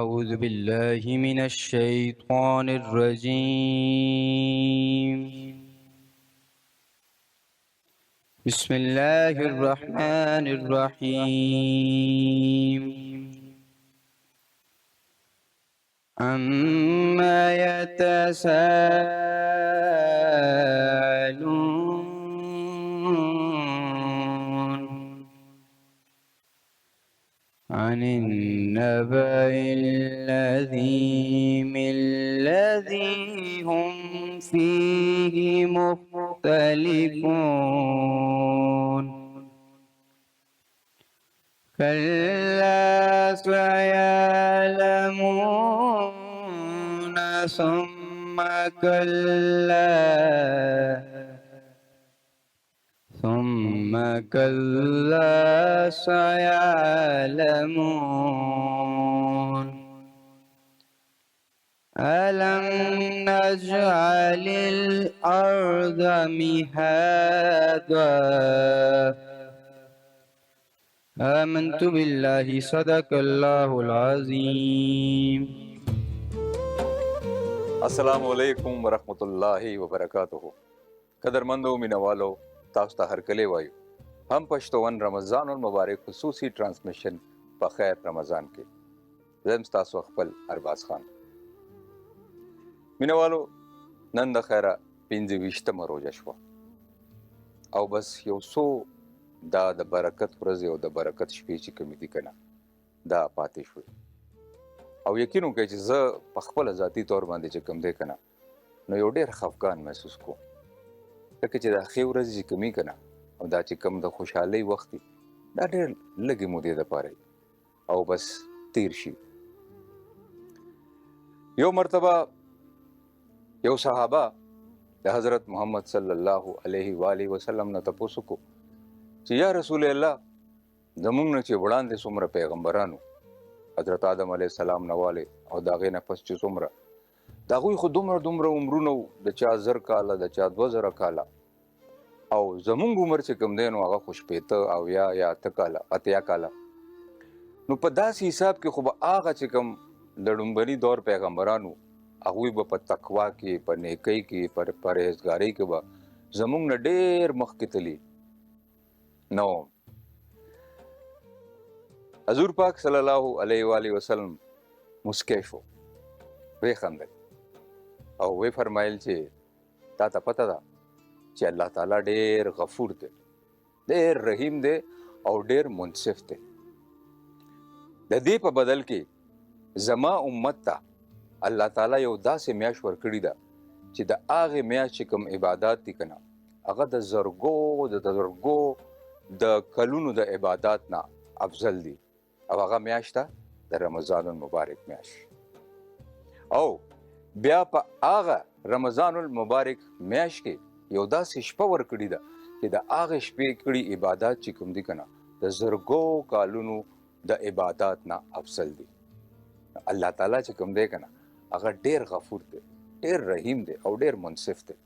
أعوذ بالله من الشيطان الرجيم. بسم الله الرحمن الرحيم. عما يتساءلون عن النبأ الذي هم فيه مختلفون. كلا سيعلمون ثم كلا سيعلمون. ألم نجعل الأرض مهادا. آمنت بالله صدق الله العظيم. السلام علیکم ورحمۃ اللہ وبرکاتہ. قدرمندو مینوالو تاسو ته هرکلی وایو. هم پښتون رمضان المبارک خصوصي ټرانسمیشن په خیر رمضان کې زم تاسو خپل ارباز خان. مینوالو نن د خیره 25مه روزه شوه او بس یو څو دا د برکت ورځې او د برکت شپې چې کومې دي کنه دا پاتې شوې او یقین وکړئ چې زه په خپل ذاتي طور باندې چې کوم دی کنه نو یو ډېر خفګان محسوس کوم ځکه چې دا ښې ورځې چې کومې کنه او دا چې کوم د خوشحالۍ وخت دی دا ډېر لږې مودې دپاره او بس تیر شي. یو مرتبه یو صحابه د حضرت محمد صلی الله علیه و آله وسلم نه تپوس وکړو چې یا رسول الله زموږ نه چې وړاندې څومره پیغمبرانو حضرت آدم علیه السلام نه والې او د هغې نه پس چې څومره د هغوی خو دومره عمرونه و د چا 1000 کاله د چا 2000 کاله او زموږ عمر چې کوم دی نو هغه خو 80 او یا 8 کاله 80 کاله. نو په داسې حساب کې خو به هغه چې کوم د ډومبني دور پیغمبرانو هغوی به په تقوا کې په نیکۍ کې په پرهیزګارۍ کې به زموږ نه ډېر مخکې تلي. نو حضور پاک صلی الله علیه و آله وسلم مسکی شو وی خندل او وی فرمایل چې تا ته پته ده چې الله تعالی ډېر غفور دی ډېر رحیم دی او ډېر منصف دی. د دې په بدل کې زما امت ته الله تعالی یو داسې میاشت ورکړې ده چې د هغې میاشت چې کوم عبادات دي که نه هغه د زرګو د کلونو د عبادات نه افضل دي او هغه میاشت ده د رمضان المبارک میاشت. او بیا په هغه رمضان المبارک میاشت کې یو داسې شپه ورکړې ده چې د هغې شپې کړي عبادات چې کوم دي که نه د زرګو کالونو د عبادات نه افضل دي. الله تعالی چې کوم دی که نه هغه ډېر غفور دی ډېر رحیم دی او ډېر منصف دی.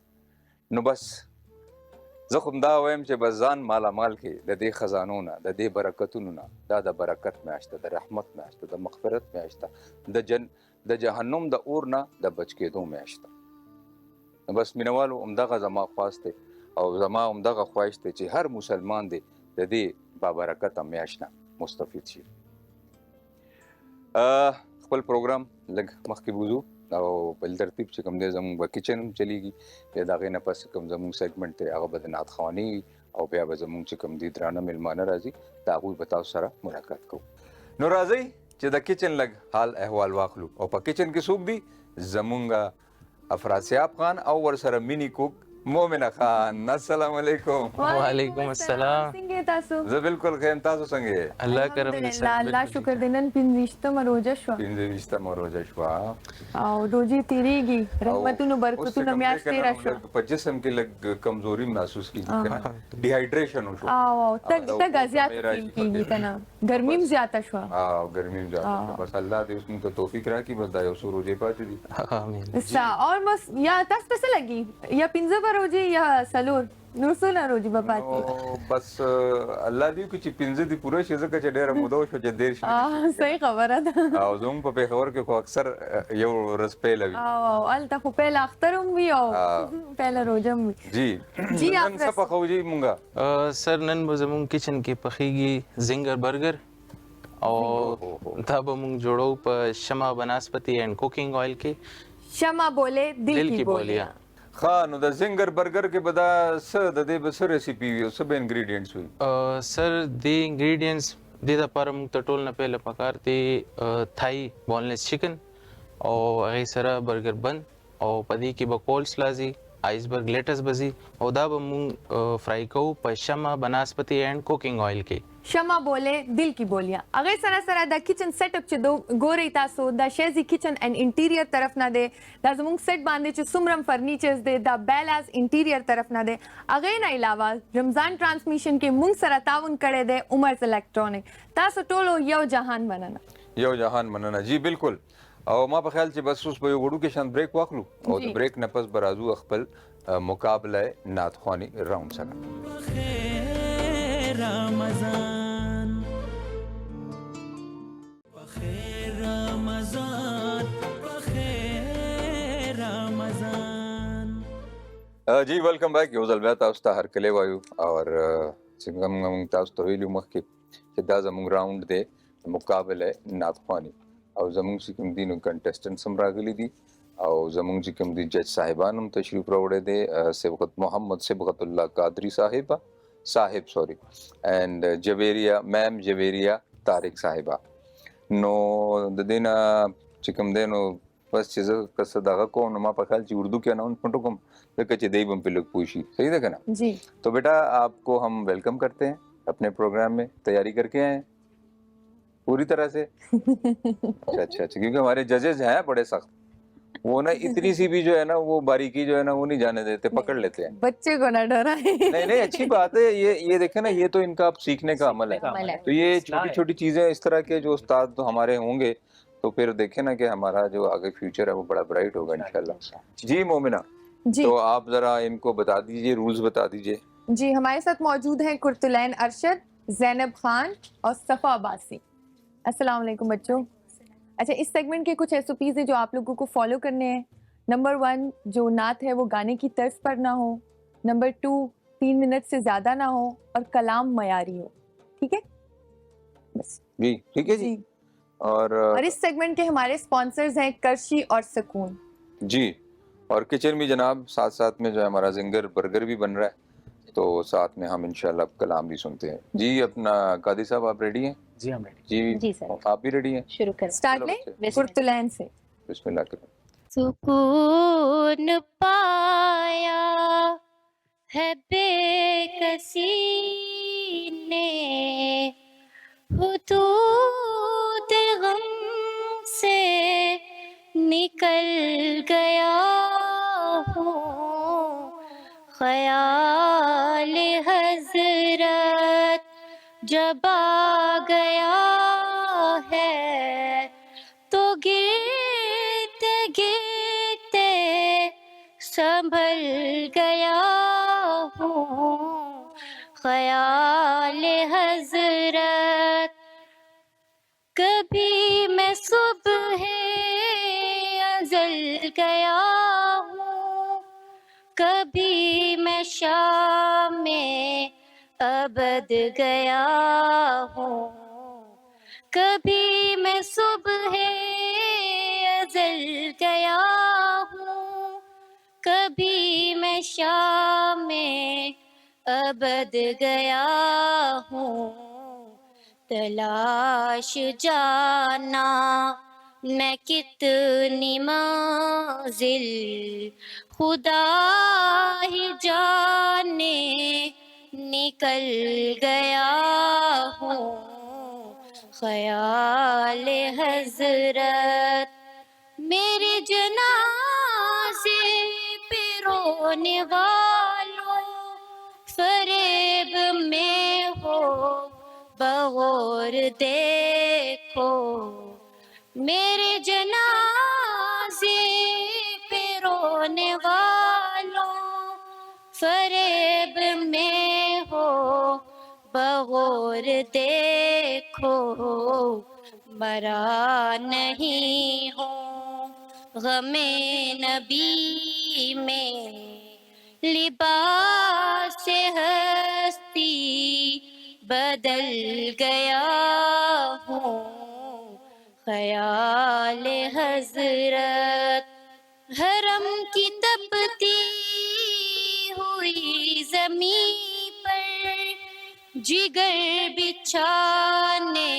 نو بس زه خو دا وایم چې بس ځان مالامال کې د دې خزانو نه د دې برکتونو نه دا د برکت میاشت ده د رحمت میاشت ده د مغفرت میاشت ده د جهنم د اور نه د بچ کېدو میاشت ده. نو بس مینوالو همدغه زما خواست دی او زما همدغه خواهش دی چې هر مسلمان دی د دې بابرکته میاشت نه مستفید شي. خپل پروګرام لږ مخکې بوځو او بل ترتیب چې کوم دی زموږ به کچن هم چلیږي بیا د هغې نه پس کوم زموږ سیګمنټ دی هغه به د نعتخواني وي او بیا به زموږ چې کوم دي درانه میلمانه راځي د هغوی به تاسو سره ملاقات کوو. نو راځئ چې د کچن لږ حال احوال واخلو او په کچن کې څوک دي زموږ افراسیاب خان او ورسره مینی کوک مومنه خان. السلام علیکم. وعلیکم السلام. څنګه تاسو؟ زه بالکل ښه یم. تاسو څنګه یې؟ الله کرم الله شکر دی. نن 25مه روزه شوه. 25مه روزه شوه او روزې تېرېږي رحمتونو برکتونو میاشت تېره شوه. په جسم کې لږ کمزوري محسوس کېږي که نه ډیهایډریشن وشو او تګه زیات فیل کېږي که نه ګرمي هم زیاته شوه. او ګرمي هم زیاته شوه. بس الله دې اوس موږ ته توفیق راکړي بس دا یو څو روزې پاتې دي. آمین. اور بس یا تاسو ته څه لګي یا 15 روزې یا 4 Nusu na roji bapati. نو بس الله دې کې چې 15 دی پوره شي ځکه چې ډېره موده شو چې ډېر شي صحیح خبره ده. او زموږ په پیښور کې خو اکثر یو ورځ پیل وي او الته خو پهله اختر هم وي او پهله روزه هم وي. جی جی نن څه پخوو جی مونږه سر نن به زموږ کچن کې پخېږي زنګر برګر او دا به مونږ جوړو په شمع بناسپتی اینڈ کوکنګ آئل کې. شمع بولے دل کی بولیاں. ها نو د زنګر برګر کې به دا څه د دې به څه ریسیپي وي او څه به انګریډینټس وي؟ سر د انګریډینټس د لپاره موږ ته ټول نه پهله پکار دی تھائی بونلیس چکن او هغې سره برګر بن او په دې کې به کولډ سلازي آیسبرګ لیټس بزي او دا به موږ فرائی کوو په شمع بناسپتی اینڈ کوکنګ آئل کې. شمع بولے دل کی بولیاں. هغه سره سره د کچن سیټ اپ چې دو ګوري تاسو د شیزي کچن اینڈ انټیریئر طرف نه دی دا زموږ سیټ باندې چې سمرم فرنیچرز دی دا بیلاز انټیریئر طرف نه دی. هغه نه علاوه رمضان ترانسمیشن کې موږ سره تعاون کړی دی عمرز الکترونیک. تاسو ټولو یو جهان مننه. یو جهان مننه جی بالکل. او ما په خیال چې بس اوس به یو وړو کې شان بریک واخلو او د بریک نه پس به راځو خپل مقابله نعتخواني راوند سره. رمضان بخیر رمضان بخیر رمضان. جی ویلکم بیک. یو ځل بیا تاسو ته هرکلی وایو او څنګه موږ تاسو ته ویلي مخکې چې دا زموږ راوند دی مقابله نعتخواني او زموږ چې کوم دي نو کنټسټنټس هم راغلي دي او زموږ چې کوم دي جج صاحبان هم تشریف راوړی دی صبغت محمد صبغت الله قادری صاحب سوري اینڈ جویریہ میم جویریہ طارق صاحبہ. نو د دې نه چې کوم دی نو بس چې زه که څه دغه کوم نو ما په خیال چې اردو کې اناؤنسمنٹ وکړم ځکه چې دی به هم پې لږ پوه شي. صحیح ده که نه؟ جی تو بیٹا آپ کو ہم ویلکم کرتے ہیں اپنے پروگرام میں. تیاری کر کے آئے ہیں پوری طرح سے؟ اچھا کیونکہ ہمارے ججز ہیں بڑے سخت وہ نا اتنی سی بھی جو ہے نا وہ باریکی جو ہے نا وہ نہیں جانے دیتے پکڑ لیتے ہیں. بچے کو نہ ڈرائیں. نہیں اچھی بات ہے. یہ دیکھیں نا یہ تو ان کا اب سیکھنے کا عمل ہے. تو یہ چھوٹی چھوٹی چیزیں اس طرح کے جو استاد ہمارے ہوں گے تو پھر دیکھیں نا کہ ہمارا جو آگے فیوچر ہے وہ بڑا برائٹ ہوگا انشاءاللہ. جی مومنہ جی تو آپ ذرا ان کو بتا دیجئے رولز بتا دیجئے. جی ہمارے ساتھ موجود ہیں کرتلین ارشد زینب خان اور صفا عباسی. السلام علیکم بچوں. اچھا اس سیگمنٹ کے کچھ ایس او پیز ہیں جو آپ لوگوں کو فالو کرنے ہیں. نمبر 1 جو نعت ہے وہ گانے کی طرز پر نہ ہو. نمبر 2 3 منٹ سے زیادہ نہ ہو اور کلام معیاری ہو. ٹھیک ہے بس جی ٹھیک ہے جی. اور اس سیگمنٹ کے ہمارے اسپانسرز ہیں کرشی اور سکون. جی اور کچن میں جناب ساتھ میں جو ہے ہمارا زنگر برگر بھی بن رہا ہے تو ساتھ میں ہم انشاءاللہ کلام بھی سنتے ہیں. جی اپنا قادری صاحب آپ ریڈی ہیں؟ جی ہم ریڈی. جی سر آپ بھی ریڈی ہیں؟ شروع کریں. سٹارٹ لیں کرتلین سے. بسم اللہ کریں. سکون پایا ہے بے کسی نے حدود غم سے نکل گیا ہوں. خیال حضرت جب آ گیا ہے تو گرتے گرتے سنبھل گیا ہوں. خیال حضرت کبھی میں صبح ازل گیا ہوں کبھی میں شام میں ابد گیا ہوں کبھی میں صبح ازل گیا ہوں کبھی میں شام میں ابد گیا ہوں. تلاش جانا میں کتنی منزل خدا ہی جانے نکل گیا ہوں. خیال حضرت میرے جنازے پہ رونے والوں فریب میں ہو بغور دیکھو. میرے جنازے پہ رونے والوں فریب और देखो मरा नहीं हूँ, गमे नबी में लिबास हस्ती बदल गया हूँ, ख्याल हजरत हरम की तपती हुई जमीन पर जिगर बिछाने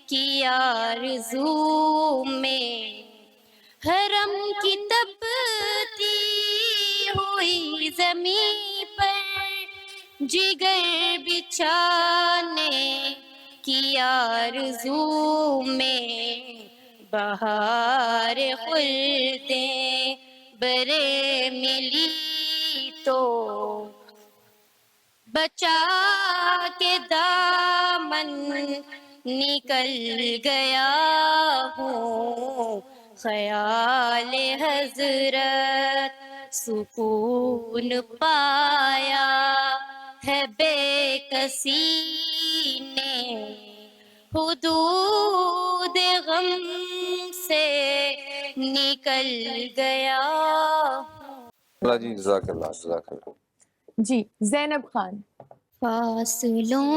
की आरज़ू में, हरम की तपती हुई जमीन पर जिगर बिछाने की आरज़ू में, बहार खुल्दे बरे मिली तो बचा के दामन निकल गया हूँ, ख्याल हजरत सुकून पाया है बेकसी ने, हुदूद गम से निकल गया। अल्लाह जी, जज़ाकल्लाह जज़ाकल्लाह। जी ज़ैनब खान। फासलों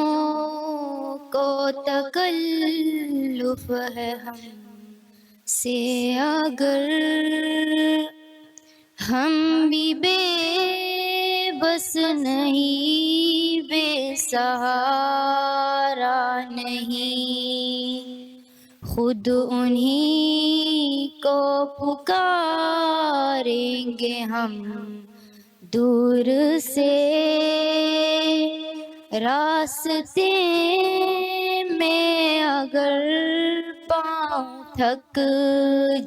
को तकल्लुफ़ है हम से अगर, हम भी बेबस नहीं, बेसहारा नहीं, खुद उन्हीं को पुकारेंगे हम दूर से, रास्ते में अगर पाँव थक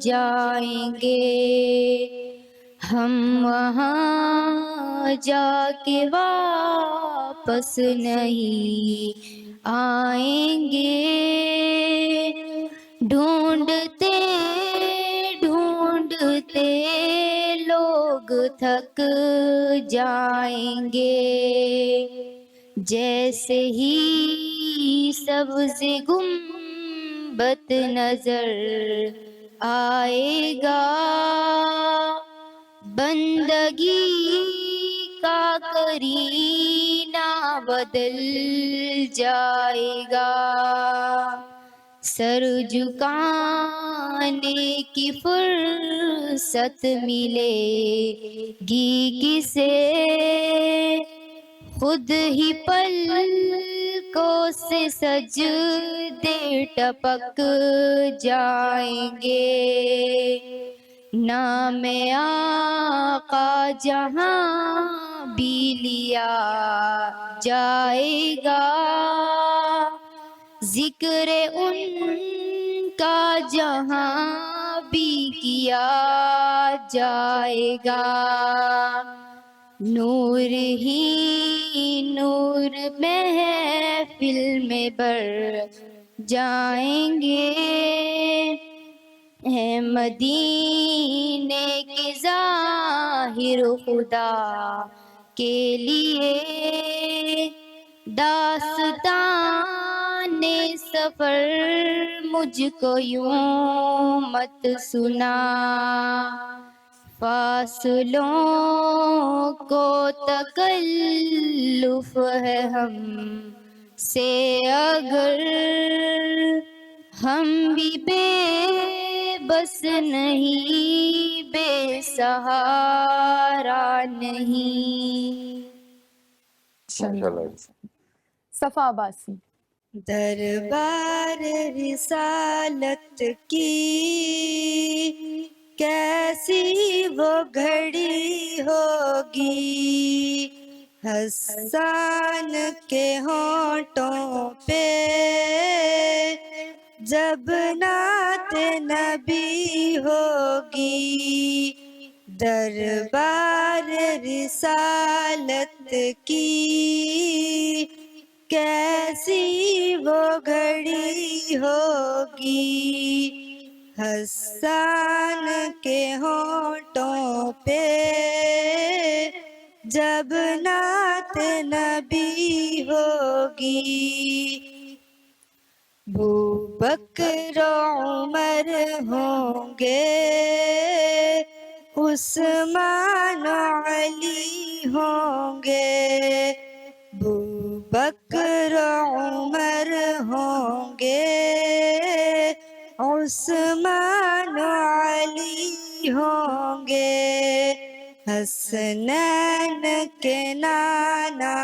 जाएंगे, हम वहाँ जाके वापस नहीं आएंगे, ढूंढते ढूंढते लोग थक जाएंगे, जैसे ही सब्ज़ गुंबद नजर आएगा, बंदगी का करीना बदल जाएगा, सर झुकाने की फुर्सत मिलेगी किसे, खुद ही पलकों से सजदे टपक जाएंगे, नाम आका जहाँ भी लिया जाएगा, जिक्र उनका जहाँ भी किया जाएगा, नूर ही नूर महफिल में भर जाएंगे, है मदीने के ज़ाहिर खुदा के लिए, दास्ताने सफर मुझको यूं मत सुना, फासलों को तकल्लुफ़ है हम से अगर, हम भी बेबस नहीं, बेसहारा नहीं। माशाल्लाह। सफ़ा अब्बासी। दरबार रिसालत की कैसी वो घड़ी होगी, हसन के होंठों पे जब नात नबी होगी, दरबार रिसालत की कैसी वो घड़ी होगी, हसन के होंठों पे जब नात नात नबी होगी। अबू बकर उमर होंगे, उस्मान अली होंगे। अबू बकर उमर होंगे, उस्मान अली होंगे। हसनैन के नाना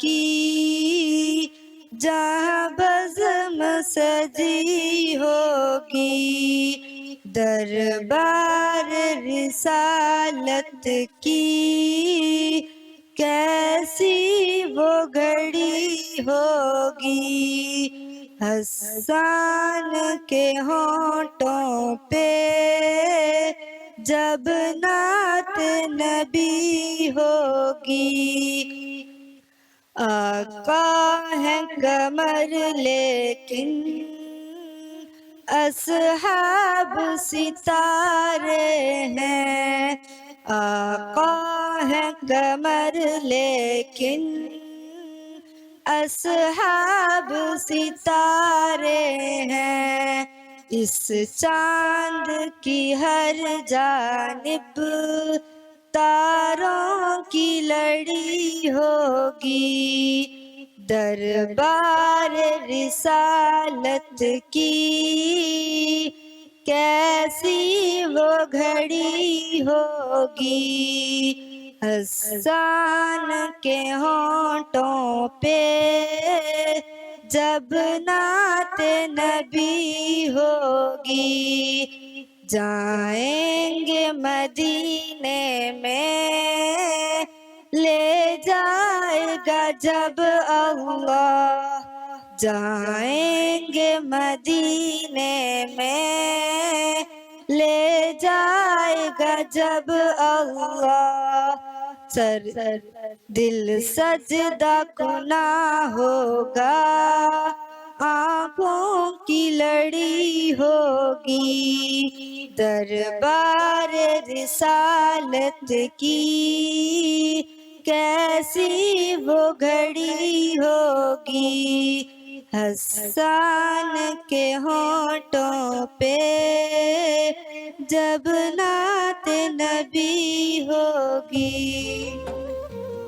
की जहाँ बज़्म सजी होगी। दरबार रिसालत की कैसी वो घड़ी होगी। हसन के होंठों पे जब नात नबी होगी। आका है कमर लेकिन असहाब सितारे हैं। आका है कमर लेकिन असहाब सितारे हैं। इस चांद की हर जानिब तारों की लड़ी होगी। दरबार रिसालत की कैसी वो घड़ी होगी। हसन के होंठों पे जब नात नबी होगी। जाएंगे मदीने में ले जाएगा जब अल्लाह। जाएंगे मदीने में ले जाएगा जब अल्लाह। सर दिल सजदा कुना होगा, आँखों की लड़ी होगी। दरबार रिसालत की कैसी वो घड़ी होगी। हसन के होंठों पे जब नात नबी होगी।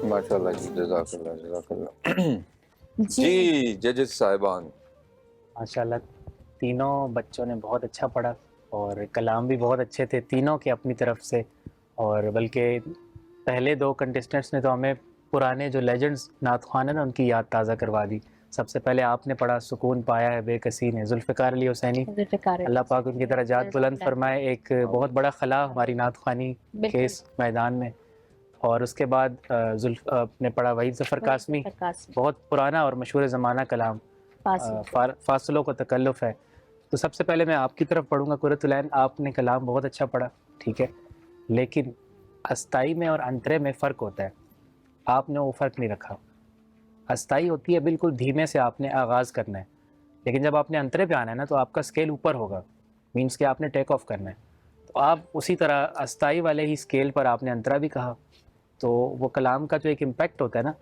माशाल्लाह जी, जज़ाकल्लाह जज़ाकल्लाह। जी जजेस साहिबान। माशाल्लाह तीनों बच्चों ने बहुत अच्छा पढ़ा और कलाम भी बहुत अच्छे थे तीनों के अपनी तरफ से। और बल्कि पहले दो कंटेस्टेंट्स ने तो हमें पुराने जो लेजेंड्स नात ख़्वान है ना उनकी याद ताज़ा करवा दी। सबसे पहले आपने पढ़ा सुकून पाया है बेकसी ने, जुल्फ़िकार अली हुसैनी, अल्लाह पाक उनकी दरजात बुलंद फरमाए। एक बहुत बड़ा खला हमारी नात ख़्वानी के इस मैदान में। और उसके बाद ने पढ़ा वहीद ज़फ़र कासमी, बहुत पुराना और मशहूर ज़माना कलाम, फासलों को तकल्लुफ़ है। तो सबसे पहले मैं आपकी तरफ पढ़ूँगा कुर्रतुल ऐन। आपने कलाम बहुत अच्छा पढ़ा, ठीक है, लेकिन अस्ताई में और अंतरे में फ़र्क होता है। आपने वो फ़र्क नहीं रखा। अस्ताई होती है बिल्कुल धीमे से आपने आगाज़ करना है, लेकिन जब आपने अंतरे पे आना है ना तो आपका स्केल ऊपर होगा, मीन्स कि आपने टेक ऑफ करना है। तो आप उसी तरह अस्ताई वाले ही स्केल पर आपने अंतरा भी कहा, तो वो कलाम का जो एक इम्पैक्ट होता है ना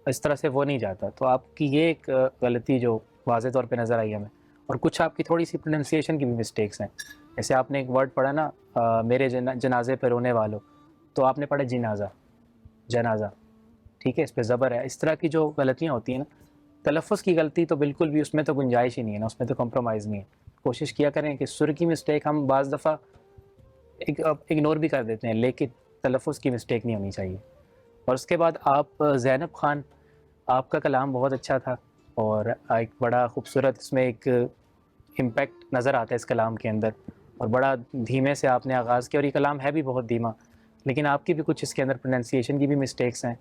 इस तरह से वो नहीं जाता। तो आपकी ये एक गलती जो वाज़े तौर पे नज़र आई हमें। और कुछ आपकी थोड़ी सी प्रोनाउंसिएशन की भी मिस्टेक्स हैं। जैसे आपने एक वर्ड पढ़ा ना मेरे जनाजे पर रोने वालों, तो आपने पढ़ा जिनाजा, जनाजा, ठीक है, इस पर ज़बर है। इस तरह की जो गलतियाँ होती हैं ना, तलफ़्फ़ुज़ की गलती तो बिल्कुल भी उसमें तो गुंजाइश ही नहीं है ना, उसमें तो कॉम्प्रोमाइज़ नहीं है। कोशिश किया करें कि सुर की मिस्टेक हम बाज़ दफ़ा इग्नोर भी कर देते हैं, लेकिन तलफ़्फ़ुज़ की मिस्टेक नहीं होनी चाहिए। और उसके बाद आप ज़ैनब ख़ान, आपका कलाम बहुत अच्छा था और एक बड़ा ख़ूबसूरत इसमें एक इम्पैक्ट नज़र आता है इस कलाम के अंदर। और बड़ा धीमे से आपने आगाज़ किया और ये कलाम है भी बहुत धीमा, लेकिन आपकी भी कुछ इसके अंदर प्रोनाउंसिएशन की भी मिस्टेक्स हैं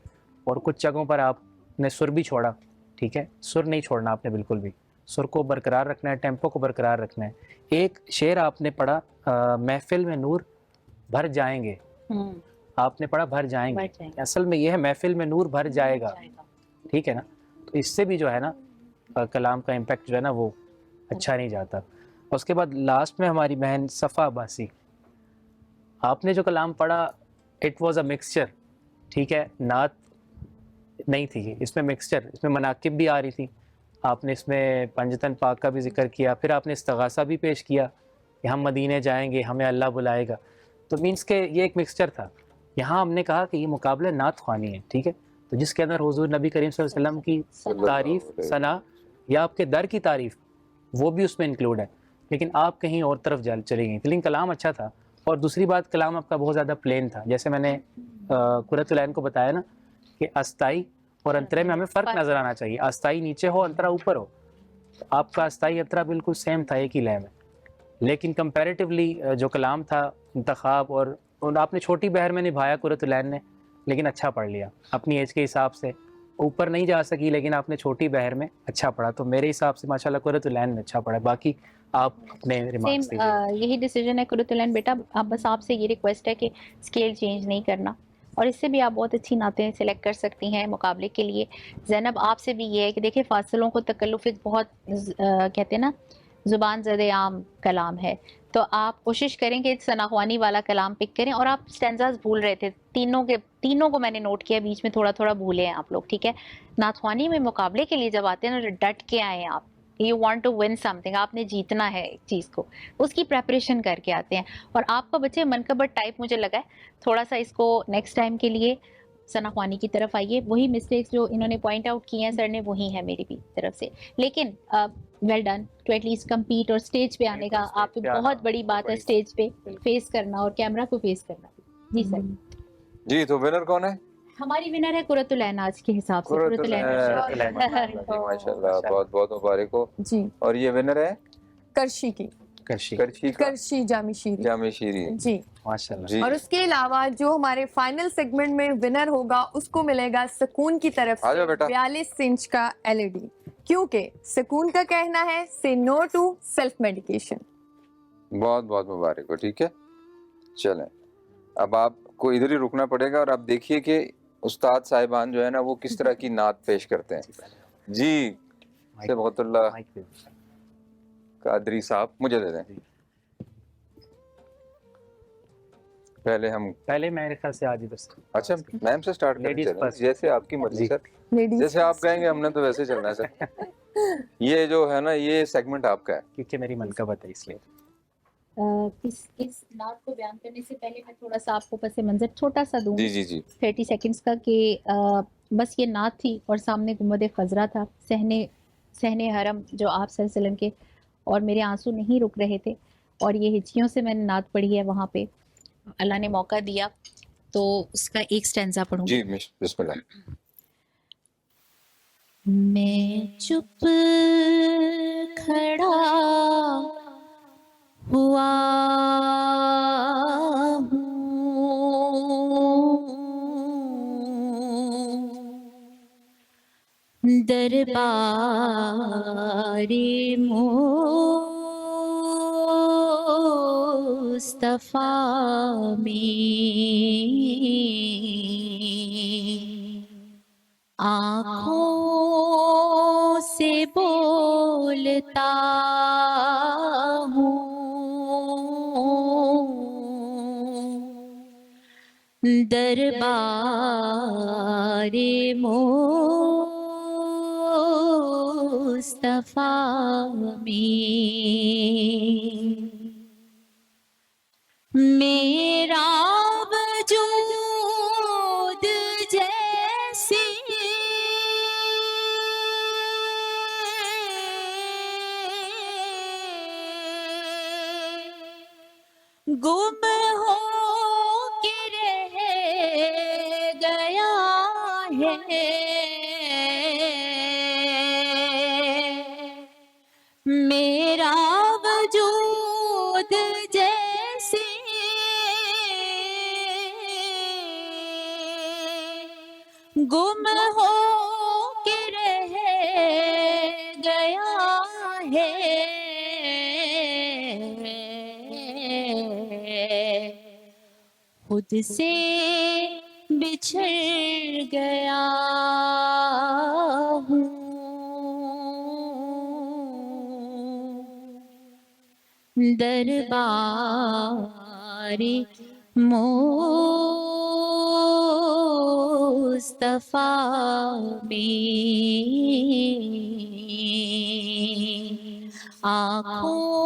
और कुछ जगहों पर आपने सुर भी छोड़ा, ठीक है। सुर नहीं छोड़ना आपने बिल्कुल भी, सुर को बरकरार रखना है, टेम्पो को बरकरार रखना है। एक शेर आपने पढ़ा महफिल में नूर भर जाएंगे, आपने पढ़ा भर जाएंगे, असल में ये है महफिल में नूर भर जाएगा, ठीक है ना। तो इससे भी जो है ना कलाम का इम्पैक्ट जो है ना वो अच्छा नहीं जाता। और उसके बाद लास्ट में हमारी बहन सफ़ा अब्बासी, आपने जो कलाम पढ़ा इट वाज अ मिक्सचर, ठीक है। नात नहीं थी, इसमें मिक्सचर, इसमें मनाकिब भी आ रही थी, आपने इसमें पंजतन पाक का भी जिक्र किया, फिर आपने इस्तगासा भी पेश किया कि हम मदीने जाएंगे, हमें अल्लाह बुलाएगा, तो मीन्स के ये एक मिक्सचर था। यहाँ हमने कहा कि ये मुकाबला नात ख्वानी है, ठीक है, तो जिसके अंदर हुजूर नबी करीम सल्लल्लाहु अलैहि वसल्लम की तारीफ़, सना या आपके दर की तारीफ़, वो भी उसमें इंक्लूड है, लेकिन आप कहीं और तरफ चली गई थी। लेकिन कलाम अच्छा था, और दूसरी बात, कलाम आपका बहुत ज़्यादा प्लेन था। जैसे मैंने कुर्रतुल ऐन को बताया ना कि अस्थाई और अंतरे में हमें फ़र्क नज़र आना चाहिए, अस्थाई नीचे हो, अंतरा ऊपर हो, तो आपका अस्थाई अंतरा बिल्कुल सेम था, एक ही लय में। लेकिन कंपैरेटिवली जो कलाम था, इंतखाब और आपने छोटी बहर में निभाया कुर्रतुल ऐन ने, लेकिन अच्छा पढ़ लिया अपनी एज के हिसाब से, ऊपर नहीं जा सकी लेकिन आपने छोटी बहर में अच्छा पढ़ा, तो मेरे हिसाब से माशाल्लाह कुर्रतुल ऐन में अच्छा पढ़ा। बाकी आप अपने रिमार्क्स दीजिए। यही डिसीजन है कुर्रतुल ऐन बेटा, आप बस आपसे ये रिक्वेस्ट है कि स्केल चेंज नहीं करना, और इससे भी आप बहुत अच्छी नातें सिलेक्ट कर सकती हैं मुकाबले के लिए। ज़ैनब आपसे भी ये है कि देखिए फासलों को तकल्लुफ़ एक बहुत कहते हैं ना ज़ुबान ज़द आम कलाम है, तो आप कोशिश करें कि सनाख्वानी वाला कलाम पिक करें। और आप स्टैंजास भूल रहे थे, तीनों को मैंने नोट किया, बीच में थोड़ा थोड़ा भूले हैं आप लोग, ठीक है। नाथख्वानी में मुकाबले के लिए जब आते हैं ना, डट के आए आप, you want to win something, आपने जीतना है एक चीज़ को, उसकी प्रेपरेशन करके आते हैं। और आपका बच्चे मनकबत टाइप मुझे लगा है, थोड़ा सा इसको नेक्स्ट टाइम के लिए सनाख्वानी की तरफ आइए। वही मिस्टेक्स जो इन्होंने पॉइंट आउट किए हैं सर ने, वही है मेरी भी तरफ से। लेकिन well done to at least compete और स्टेज पे आने का, आप पे बहुत बड़ी बात है स्टेज पे फेस करना और कैमरा को फेस करना। जी सर। जी, तो विनर कौन है? हमारी विनर है कुर्रतुल ऐन आज के हिसाब से। कुर्रतुल ऐन माशाल्लाह, बहुत बहुत मुबारक हो जी। और ये विनर है करशी की, करशी जामी शीरी जी, माशाल्लाह जी। और उसके अलावा जो हमारे फाइनल सेगमेंट में विनर होगा उसको मिलेगा सुकून की तरफ आ जाओ से बेटा। 42 इंच का एलईडी, क्योंकि सुकून का कहना है से नो टू सेल्फ मेडिकेशन। बहुत बहुत मुबारक हो, ठीक है। चलें, अब आपको इधर ही रुकना पड़ेगा और आप देखिए कि उस्ताद साहिबान जो है ना वो किस तरह की नात पेश करते हैं। जी, सबगतुल्लाह कादरी साहब, मुझे दे दें। पहले मेरे ख्याल से आज इधर से। अच्छा, मैम से स्टार्ट Ladies करें, first। जैसे आपकी मर्जी सर, जैसे आप कहेंगे हमने तो वैसे चलना है सर। ये जो है ना, ये सेगमेंट आपका है, क्योंकि मेरी मनकबत है इसलिए। इस नात को बयान करने से पहले मैं थोड़ा सा आपको पस मंजर छोटा सा दूंगी, जी जी जी। 30 सेकंड्स का, कि बस ये नात थी और सामने गुंबद खजरा था, सहने हरम जो आप सल्लल्लाहु अलैहि वसल्लम के, और मेरे आंसू नहीं रुक रहे थे, और ये हिज्जियों से मैंने नात पढ़ी है वहाँ पे, अल्लाह ने मौका दिया तो उसका एक स्टैंजा पढ़ूंगी। जी बिस्मिल्लाह। मैं चुप खड़ा हुआ हूँ दरबारे मुस्तफा में, आँखों से बोलता हूँ दरबारे मुस्तफा में, मेरा वजूद जैसे गुम हो के रह गया है, मेरा वजूद जैसे गुम हो के रह गया है, खुद से बिछड़ गया हूँ दरबारे मुस्तफा मुस्तफा में आँखों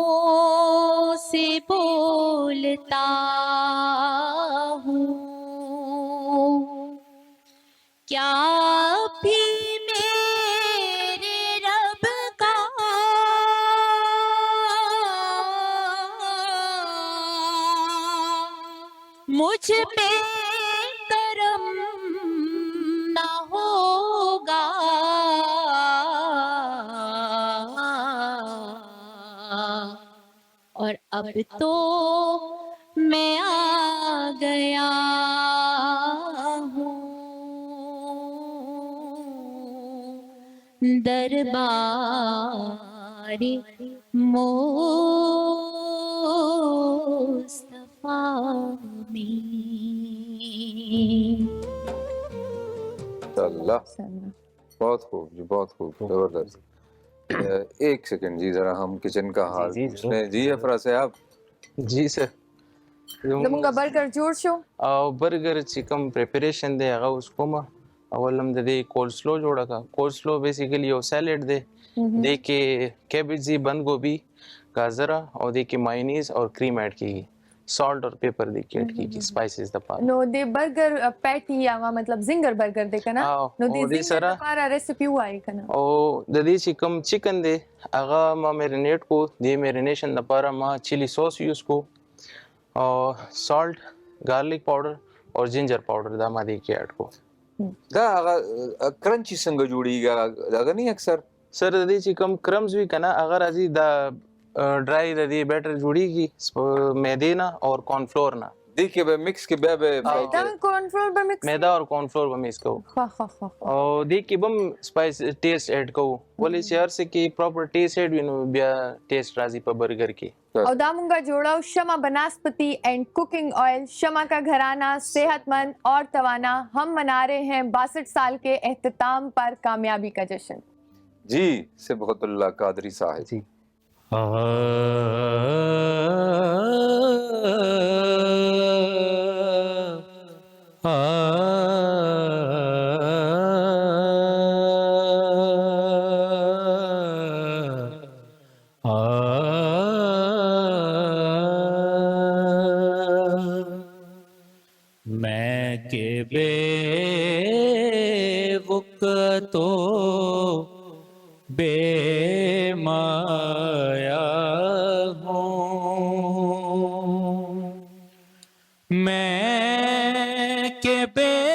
से बोलता हूँ, क्या भी मेरे रब का मुझ पे करम ना होगा, और अब तो मैं आ गया हूँ दरबार मुस्तफा में। अल्लाह, बहुत खूब जी, बहुत खूब, जबरदस्त। एक सेकंड जी, जरा हम किचन का हाल जी, पूछने जी अफरा से आप। जी सर। زمونږ برګر جوړ شو. او برګر چې کوم پریپریشن دی هغه اوس کومه. اول هم د دې کول سلو جوړه کا. کول سلو بیسیکلی یو سیلډ دی. دې کې کیبج دی، بند گوبھی، گاجر او دې کې ماینیز او کریم ایڈ کیږي. سالٹ اور پیپر دې کې ایڈ کیږي سپایسز د پاره. نو د برګر پیټي هغه مطلب زنګر برګر دی کنه. نو د زنګر لپاره ریسپی وایي کنه. او د دې چې کوم چکن دی هغه ما میرینیټ کو. د میرینیشن لپاره ما چلی سوس یوز کو او سالٹ، گارلک پاؤڈر اور جنجر پاؤڈر دا ما دې کې ایڈ کو. دا هغه کرنچي څنګه جوړیږي دا نه اکثر سر د دې چې کوم کرمز وی کنه هغه راځي دا ډرای د دې بیټر جوړیږي میدې نه اور کارن فلور نه. دې کې به مکس کې به میدا کارن فلور به مکس میدا اور کارن فلور به مکس کو. ها ها ها. او دې کې بم سپایس ټیسټ ایڈ کو. ولې چې هر څه کې پراپر ټیسټ ایڈ وینو بیا ټیسټ راځي په برګر کې. और दामुंगा जोड़ाओ शमा बनास्पति एंड कुकिंग ऑयल। शमा का घराना सेहतमंद और तवाना। हम मना रहे हैं 62 साल के एहतिताम पर कामयाबी का जश्न। जी सिबगतुल्लाह कादरी साहब जी। मैं के बेवकतो बेमाया हूँ, मैं के बेवकतो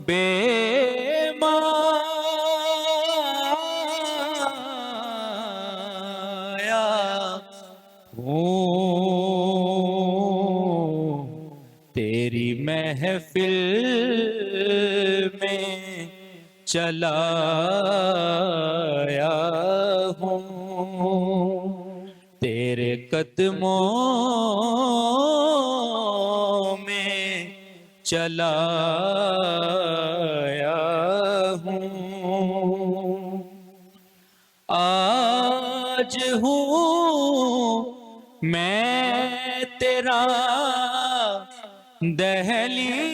बेमाया तेरी महफिल में चलाया हूँ, तेरे कदमों में चलाया हूँ। आज हूँ मैं तेरा दहलीज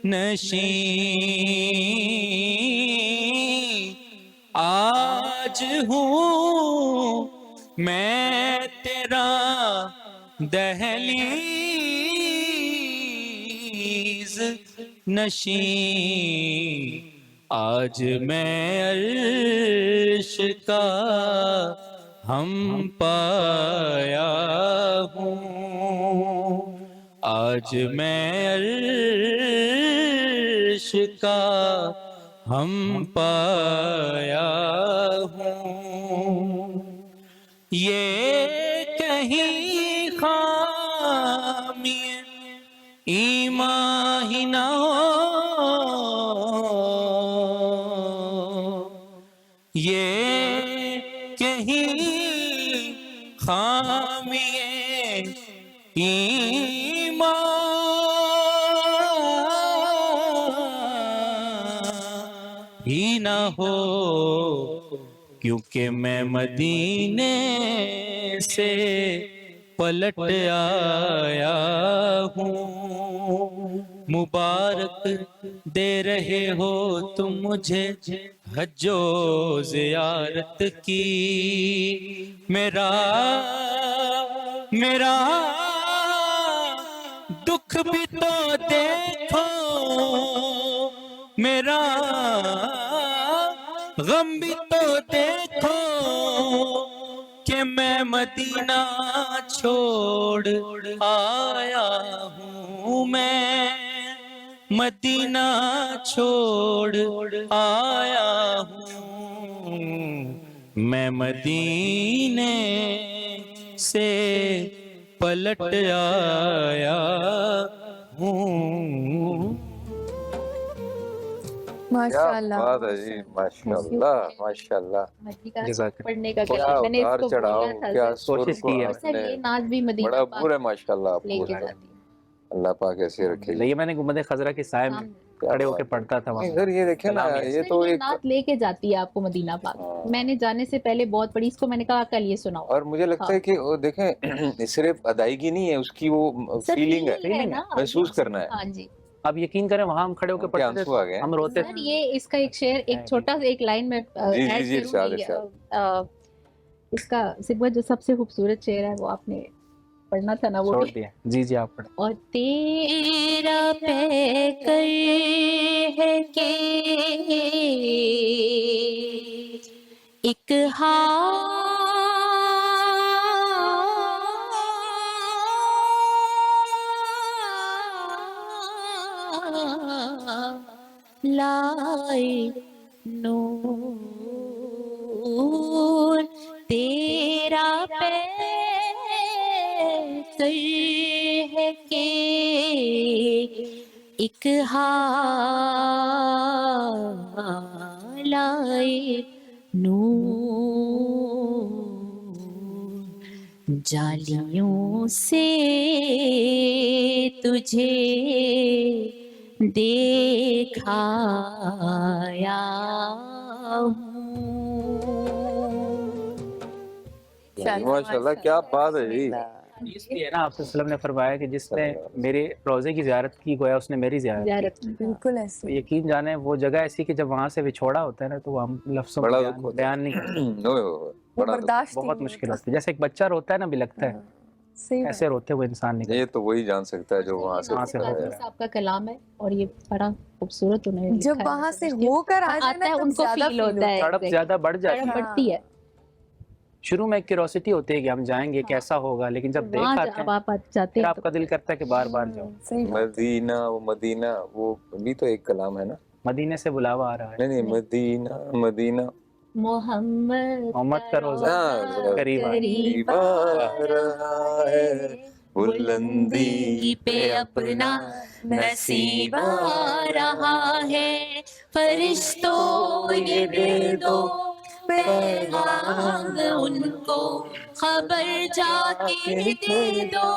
नशीं, आज हूँ मैं तेरा दहलीज नशीं, आज मैं अर्श का हम पाया हूँ, आज मैं अर्श का हम पाया हूँ। ये कहीं खामी ईमान ही ना हो, ये कहीं खामी ईमान ही ना हो, क्योंकि मैं मदीने से पलट आया हूँ। मुबारक दे रहे हो तुम मुझे हज्जो ज़ियारत की। मेरा मेरा दुख भी तो देखो, मेरा गम भी तो देखो कि मैं मदीना छोड़ आया हूँ। मैं मदीना छोड़ आया हूँ। मैं मदीने से पलट आया हूँ। क्या माशाल्लाह। बात है जी, माशाल्लाह माशाल्लाह। मदीना जज़ाक पढ़ने का क्या क्या मैंने उतार इसको चढ़ाव, बोला था क्या सर। सुर कोशिश को की है। सर आपने, ये नाज भी मदीना बड़ा पाक पूरा माशाल्लाह आपको लेके है। जाती है अल्लाह पाक ऐसे रखे। ये मैंने गुंबद खजरा के साय में सामने। खड़े होके पढ़ता था नहीं वहाँ। सर ये देखे ना, कलाम ये सर तो ये एक, नात लेके जाती है आपको मदीना पाक। हाँ। मैंने जाने से पहले बहुत पढ़ी इसको, मैंने कहा कल ये सुनाओ। और मुझे लगता है कि वो देखें सिर्फ अदायगी नहीं है उसकी, वो सर फीलिंग है, फीलिंग है ना, महसूस करना है। हाँ जी अब यकीन करें वहाँ हम खड़े होके उनके पढ़ते आंसू थे, आ गए। हम रोते सर ये इसका एक शेर, एक छोटा सा एक लाइन में जी, ऐड जी, इरशाद, करूंगी। इसका सिवा जो सबसे खूबसूरत शेर है वो आपने पढ़ना था ना, वो छोड़ भी। दिया। जी जी आप पढ़े। और तेरा पैकर है के एक लाए नूर तेरा पैकर है के एक लाए नूर जालियों से तुझे देखाया माशाल्लाह क्या बात है जी। इसलिए ना आपसे सल्लम ने फरमाया कि जिसने मेरे रोज़े की ज़ियारत की गोया उसने मेरी ज़ियारत ज़ियारत की। बिल्कुल तो ऐसे। यकीन जाने वो जगह ऐसी कि जब वहाँ से विछोड़ा होता है ना तो वो हम लफ्ज़ों में बड़ा बयान दुख होता बयान नहीं कर सकते। ओए वो बड़ा दुख। बर्दाश्त ही बहुत नहीं मुश्किल होता। होती है। जैसे एक बच्चा रोता है ना, बिलखता है, सही बात। ऐसे रोते हुए इंसान निकल। ये तो वही जान सकता है जो वहाँ से वहाँ से होता होकर है। है। साहब का कलाम है और ये बड़ा खूबसूरत उन्होंने लिखा जब है, वहां मैं से समझती हूँ। होकर आ जाए आता ना है तब उनको ज्यादा फील होता है, तड़प ज्यादा बढ़ जाती तड़प है। बढ़ती है। शुरू में एक क्यूरोसिटी होती है कि हम जाएंगे कैसा होगा, लेकिन जब देख वहाँ आते जब हैं आप जाते फिर हैं आपका दिल करता है कि बार बार जाओ। सही बात। मदीना, वो मदीना वो भी तो एक कलाम है ना। मदीने से बुलावा आ रहा है। नहीं नहीं, मदीना मदीना मोहम्मद का रोजा करीब आ रहा है। करीब आ रहा है, बुलंदी पे अपना नसीब आ रहा है। फरिश्तों ये दे दो पैगाम उनको, खबर जाके दे दो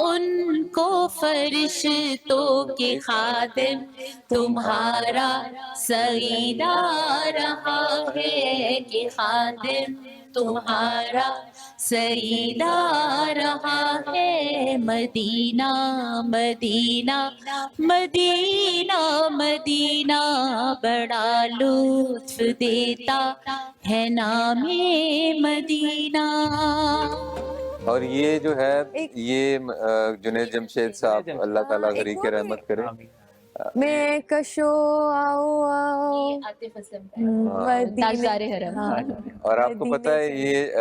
उनको। फरिश्तों के खादिम तुम्हारा सईद आ रहा है, कि खादिम तुम्हारा सईद आ रहा है। मदीना मदीना मदीना मदीना बड़ा लुत्फ देता है नामे मदीना। और ये जो है एक- ये जुनैद जमशेद साहब, अल्लाह ताला एक गरीब वो के भी- रहमत करे। आमीन। मैं कशो आओ आओ आतिफ असलम का मदीने। ताजदारे हरम। हाँ। और आपको पता है मदीने ये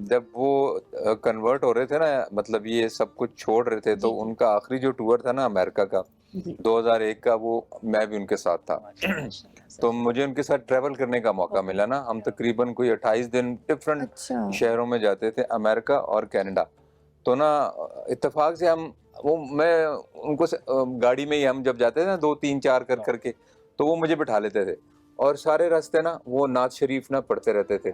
जब वो कन्वर्ट हो रहे थे ना, मतलब ये सब कुछ छोड़ रहे थे, तो उनका आखिरी जो टूर था ना अमेरिका का 2001 का, वो मैं भी उनके साथ था। तो मुझे उनके साथ ट्रैवल करने का मौका मिला ना। हम तकरीबन कोई 28 दिन डिफरेंट अच्छा। शहरों में जाते थे, अमेरिका और कनाडा। तो ना इत्तेफाक से हम वो मैं उनको गाड़ी में ही हम जब जाते थे ना 2 3 4 कर करके, तो वो मुझे बिठा लेते थे और सारे रास्ते ना वो नात शरीफ ना पढ़ते रहते थे।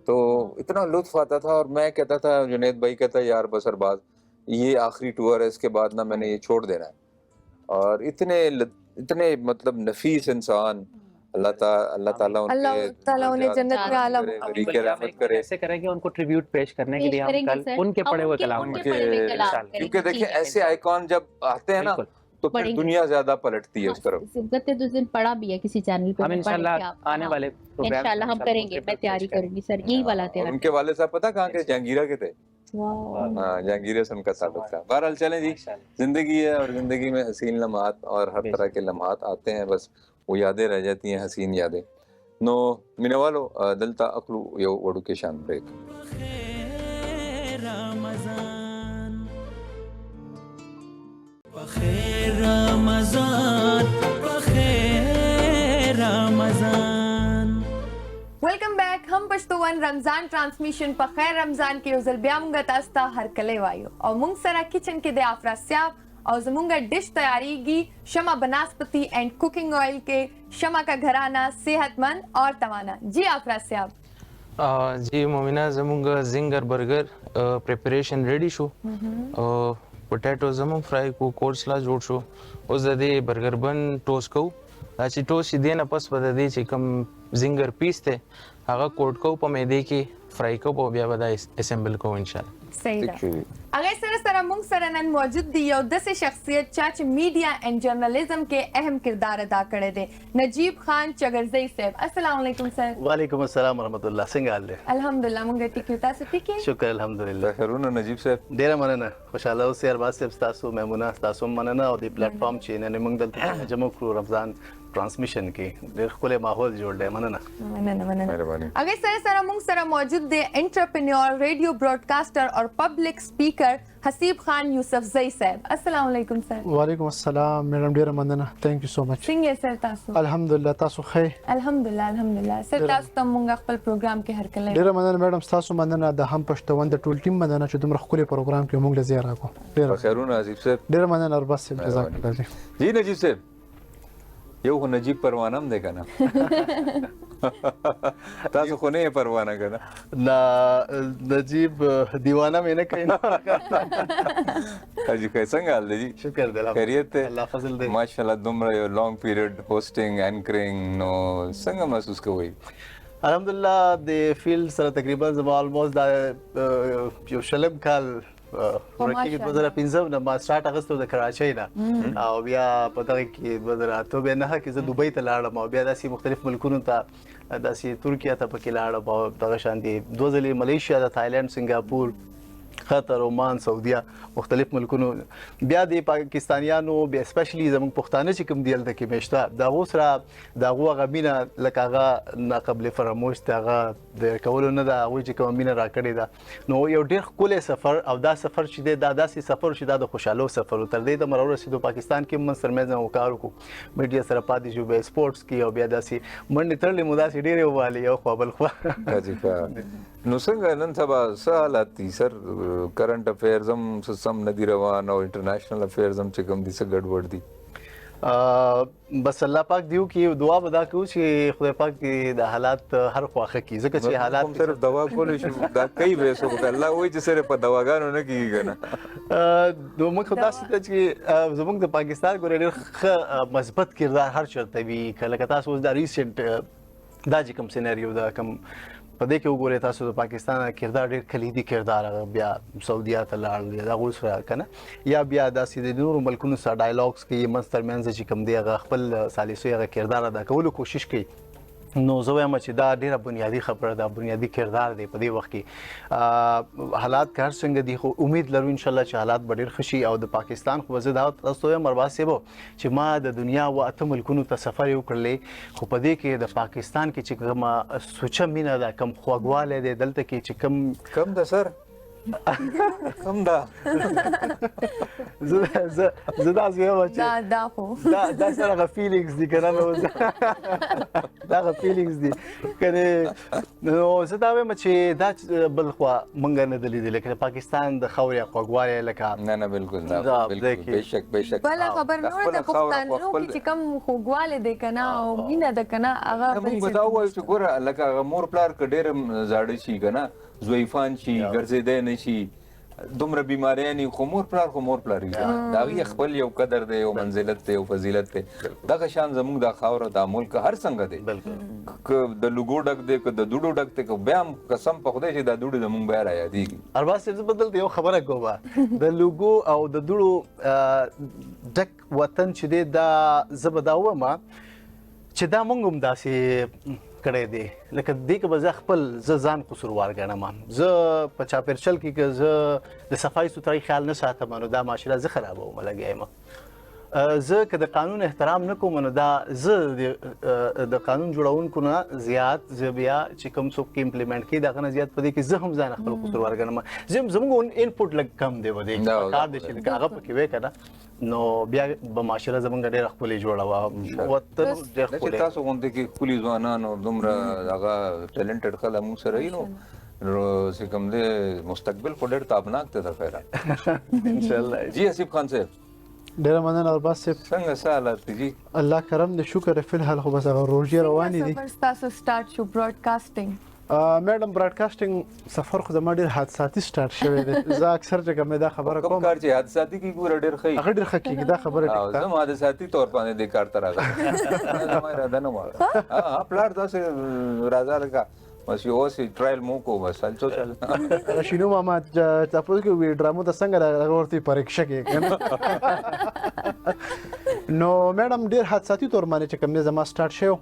तो इतना लुत्फ आता था। और मैं कहता था, जुनैद भाई कहता यार बस अरबाज ये आखिरी टूर है, इसके बाद ना मैंने ये छोड़ देना है। और इतने मतलब नफीस इंसान, अल्लाह ताला अल्लाह ताला उन्हें जन्नत में आला बरी के रहमत करे। ऐसे करेंगे उनको ट्रिब्यूट पेश करने के पेश लिए हम करेंगे कल सर। उनके हम पढ़े हुए उनके- कलाम उनके पढ़ेंगे। पढ़े हुए कलाम इंशाल्लाह। क्योंकि करेंगे, देखिए ठीक है। ऐसे आइकॉन जब आते हैं ना बिल्कुल। तो फिर पढ़ेंगे। दुनिया ज्यादा पलटती है उस तरफ। सिबकत ने तो उस दिन पढ़ा भी है किसी चैनल पे, हम मैं पढ़ इंशाल्लाह के आप- आने हाँ, वाले प्रोग्राम इंशाल्लाह हम करेंगे, मैं तैयारी करूंगी सर, यही वाला और तैयार उनके वाले साहब पता कहाँ के, जहांगीरा के थे। वाह। हाँ, जहांगीर से उनका ताल्लुक था। बहरहाल चलें जी, जिंदगी है और जिंदगी में हसीन लम्हात और हर तरह के लम्हात आते हैं, बस वो यादें रह जाती हैं, हसीन यादें। नो मिनवालो दलता अकलू यो वडू के शान ब्रेक। बखेर रमजान, बखेर रमजान। Welcome back. हम पश्तोवन रमजान ट्रांसमिशन पर खैर रमजान के उजल ब्यामुंगा तास्ता हर कले वायो और मुंग सरा किचन के दे आफरा स्याब और जमुंगा डिश तैयारी गी शमा बनास्पति एंड कुकिंग ऑयल के शमा का घराना सेहतमंद और तवाना। जी आफरा स्याब। जी मोमिना जमुंग ginger burger preparation ready show potato जमुंग फ्राई को कोर्सला जोड़ शो उस दे बर्गर बन टोस्ट को दाची टोस्ट देना पस बता दे चिकम जिंगर पीस थे आगा कोट को प मैदे की फ्राई को प बिया बदा असेंबल को इंशाल्लाह। सही रहा। अगर सर सरा मुंग सरनन मौजूद दी और दस शख्सियत चाच मीडिया एंड जर्नलिज्म के अहम किरदार अदा करे दे नजीब खान चगरजई साहब। अस्सलाम वालेकुम सर। वालेकुम अस्सलाम वरहमतुल्लाह। सिंगाल ले अल्हम्दुलिल्लाह मुंगे टिक्यूता से ठीक है। शुक्र अल्हम्दुलिल्लाह। खैरून नजीब साहब डेरा मनना खुशाला से अरबाज से तासु मेमुना तासु मनना और दी प्लेटफॉर्म चे ने मंग दल जमो क्रू रमजान ट्रांसमिशन की देर खुले माहौल जोड़ दे मनना मेहरबानी। अगर सर सरा मुंग सरा मौजूद दे एंटरप्रेन्योर रेडियो ब्रॉडकास्टर और पब्लिक स्पीकर हसीब खान यूसुफ जई साहब। अस्सलाम वालेकुम सर। वालेकुम अस्सलाम मैडम डेरा Mandhana thank you so much. सिंगे सर तासु अल्हम्दुलिल्लाह तासु खैर अल्हम्दुलिल्लाह सर तासु तम मुंग खपल प्रोग्राम के हर कले डेरा मंदना मैडम तासु मंदना द हम पश्तोवन द टूल टीम मंदना چې دومره خپل प्रोग्राम کې موږ لزیاره کو ډیر खैरून नजीब साहब ډیر مننه اور بس جزاک الله خیر जी नजीब साहब यो हो नजीब परवाना हम देखा ना तासु को नहीं परवाना करना ना नजीब दीवाना मैंने कहीं ना जी कैसा हाल है जी शुक्र दिल खैरियत है अल्लाह फजल दे माशाल्लाह दुमरा यो लॉन्ग पीरियड होस्टिंग एंकरिंग नो संग महसूस को हुई अल्हम्दुलिल्लाह दे फील्ड सर तकरीबन जमा ऑलमोस्ट दा यो शलम काल ورکی 2015 نه ما سٹارټ اغستو د کراچۍ نه او بیا په دغه کې 2009 کې زه دوبۍ ته لاړم او بیا داسې مختلف ملکونو ته داسې ترکیه ته پکې لاړم او دغه شان دي دوه ځلې ملیشیا د تایلند سنگاپور قطر عمان سعودیا مختلف ملکونو بیا د پاکستانیانو بیا اسپیشلی زموږ پښتانه چې کوم دی د کې مشته دا وسره دا غوغه مینا لکه هغه نه قبل فراموش ته هغه د کولو نه دا غوي چې کوم مینا راکړی دا نو یو ډیر خپل سفر او دا سفر چې دا داسې سفر چې دا د خوشاله سفر تر دې د مرور رسیدو پاکستان کې من سرمایه وکړو کو میډیا سره پاتې شو به سپورتس کې او بیا داسې منډه ترلې مو داسې ډیره والی یو خو بل خو نو څنګه نن سبا سوالات دي سر کرنٹ افیئرز هم سم ندی روان او انټرنیشنل افیئرز هم چې کوم دي څه ګډوډ دي بس الله پاک دیو کې دعا ودا کو چې خدای پاک دې د حالات هر خواخه کی ځکه چې حالات صرف دوا کول شي دا کوي به سو الله وایي چې سره په دواګانو نه کیږي کنه نو موږ خدای ستاسو چې زموږ د پاکستان ګورې ډېر مثبت کردار هر چرته وی کله تاسو دا ریسنت دا چې کوم سيناريو دا کوم په دې کې وګورئ تاسو د پاکستان کردار ډېر کلیدي کردار بیا سعودیا ته لاړ دا غوښ را کنه یا بیا داسې د نورو ملکونو سره ډایلاګز کې منستر منځ چې کوم دی هغه خپل سالسوي هغه کردار ادا کولو کوشش کوي نو زه وایم چې دا ډیره بنیادی خبره ده بنیادی کردار دی په دې وخت کې حالات کار څنګه دي خو امید لرو ان شاء الله چې حالات به ډیر خشي او د پاکستان خو زه دا تاسو یم مرباسه چې ما د دنیا و اته ملکونو ته سفر وکړلې خو په دې کې د پاکستان کې چې کومه سوچه مینه ده کم خوګواله ده دلته کې چې کم ده سر کم ده زه دا زویم چې دا خو دا سره غ فیلینګز دي کنه نو دا غ فیلینګز دي کنه نو زه دا وایم چې دا بل خو مونږ نه دلی دي لکه پاکستان د خوري خوګواله لکه نه بالکل دا بالکل بشک بل خبر نور د پښتنو کې چې کم خوګواله دي کنه او مینه ده کنه هغه موږ بتاو چې ګوره لکه مور پلار ک ډېر زاړه شي کنه زویفان شي ګرځیدای نه شي دومره بیماریانې خو مور پلار وي د هغې خپل یو قدر دی یو منزلت دی یو فضیلت دی دغه شان زموږ دا خاوره دا ملک هر څنګه دی که د لوګو ډک دی که د دوړو ډک دی که بیا هم قسم په خدای چې دا دوړې زموږ بیا رایادېږي ارباز صاحب زه به دلته یو خبره کوم د لوګو او د دوړو ډک وطن چې دی دا زه به دا ووایم چې دا موږ هم داسې کړی دی لکه دې کې به زه خپل زه ځان قصوروار ګڼم زه په چاپېرچل کې که زه د صفایي سوترۍ خیال نه ساتم نو دا معاشره زه خرابوم لګیا یم زه که د قانون احترام نه کوم نو دا زه د قانون جوړونکو نه زیات زه بیا چې کوم څوک کې امپلیمنټ کوي د هغه نه زیات په دې کې زه هم ځان خپل قصوروار ګڼم زموږ انپوټ لږ کم دی په دې کې کار دی چې هغه پکې وی که نه نو بیا به معاشره زمونږ ډېره ښکلې جوړه وه وطن ډېر ښکلی تاسو غوندې کې ښکلي ځوانان او دومره هغه ټیلنټډ خلک موږ سره وي نو چې کوم دی مستقبل خو ډېر تابناک دی د خیره انشاءالله جی حسیب خان صاحب ډېره مننه ارباز صاحب څنګه څه حالات دي جی الله کرم دې شکر فی الحال خو بس هغه روژې روانې دي ستاسو سٹارټ شو براډکاسټینګ میډم براډکاسټینګ سفر خو زما ډېر حادثاتي سٹارټ شوی دی زه اکثر چې کومه دا خبره کوم کار چې حادثاتي کې ګوره ډېر ښه هغه ډېر ښه کېږي دا خبره ټیک ده زه حادثاتي طور باندې دې کار ته راغلی زما اراده نه وه پلار داسې راځه لکه بس یو اوس ټرایل مو کو بس هلڅو چل شینو ماما تاسو کې وی ډرامو د څنګه راغورتي پریکشا کې نو میډم ډېر حادثاتي تور باندې چې کوم زما سٹارټ شو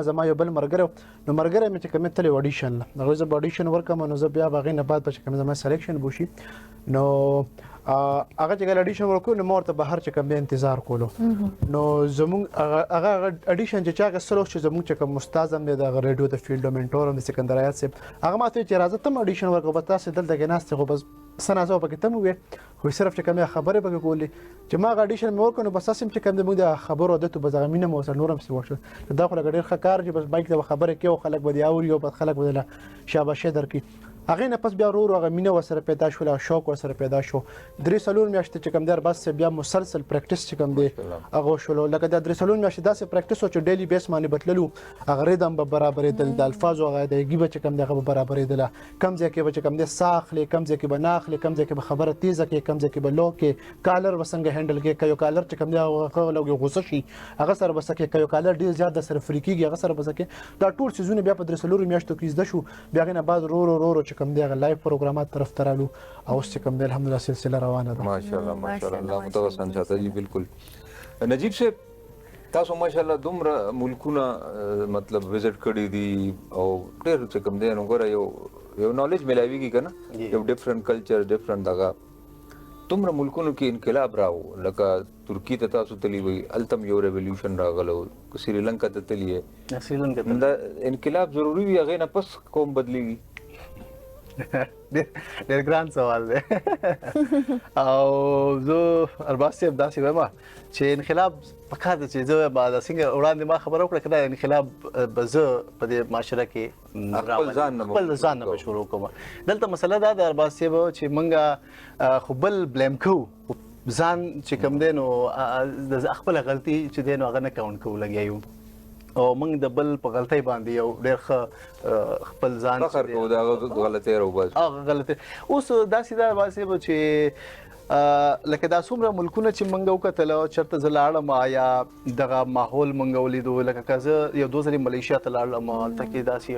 زما یو بل مرګره نو مرګره مې چې کومه تل اډیشن نو زه اډیشن ورکم نو زه بیا باغې نه بعد چې کوم زما سلیکشن بوشي نو هغه چې اډیشن ورکو نو مورته بهر چې کوم انتظار کولو نو زموږ هغه اډیشن چې چاغه سلو چې زموږ چې کوم استاد هم د ریډیو د فیلډ منټور هم سکندرایات سي هغه ماته چې راځه تم اډیشن ورکو به تاسو دلته کې ناست خو بس سنازو پکې تم وي خو صرف چې کوم خبره پکې کولې چې ما اډیشن مې ورکو نو بس اسیم چې کوم د موږ د خبرو عادت به زغمینه مو سره نورم سی وښه دا خو ډېر ښه کار چې بس بایک ته خبره کوي خلک به دی اوري او بس خلک به شاباشه درکې هغه نه پس بیا ورو هغه مینه وسره پیدا شو لا شوق وسره پیدا شو درې سلون میاشتې چې کوم در بس بیا مسلسل پریکټیس چې کوم دی هغه شلو لکه د درې سلون میاشتې داسې پریکټیس او چې ډیلی بیس باندې بتللو هغه ریدم به برابرې د الفاظو هغه د گیبه چې کوم دی هغه برابرې د کم ځای کې به چې کوم دی ساخلې کم ځای کې به ناخلې کم ځای کې به خبره تیزه کې کم ځای کې به لو کې کالر وسنګ هندل کې کيو کالر چې کوم دی هغه لوګي غوسه شي هغه سره بس کې کيو کالر ډیر زیات د سره فریکيږي هغه سره بس کې دا ټول سيزونه بیا په درې سلون میاشتو کې زده شو بیا غنه بعد رو چې کوم دی هغه لایف پروګرامات طرف ترالو او چې کوم دی الحمدلله سلسله روانه ده ماشاءالله الله متوسن چاته جی بالکل نجیب صاحب تاسو ماشاءالله دومره ملکونه مطلب وزټ کړی دي او ډېر چې کوم دی نو ګوره یو نالج ملاویږي کنه یو ډیفرنٹ کلچر ډیفرنٹ دغه دومره ملکونو کې انقلاب راو لکه ترکی ته تاسو تلی وي التم یو ریولوشن راغلو سریلانکا ته تلی دا انقلاب ضروری وي هغه نه پس کوم بدلیږي ډېر ګران سوال دی او زه ارباز صاحب داسې وایم چې انقلاب پکار دی چې زه بعد څنګه وړاندې ما خبره وکړه کله انقلاب به زه په دې معاشره کې خپل ځان نه شروع کوم دلته مسله دا ده ارباز صاحب چې مونږه خو بل بلیم کوو ځان چې کوم دی نو خپله غلطي چې دی نو هغه نه کاونټ کوو لګیا یو او موږ د بل په غلطۍ باندې یو ډېر ښه خپل ځان فخر کوو د هغه غلطۍ راوباسو هغه غلطۍ اوس داسې ده باسي چې لکه دا څومره ملکونه چې موږ وکتل چېرته زه لاړم یا دغه ماحول موږ ولیدو لکه که زه یو 2 ځلې ملیشیا ته لاړم هلته کې داسې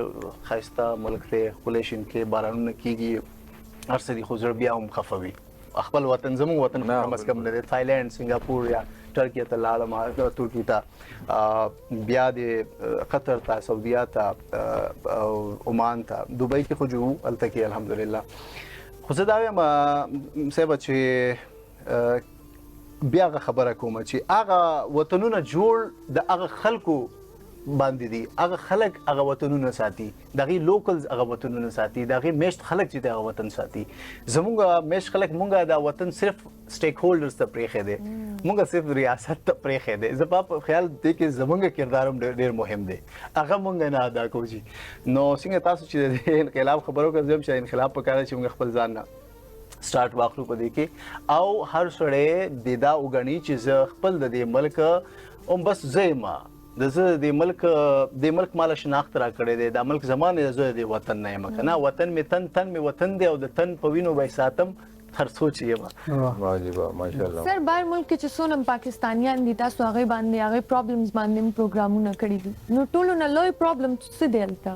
ښایسته ملک دی ښکلی شین کې بارانونه کېږي هر څه دي خو زړه بیا هم خفه وي خپل وطن زموږ وطن کم از کم نه دی تایلینډ سنګاپور یا ترکیه ته لاړم ترکیې ته بیا د قطر ته سعودیه ته عمان ته دوبۍ کې خو جو هلته کې الحمدلله خو زه دا وایم صاحب چې بیا هغه خبره کوم چې هغه وطنونه جوړ د هغه خلکو باندې دي هغه خلک هغه وطنونه ساتي دغه لوکلز هغه وطنونه ساتي دغه میشت خلک چې دغه وطن ساتي زمونږ میشت خلک مونږه دا وطن صرف سټیک هولډرز ته پریخې دي مونږه صرف ریاست ته پریخې دي زه په خیال دی کې زمونږ کردار هم ډېر مهم دی هغه مونږ نه ادا کوو نو څنګه تاسو چې د انقلاب خبرو کوم چې انقلاب په کار چې مونږ خپل ځان نه سٹارټ واخلو په دې کې او هر سړی د دا وګڼي چې زه خپل د دې ملک او بس زېما د ملک مال شناخت را کړی دی د ملک زمانه زه د وطن نه یم کنه وطن می تن می وطن دی او د تن په وینو به ساتم هر سوچ یم واجب ماشاءالله سر بهر ملک کې چې څونه پاکستانیان دي تاسو هغه باندې هغه پرابلمز باندې پروګرامونه کړی دي نو ټولو نه لوی پرابلم څه دی دلته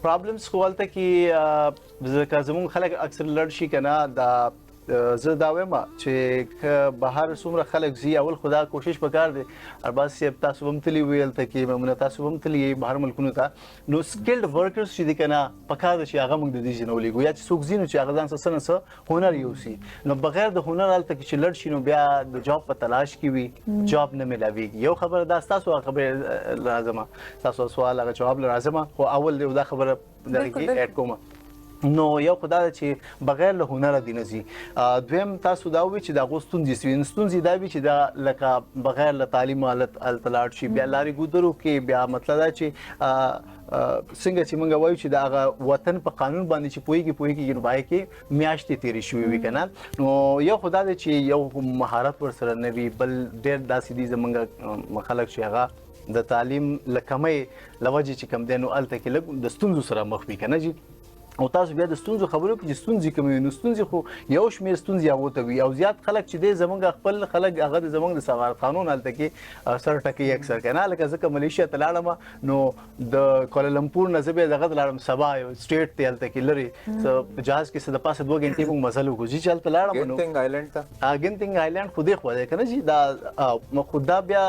پرابلمز خپلته کې ځکه زموږ خلک اکثر لړ شي کنه د زه دا وایم چې بهر څومره خلک زی اول خدا کوشش وکړ دي ارباز سیب تاسو هم تلی ویل ته کې ممنه تاسو هم تلی بهر ملکونو ته نو سکلډ ورکرز چې دي کنه پکاره چې هغه موږ د دې جنولې ګویا چې څوک زینو چې هغه ځان سره سره هنر یوسي نو بغیر د هنر حالت کې چې لړ شي نو بیا د جاب په تلاش کې وي جاب نه ملاويږي یو خبر دا تاسو خبر لازمه تاسو سوال هغه جواب لازمه خو اول دا خبره درګه اډ کوم نو یو خدای چې بغیر له هنر دي نزي دویم تاسو دا وی چې د اغوستون دي ستونزې دا وی چې دا لکه بغیر له تعلیم حالت التلاړ شي بیا لاري ګودرو کې بیا مطلب دا چې څنګه چې موږ وایو چې دا وطن په قانون باندې چې پويږي نو بای کې میاشتې تیرې شوې وي کنه نو یو خدای چې یو مهارت ور سره نوي بل ډېر داسې دي زمونږ خلک چې هغه د تعلیم لکمې لوجه چې کم دینو الته کې لګ د ستونزو سره مخ وي کنه جی او تاسو بیا د ستونزو خبرو کې ستونزې کوي نو ستونزې خو یو شمېر ستونزې هغه ته وي او زیات خلک چې د زمونږ خپل خلک هغه د زمونږ د سفارت قانون حالت کې سر ټکی اکثر کنه لکه ځکه ملیشیا تلاړم نو د کوالالمپور نه زبې دغه تلاړم سبا یو سټیټ ته حالت کې لري جهاز کې د پاسه 2 غنټې موږ مزل وکړو چې چل تلاړم نو ګنټنګ آیلند ته ګنټنګ آیلند خو دې خو ده کنه چې دا خدا بیا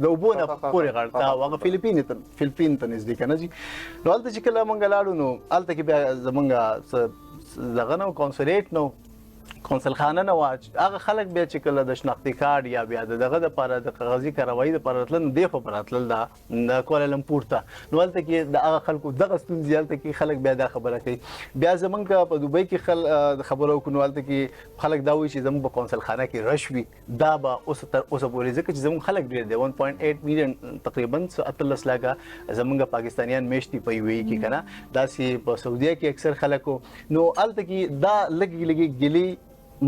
د وبونه پورې غړتا هغه فلیپین ته نږدې کنه جی نو حالت چې کله موږ لاړو نو الته کې بیا زمونږ دغه نو کونسولیټ نو کونسل خانه نه واچ هغه خلک بیا چې کله د شناختی کارت یا بیا دغه د لپاره د کاغذي کاروایی د لپاره تلل دی خو پراتل د کوالالمپور ته نو الته کې د هغه خلکو دغه ستونزې الته کې خلک بیا دا خبره کوي بیا زمونږ په دوبۍ کې خبرو کوو الته کې خلک دا وایي چې زموږ په کونسل خانه کې رشوي دا به اوس پورې ځکه چې زموږ خلک ډېر دي 1.8 میلیون تقریبا 13 لکه زمونږ پاکستانیان میشتي په وی کې کنه داسې په سعودي کې اکثر خلکو نو الته کې دا لګي ګلی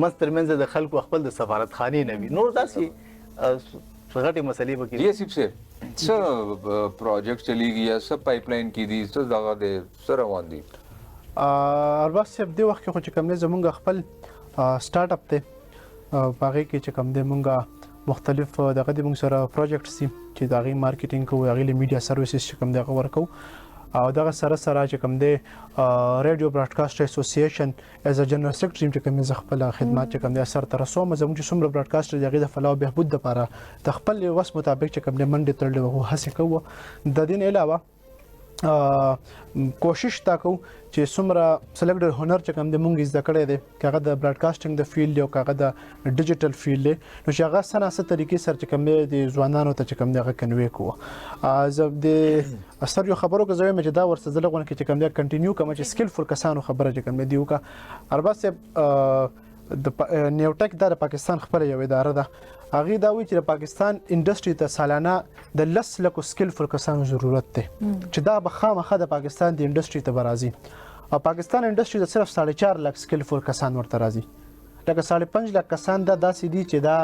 مسترمنځ د خلکو خپل د سفارت خانه نه وي نور داسې غټي مسلې به کې یہ سب سے څه پروجیکټ چلیږي یا څه پایپلاین کې دي څه دغه د سره روان دي ارباس سب دی وخت خو چې کوم نه زمونږ خپل سٹارټ اپ ته باغې کې چې کوم دی مونږه مختلف دغه د مونږ سره پروجیکټ سي چې دغه مارکیټینګ کوو دغه میډیا سرویسز چې کوم دغه ورکو او دغه سره چې کوم دی ریډیو براډکاسټ اسوسییشن ایز ا جنرال سیکریټری چې کوم زه خپل خدمات چې کوم دی سره تر سوم زموږ چې څومره براډکاسټ دغه د فلاح او بهبود لپاره د خپل وس مطابق چې کوم دی منډه ترلې وو هڅه کوو د دین علاوه کوشش تا کو چې څومره سلیکټډ هنر چې کوم د مونږ زده کړی دی کاغه د براډکاسټینګ د فیلډ او کاغه د ډیجیټل فیلډ نو چې هغه سناسه طریقې سره چې کوم د ځوانانو ته چې کوم دغه کنوي کوه زه د اثر یو خبرو کې زویم چې دا ورسره زلهونه کې چې کوم د کنټینیو کوم چې سکلفل کسانو خبره چې کوم دی وکا ارباسه د نیوټک د پاکستان خپل یو اداره ده هغه دا وی چې د پاکستان انډستری ته سالانه د 10 لک سکلفل کسانو ضرورت ده چې دا به خامخا د پاکستان د انډستری ته برازي او پاکستان انډستری ته صرف 4.5 لک سکلفل کسان ورته راځي لکه 5.5 لک کسان دا داسې دي چې دا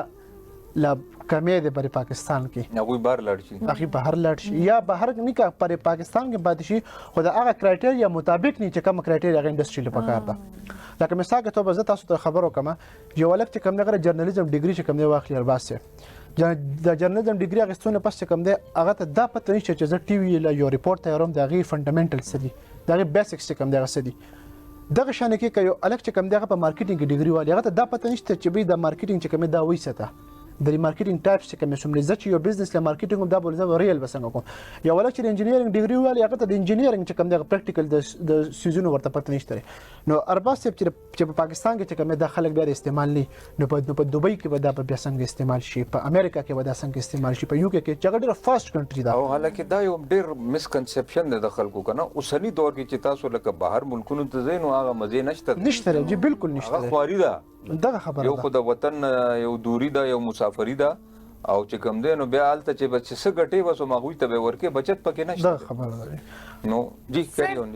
لا کمې ده پر پاکستان کې نه وي بهر لاړ شي اخی بهر لاړ شي یا بهر نه کا پر پاکستان کې پاتې شي خو دا هغه کرایټیریا مطابق نه چې کوم کرایټیریا غو انډستری لپاره کار ده لکه مثال کې ته زه تاسو ته خبرو کوم یو ولک چې کوم نه جرنالیزم ډیګري چې کوم نه واخلي ارباسه د جرنالیزم ډیګري اغستونه پس چې کوم ده هغه ته دا پته نشي چې زه ټي وی لا یو ریپورت تیاروم د غي فندامنټل سدي د غي بیسکس چې کوم ده سدي دغه شان کې یو الک چې کوم دغه په مارکیټینګ ډیګري والی هغه ته دا پته نشته چې به د مارکیټینګ چې کوم دا وایسته د مارکیټینګ ټایپس چې کوم څومره ځکه یو بزنس له مارکیټینګ دا بول زه ریل بسنګ کوم یو ولک چې انجینیرینګ ډیګري والی هغه ته د انجینیرینګ چې کوم د پریکټیکل د سيزونو ورته پته نشته نو ارباس چې په پاکستان کې چې کوم د خلک ډېر استعمال نه په دوبۍ کې به دا په څنګه استعمال شي په امریکا کې به دا څنګه استعمال شي په یو کې چې ډېر فاست کنټری دا او حالکه دا یو ډېر مسکنسپشن ده د خلکو کنه اوسنی دور کې چې تاسو لکه بهر ملکونو ته ځئ نو هغه مزه نشته جی بالکل نشته هغه خواري ده دغه خبره یو خو د وطن یو دوری ده یو مسافری ده او چې کوم دی نو بیا حالت چې بچ څه غټي وسو ماغوي ته به ورکه بچت پکې نشته دا خبره ده نو جی کیری اون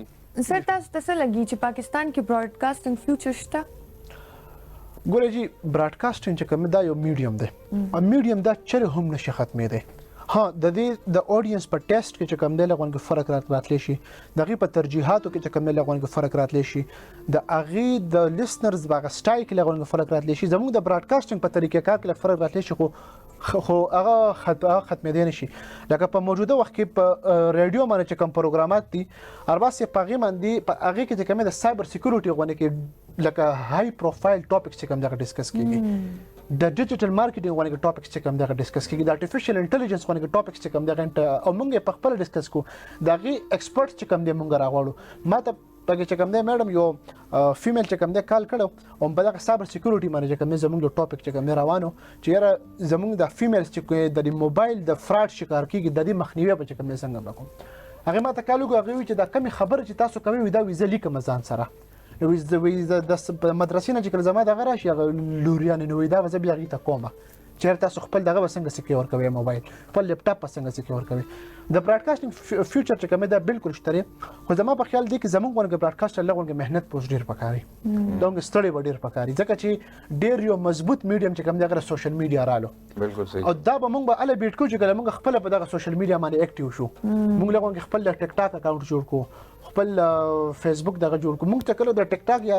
سر تاسو ته لګي چې پاکستان کې براډکاسټینګ فیوچر شته ګورې جی براډکاسټینګ چې کوم دا یو میډیم دی او میډیم دا چره هم نشي ختمې دی ها د دې د اودینس په ټیسټ کې چې کوم دی لغون کې فرق راتلی شي د هغې په ترجیحاتو کې چې کوم دی لغون کې فرق راتلی شي د هغې د لیسنرز په هغه سټایل کې لغون کې فرق راتلی شي زموږ د براډکاسټینګ په طریقې کار کې فرق راتلی شي خو هغه ختمېدی نه شي لکه په موجوده وخت کې په ریډیو باندې چې کوم پروګرامات دي ارباسې په هغې باندې په هغې کې چې کوم د سایبر سکیورټي غونډې کې لکه های پروفایل ټاپکس چې کوم دغه ډسکس کېږي د ډیجیټل مارکیټینګ باندې ټاپکس چې کوم دغه ډسکس کېږي د ارتفیشل انټيليجنس باندې ټاپکس چې کوم دغه او موږ په خپل ډسکس کو دغه ایکسپرټ چې کوم دی موږ راغواړو ماته پکې چې کوم دی میډم یو فیمیل چې کوم دی کال کړو او په دغه سایبر سکیورټي باندې چې کوم زموږ یو ټاپک چې کوم دی روانو چې یاره زموږ د فیمیلز چې د موبایل د فراډ شکار کیږي د دې مخنیوي په چې کوم دی څنګه وکړو هغه ماته کالو هغه چې دا کمی خبره چې تاسو کوي دا ویزه لیکم ځان سره د مدرسې نه چې کله زما دغه راشي هغه لوریانې نو دا به زه بیا هغې ته کومه چېرې تاسو خپل دغه به څنګه سکیور کوئ موبایل خپل لیپټاپ به څنګه سکیور کوئ د براډکاسټینګ فیوچر چې کوم دی دا بالکل شته دی خو زما په خیال دی چې زموږ غونډه براډکاسټر له غونډه مهنت پوس ډېر پکاري دغه ستړی به ډېر پکاري ځکه چې ډېر یو مضبوط میډیم چې کوم دی هغه سوشل میډیا رالو بالکل صحیح او دا به موږ به اله بیټ کو چې کله موږ خپل په دغه سوشل میډیا باندې اکټیو شو موږ له غونډه خپل ټیک ټاک اکاونټ جوړ کو خپل فیسبوک دغه جوړ کو موږ ته کله د ټیک ټاک یا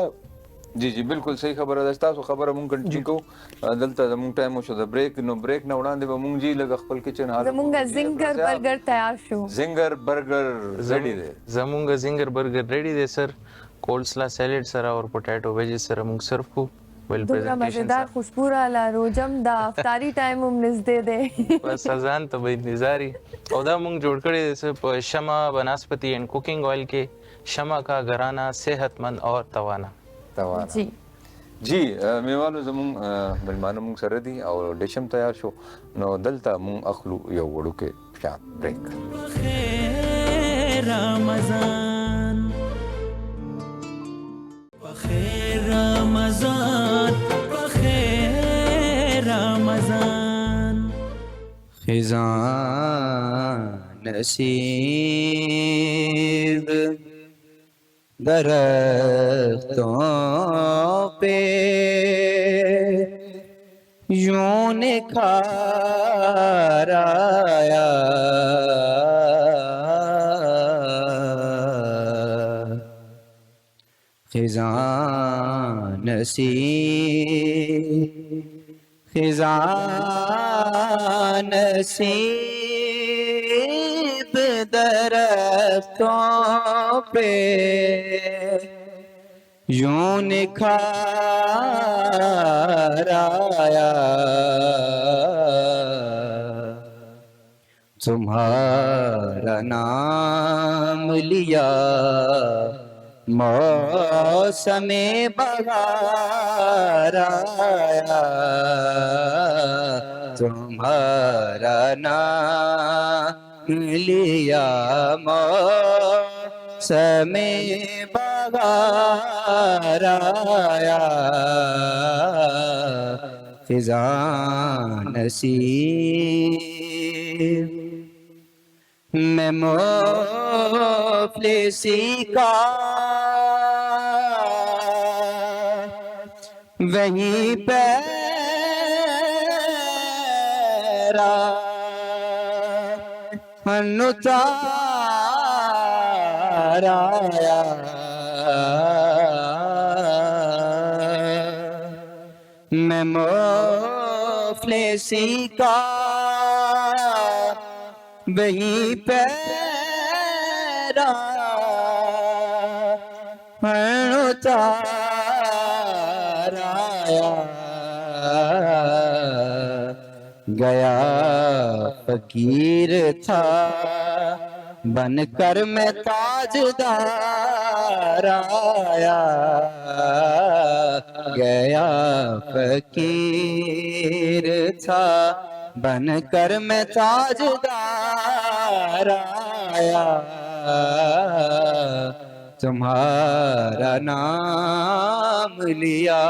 جی جی بالکل صحیح خبره ده تاسو خبره مونږ کنټینیو کوو دلته زموږ ټایم شو د بریک نو بریک نه وړاندې به مونږ جی لږ خپل کچن حال زمونږ زنګر برګر تیار شو زنګر برګر ریډي دی زمونږ زنګر برګر ریډي دی سر کولسلا سیلیډ سره او پټاټو ویجز سره مونږ سرو کو ویل دومره پریزنټیشن مزیدار خوشبو راله روجم دا افطاری ټایم هم نږدې دی بس اذان ته به انتظاری او دا مونږ جوړ کړی دی په شمع بناسپتی اینڈ کوکنگ آئل کې شمع کا گھرانہ صحتمند اور توانا جی جی میوالو زمونږ ملمانه مونږ سره دي او ډشم تیار شو نو دلته مونږ اخلو یو وړوکی شان بریک بخیر رمضان بخیر رمضان بخیر رمضان خزان نصیب درختوں پہ یوں نکھار آیا خزان نصیب خزان نصیب درختوں پہ یوں نکھار آیا تمہارا نام لیا موسم بہار آیا تمہارا نام لیا موسم بہار آیا خزان نصیب میں مفلسی کا وہیں پیرا اتار آیا میں مفلسی کا وہیں پیرا اتار آیا گیا فقیر تھا بن کر میں تاجدار آیا گیا فقیر تھا بن کر میں تاجدار آیا تمہارا نام لیا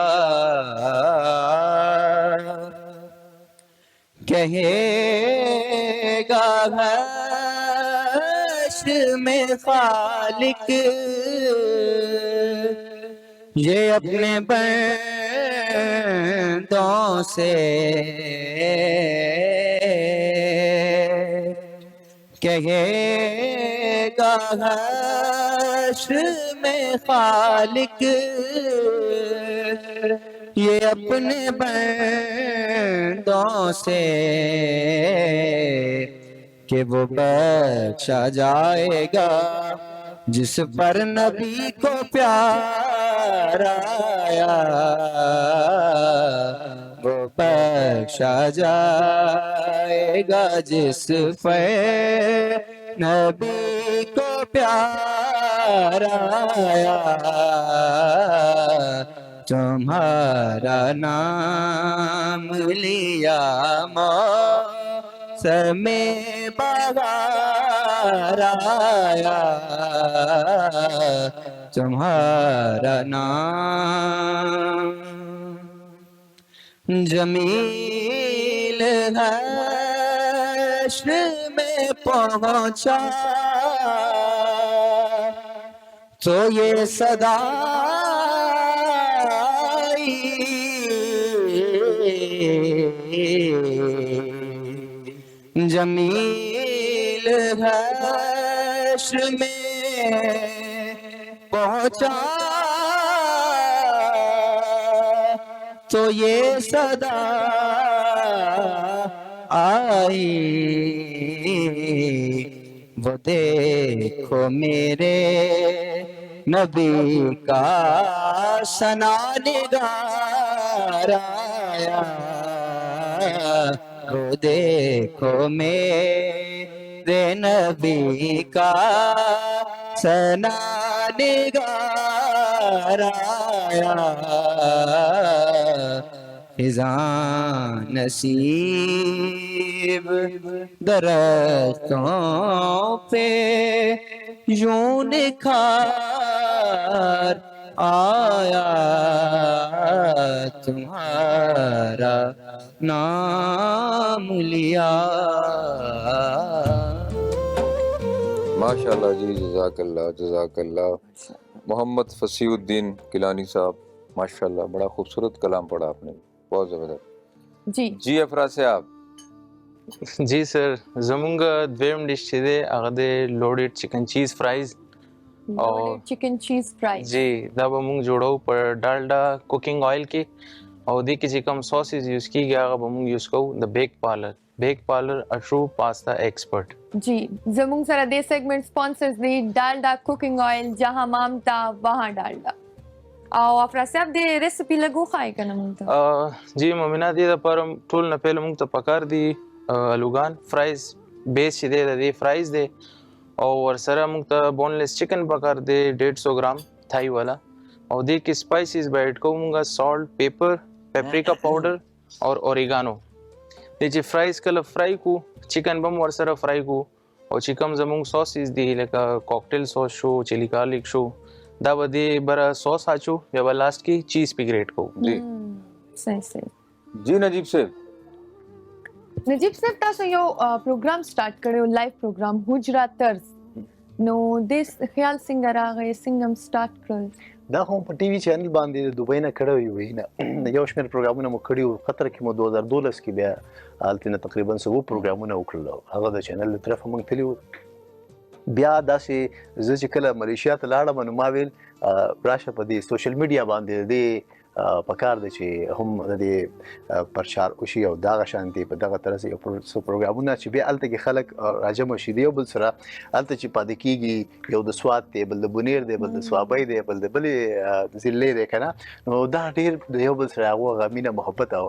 کہے گا حشر میں خالق یہ اپنے بندوں سے कहेगा हश्र में खालिक ये अपने बंदों से कि वो बख्शा जाएगा जिस पर नबी को प्यार आया, वो बख्शा जाएगा जिस पर नबी को प्यार आया। तुम्हारा नाम लिया मौसमे बहार आया, तुम्हारा नाम जमील हश्र में पहुंचा तो ये सदा जमील हश्र में पहुंचा तो ये सदा आई, वो देखो मेरे नबी का सना निगार आया, वो देखो मेरे नबी का सना निगार आया। फिजां नसीब दरख्तों पे यूं निखार आया, तुम्हारा नाम लिया। माशाल्लाह जी, जज़ाकल्लाह जज़ाकल्लाह। मोहम्मद फसीउद्दीन किलानी साहब, माशाल्लाह बड़ा खूबसूरत कलाम पढ़ा आपने, बहुत ज़बरदस्त। जी अफरा से आप। जी सर, ज़मूंग द्वेम डिश छे दे आगे दे लोडेड चिकन चीज़ फ्राइज़ और चिकन चीज़ फ्राइज़ जी दा बमूंग जोड़ो पर डालडा कुकिंग ऑयल की और दी की कम सॉसेस यूज़ की गया बमूंग यूज़ को द Bake Parlour a true pasta expert. जी ज़मूंग सरा दे सेगमेंट स्पॉन्सर्स दी डालडा कुकिंग ऑयल, जहां मामता वहां डालडा। और अफरा साहब दे रेसिपी लगो खाए का नमूंता जी ममिना दी दा पर टूल न पहले मुंग तो पकार दी आलूगान फ्राइज बेस दे दे फ्राइज दे और सरा मुंग तो बोनलेस चिकन पकार दे 150 ग्राम थाई वाला और दी की स्पाइसेस बैठ को मुंगा सॉल्ट पेपर पेपरिका पाउडर और ओरिगानो दीजिए फ्राइज कल फ्राई को चिकन बम और सरा फ्राई को और चिकन जमुंग सॉसेस दी लेका कॉकटेल सॉस शो चिली गार्लिक शो दा बदी बरा सॉस आचो या लास्ट की चीज पे ग्रेट को जी सही सही। जी नजीब साहब तासो यो प्रोग्राम स्टार्ट करियो लाइव प्रोग्राम हुजरा तर्ज नो देश ख्याल सिंगरा गए सिंगम स्टार्ट कर دا خو په ټي وي چینل باندې د دوبۍ نه کړی وي نه یو شمېر پروګرامونه مو کړي وو قطر کې مو 2012 کې بیا الته تقریبا 100 پروګرامونه وکړل هغه د چینل له طرفه مونږ تللی وو بیا داسې زه چې کله ملیشیا ته لاړم نو ما ویل راشه په دې سوشل میډیا باندې د پکار دی چې هم د پرچار وشي او دغه شانتي په دغه طرز یو پروګرامونه چې بیا الته کې خلک راجم شي دی بل سره الته چې پاتې کیږي یو د سواد دی بل د بنیر دی بل د سوابۍ دی بل د بلې ضلع دی کنه نو دا ډیر د یو بل سره هغه غمینه محبت او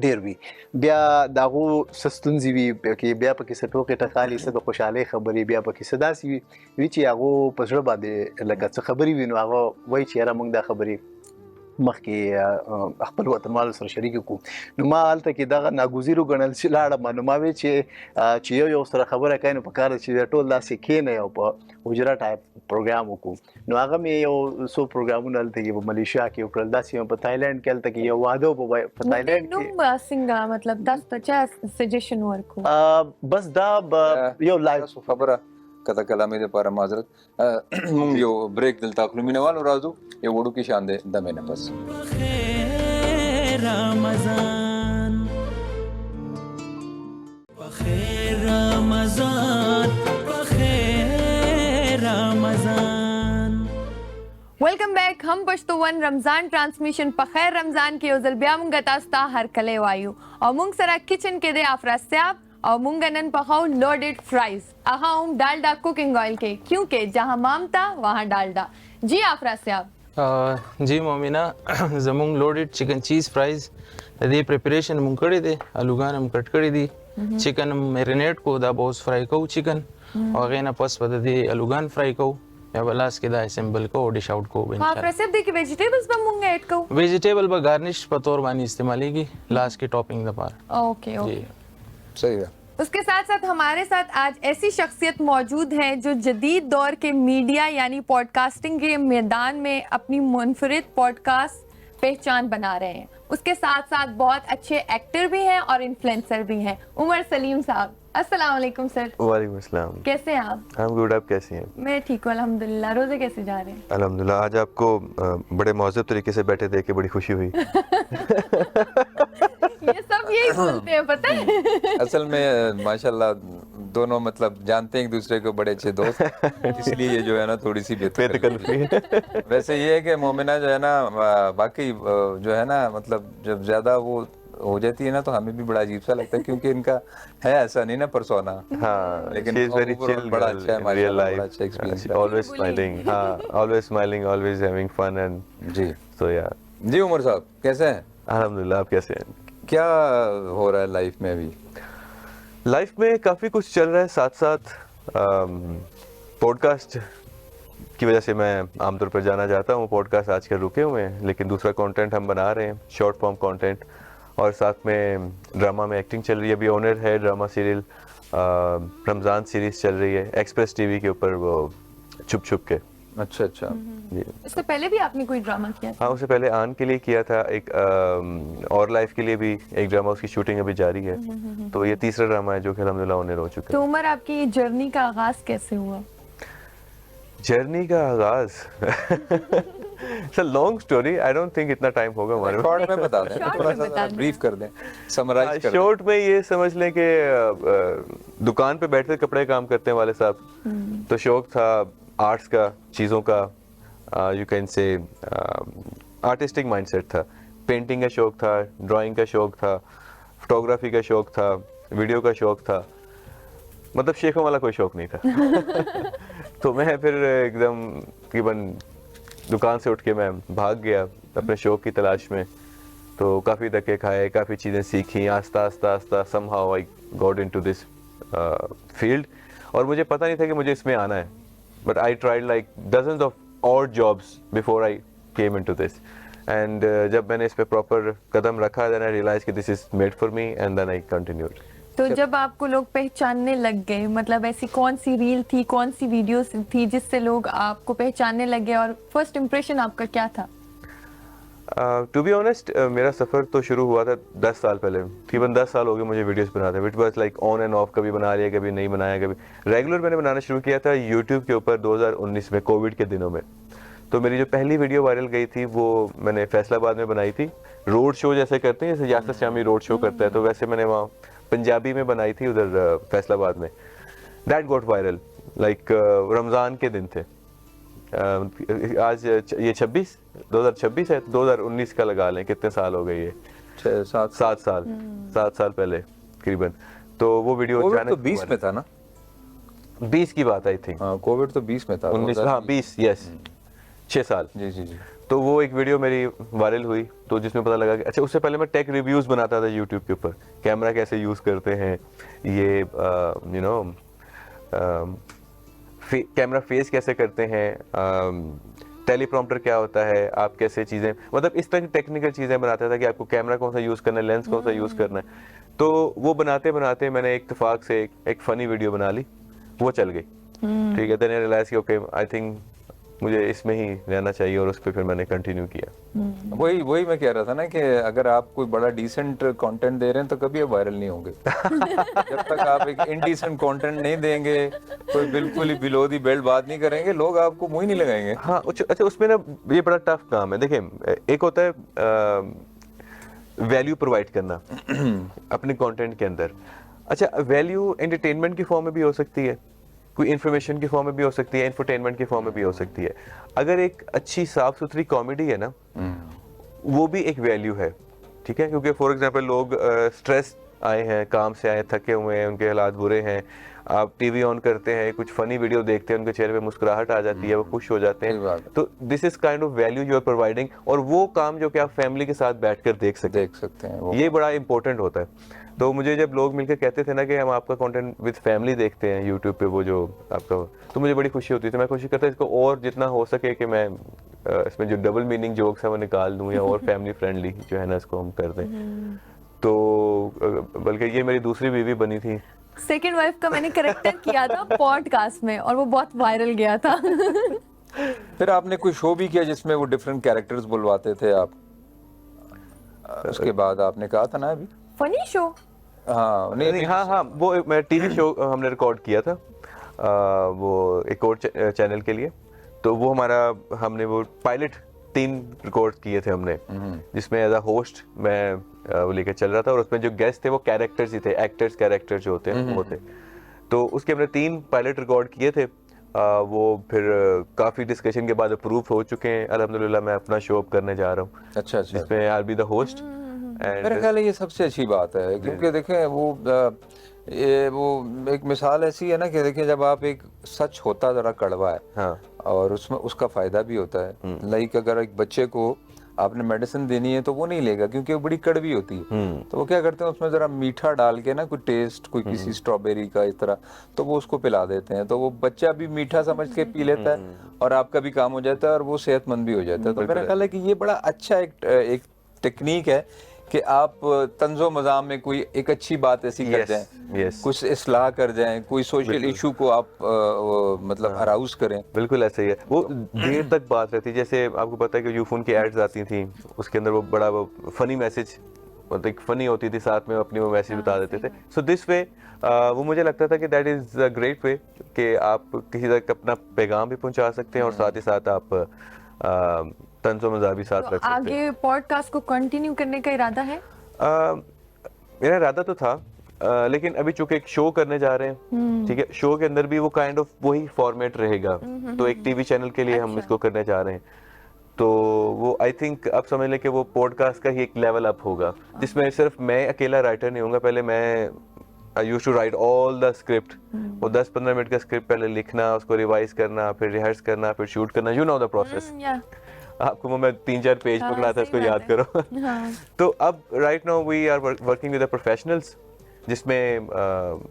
ډیر وی بیا داغو سستونزي وی کې بیا پکې سټوکې ټکالي څه د خوشاله خبرې بیا پکې صداسي وی چې هغه پسړه باندې لکه څه خبرې وینو هغه وای چې را موږ دا خبرې مخکې خپل وطنوالو سره شریک کو نو ما هلته کې دغه ناګزیرو ګڼل چې لاړم نو ما وی چې یو سره خبره کوي نو په کار چې ټول داسې کېنه یو په حجره ټایپ پروګرام وکړو نو هغه مې یو څو پروګرامونه هلته کې په ملیشیا کې وکړل داسې په تایلند کې هلته کې یو واده په تایلند کې نو څنګه مطلب تاسو ته چا سجیشن ورکو بس دا یو لایو خبره کته کلامې لپاره معذرت موږ یو بریک دلته اقلومینوالو راځو یو وړو کې شان ده دمه نه بس बखैर रमजान, बखैर Ramzan. Welcome back. Hum Pashto one Ramzan transmission पखैर रमजान के ओजल ब्या मुंगतास्ता हर कले वायु और मुंग सरा किचन के दे आफरास्याब और मुंगनन पखाओ लोडेड फ्राइज अहाउम डालडा कुकिंग ऑयल के क्योंकि जहां मामता वहां डालडा। जी आफरास्याब। जी मोमिना जमुंग लोडेड चिकन चीज़ फ्राइज़ दे प्रिपरेशन मुंग कड़ी दे आलूगान हम कट कड़ी दी चिकन मैरिनेट को दा बोस फ्राई को चिकन और गैना पस पद दे आलूगान फ्राई को या बलास के दा असेंबल को डिश आउट को बन आफरास्याब दे के वेजिटेबल्स बम मुंग ऐड को वेजिटेबल पर गार्निश पतोर बानी इस्तेमाल की लास्ट की टॉपिंग दा पार। ओके ओके सही है। उसके साथ साथ हमारे साथ आज ऐसी शख्सियत मौजूद है जो जदीद दौर के मीडिया यानी पॉडकास्टिंग के मैदान में अपनी मुनफरिद पॉडकास्ट पहचान बना रहे हैं। उसके साथ साथ बहुत अच्छे एक्टर भी हैं और इन्फ्लुएंसर भी हैं। उमर सलीम साहब, अस्सलाम वालेकुम सर। वालेकुम अस्सलाम। कैसे हैं आप? आई एम गुड, आप कैसी हैं? मैं ठीक हूँ अल्हम्दुलिल्लाह। रोजे कैसे जा रहे हैं? अल्हम्दुलिल्लाह। आज आपको बड़े महज़ब तरीके से बैठे देख के बड़ी खुशी हुई। ये सब यही बोलते हैं पता है। असल में माशाल्लाह दोनों मतलब जानते हैं एक दूसरे को, बड़े अच्छे दोस्त, इसलिए ये जो है ना थोड़ी सी बेतकल्लुफ़ी है। वैसे ये है कि मोमिना जो है ना बाकी जो है ना मतलब जब ज्यादा वो हो जाती है ना तो हमें भी बड़ा अजीब सा लगता है क्योंकि इनका है ऐसा नहीं ना परसोना। हाँ, लेकिन she is very chill बड़ा girl अच्छा है in माशाल्लाह, real life. बड़ा अच्छा एक्सपीरियंस है। Always smiling. हाँ, always smiling, always having fun and ji. so yeah. जी उमर साहब कैसे हैं? अल्हम्दुलिल्लाह। आप कैसे हैं? क्या हो रहा है लाइफ में अभी? लाइफ में काफ़ी कुछ चल रहा है, साथ साथ पॉडकास्ट की वजह से मैं आमतौर पर जाना चाहता हूँ। पॉडकास्ट आजकल रुके हुए हैं लेकिन दूसरा कंटेंट हम बना रहे हैं, शॉर्ट फॉर्म कंटेंट, और साथ में ड्रामा में एक्टिंग चल रही है। अभी ऑनर है ड्रामा सीरियल, रमज़ान सीरीज़ चल रही है एक्सप्रेस टीवी के ऊपर, वो छुप छुप के। अच्छा अच्छा। इससे पहले भी आपने कोई ड्रामा किया था? हाँ, उससे पहले आन के लिए किया था एक, और लाइफ के लिए भी एक ड्रामा, उसकी शूटिंग अभी जारी है। तो ये तीसरा ड्रामा है जो कि अल्हम्दुलिल्लाह ऑनर हो चुका है। तो उमर आपकी जर्नी का आगाज कैसे हुआ? जर्नी का आगाज it's a long story, I don't think इतना टाइम होगा हमारे पास। शॉर्ट में बता दें, थोड़ा सा ब्रीफ कर दें, समराइज कर दें। शॉर्ट में ये समझ लें कि दुकान पे बैठकर कपड़े काम करते हैं वाले साहब, तो शौक था आर्ट्स का, चीज़ों का, you can say artistic mindset था। पेंटिंग का शौक था, ड्राइंग का शौक था, फोटोग्राफी का शौक था, वीडियो का शौक था, मतलब शेखों वाला कोई शौक नहीं था। तो मैं फिर एकदम तकरीबन दुकान से उठ के मैं भाग गया अपने शौक की तलाश में। तो काफ़ी धक्के खाए, काफ़ी चीज़ें सीखी, आस्ता आस्ता आस्ता somehow I got into this field. और मुझे पता नहीं था कि मुझे इसमें आना है, but I tried like dozens of odd jobs before I came into this. And जब मैंने इस पे प्रॉपर कदम रखा, देन आई रियलाइज कि this is made for me, and then I continued. तो जब आपको लोग पहचानने लग गए, मतलब ऐसी कौन सी रील थी, कौन सी वीडियो थी जिससे लोग आपको पहचानने लगे, और फर्स्ट इम्प्रेशन आपका क्या था? टू बी ऑनेस्ट, मेरा सफ़र तो शुरू हुआ था 10 साल पहले। तकरीबन 10 साल हो गए मुझे वीडियोस बनाते हैं। It was like on end of, कभी बना लिया, कभी नहीं बनाया, कभी रेगुलर। मैंने बनाना शुरू किया था यूट्यूब के ऊपर 2019 में, कोविड के दिनों में। तो मेरी जो पहली वीडियो वायरल गई थी वो मैंने फैसलाबाद में बनाई थी, रोड शो जैसे करते हैं, जैसे यासर शामी रोड शो करता है, तो वैसे मैंने वहाँ पंजाबी में बनाई थी उधर फैसलाबाद में। That got viral, like Ramzan के दिन थे। आज ये 2026 है, 2019 का लगा लें, कितने साल हो गए ये? 7 साल पहले तकरीबन। तो वो वीडियो तो 20 में था ना? 20 की बात आई थी। हाँ, कोविड तो 20 में था। 19, हाँ 20, यस, 6 साल। जी जी जी। तो वो एक वीडियो मेरी वायरल हुई, तो जिसमें पता लगा कि अच्छा, उससे पहले मैं टेक रिव्यूज़ बनाता था यूट्यूब के ऊपर, कैमरा कैसे यूज़ करते हैं, ये यू नो कैमरा फेस कैसे करते हैं, टेलीप्रॉम्प्टर क्या होता है, आप कैसे चीज़ें, मतलब इस तरह की टेक्निकल चीज़ें बनाता था कि आपको कैमरा कौन सा यूज़ करना है, लेंस कौन सा यूज़ करना है। तो वो बनाते बनाते मैंने एक इत्तेफाक से एक फ़नी वीडियो बना ली, वो चल गई। ठीक है, देन आई रियलाइज कि ओके, आई थिंक मुझे इसमें ही रहना चाहिए, और उस पर फिर मैंने कंटिन्यू किया। वही मैं कह रहा था ना कि अगर आप कोई बड़ा डिसेंट कंटेंट दे रहे हैं तो कभी आप वायरल नहीं होंगे। जब तक आप एक इनडिसेंट कंटेंट नहीं देंगे, कोई बिल्कुल ही बिलो दी बेल्ट बात नहीं करेंगे, लोग आपको मुंह ही नहीं लगाएंगे। हाँ, अच्छा, उसमें ना ये बड़ा टफ काम है। देखिए, एक होता है वैल्यू प्रोवाइड करना अपने कंटेंट के अंदर, अच्छा, वैल्यू एंटरटेनमेंट की फॉर्म में भी हो सकती है, कोई इन्फॉर्मेशन की फॉर्म में भी हो सकती है, इंफरटेनमेंट की फॉर्म में भी हो सकती है। अगर एक अच्छी साफ सुथरी कॉमेडी है ना, वो भी एक वैल्यू है, ठीक है। क्योंकि फॉर एग्जांपल लोग स्ट्रेस आए हैं, काम से आए, थके हुए हैं, उनके हालात बुरे हैं, आप टीवी ऑन करते हैं, कुछ फनी वीडियो देखते हैं, उनके चेहरे पे मुस्कुराहट आ जाती है, वो खुश हो जाते हैं। तो this is kind of value you are providing, और वो काम जो कि आप फैमिली के साथ बैठकर देख सकते हैं, ये बड़ा इंपॉर्टेंट होता है। तो मुझे जब लोग मिलकर कहते थे ना कि हम आपका कंटेंट विद फैमिली देखते हैं यूट्यूब पे, वो जो आपका, तो मुझे बड़ी खुशी होती थी। मैं कोशिश करता इसको और जितना हो सके कि मैं इसमें जो डबल मीनिंग जोक्स है वो निकाल दूं, या और फैमिली फ्रेंडली जो है ना इसको हम कर दें। तो बल्कि ये मेरी दूसरी बीवी बनी थी। सेकंड वाइफ का मैंने करेक्टर किया था पॉडकास्ट में, और वो बहुत वायरल गया था। फिर आपने कोई शो भी किया जिसमें वो डिफरेंट कैरेक्टर्स बुलवाते थे आप, उसके बाद आपने कहा था ना अभी फनी शो। हाँ नहीं, हाँ, वो मैं टीवी शो हमने रिकॉर्ड किया था, वो एक और चैनल के लिए। तो वो हमने वो पायलट 3 रिकॉर्ड किए थे हमने, जिसमें एज अ होस्ट मैं वो लेकर चल रहा था, और उसमें जो गेस्ट थे वो कैरेक्टर्स ही थे, एक्टर्स कैरेक्टर जो होते हैं वो थे। तो उसके हमने 3 पायलट रिकॉर्ड किए थे। वो फिर काफ़ी डिस्कशन के बाद अप्रूव हो चुके हैं अल्हम्दुलिल्लाह। मैं अपना शो अप करने जा रहा हूँ, अच्छा, जिसमें आई बी द होस्ट। मेरे ख्याल है ये सबसे अच्छी बात है, क्योंकि देखें वो एक मिसाल ऐसी है ना कि देखिए जब आप एक सच होता ज़रा कड़वा है, हाँ, और उसमें उसका फ़ायदा भी होता है। लाइक अगर एक बच्चे को आपने मेडिसिन देनी है तो वो नहीं लेगा क्योंकि वो बड़ी कड़वी होती है, तो वो क्या करते हैं उसमें ज़रा मीठा डाल के ना, कोई टेस्ट, कोई किसी स्ट्रॉबेरी का इस तरह, तो वो उसको पिला देते हैं, तो वो बच्चा भी मीठा समझ के पी लेता है, और आपका भी काम हो जाता है, और वो सेहतमंद भी हो जाता है। तो मेरा ख्याल है कि ये बड़ा अच्छा एक टेक्निक है कि आप तंजो मज़ाम में कोई एक अच्छी बात ऐसी कर जाएं, कुछ इस्लाह कर जाएं, कोई सोशल इशू को आप मतलब अराउज करें। बिल्कुल ऐसे ही है, वो देर तक बात रहती है। जैसे आपको पता है कि यूफोन की एड्स आती थी, उसके अंदर वो बड़ा वो फनी मैसेज, मतलब एक फनी होती थी, साथ में अपनी वो मैसेज बता देते थे। सो दिस वे वो मुझे लगता था कि that is a great way कि आप किसी तक अपना पैगाम भी पहुंचा सकते हैं, और साथ ही साथ आप तंज़ो मज़ा भी साथ रख सकते हैं। आगे पॉडकास्ट को कंटिन्यू करने का इरादा है? मेरा इरादा तो था, लेकिन अभी चूंकि एक शो करने जा रहे हैं, ठीक है, शो के अंदर भी वो काइंड ऑफ वही फॉर्मेट रहेगा। तो एक टीवी चैनल के लिए हम इसको करने जा रहे हैं, तो वो आई थिंक आप समझ लें कि वो पॉडकास्ट का ही एक लेवल अप होगा, जिसमें सिर्फ मैं अकेला राइटर नहीं होऊंगा। पहले मैं I used to write all the script, वो 10-15 मिनट का स्क्रिप्ट पहले लिखना, उसको रिवाइज करना, फिर रिहर्स करना, फिर शूट करना, यू नो द प्रोसेस। आपको वो मैं 3-4 पेज पकड़ा था, इसको याद करो। तो अब right now we are working with the professionals, जिसमें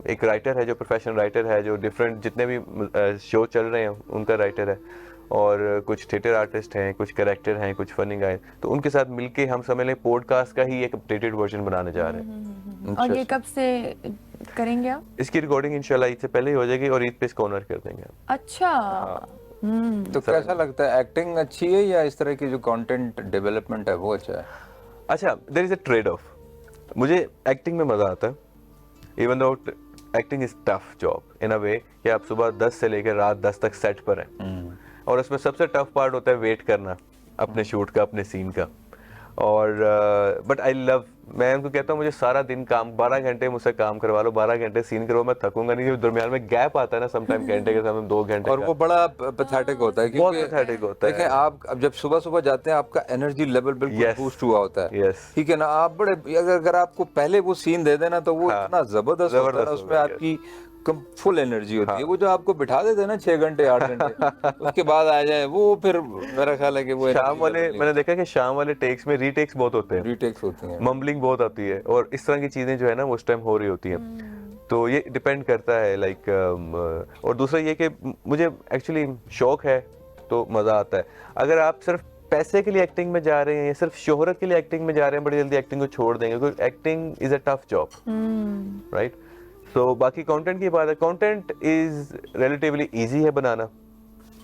एक राइटर है जो प्रोफेशनल राइटर है, जो डिफरेंट जितने भी शो चल रहे हैं उनका राइटर है, और कुछ थिएटर आर्टिस्ट हैं, कुछ कैरेक्टर हैं, कुछ फनी गाय, तो उनके साथ मिलके हम समझ लें पॉडकास्ट का ही एक अपडेटेड वर्जन बनाने जा रहे हैं। और ये कब से करेंगे आप? इसकी रिकॉर्डिंग इंशाल्लाह ईद से पहले ही हो जाएगी, और ईद पे इसको ऑनर कर देंगे। अच्छा, तो कैसा लगता है, एक्टिंग अच्छी है या इस तरह की जो कंटेंट डेवलपमेंट है वो अच्छा है? अच्छा, there is a trade off. मुझे एक्टिंग में मजा आता है, even though acting is tough job in a way कि आप सुबह 10 से लेकर रात 10 तक सेट पर हैं, और उसमें सबसे टफ पार्ट होता है वेट करना अपने शूट का, अपने सीन का। और बट आई लव, मैं उनको कहता हूँ मुझे सारा दिन काम 12 घंटे मुझसे काम करवा लो, 12 घंटे सीन करो, मैं थकूंगा नहीं। दरमियान में गैप आता है ना समटाइम, घंटे के समय 2 घंटे, और वो बड़ा पैथेटिक होता है, बहुत पैथेटिक होता है। देखिए आप अब जब सुबह सुबह जाते हैं आपका एनर्जी लेवल बिल्कुल बूस्ट हुआ होता है, ठीक है ना, आप बड़े, अगर आपको पहले वो सीन दे देना तो वो इतना जबरदस्त होता है, उसमें आपकी फुल एनर्जी होती है। वो जो आपको बिठा देते हैं ना 6 घंटे 8 घंटे उसके बाद आ जाए, वो फिर मेरा ख्याल है कि वो शाम वाले, मैंने देखा कि शाम वाले टेक्स में रीटेक्स बहुत होते हैं, रीटेक्स होती हैं, मम्बलिंग बहुत आती है, और इस तरह की चीजें जो है ना वो उस टाइम हो रही होती हैं। तो ये डिपेंड करता है लाइक, और दूसरा ये कि मुझे एक्चुअली शौक है तो मजा आता है। अगर आप सिर्फ पैसे के लिए एक्टिंग में जा रहे हैं या सिर्फ शोहरत के लिए एक्टिंग में जा रहे हैं, बड़ी जल्दी एक्टिंग को छोड़ देंगे, क्योंकि acting is a tough job, right. तो बाकी कंटेंट की बात है, कंटेंट इज रिलेटिवली इजी है बनाना,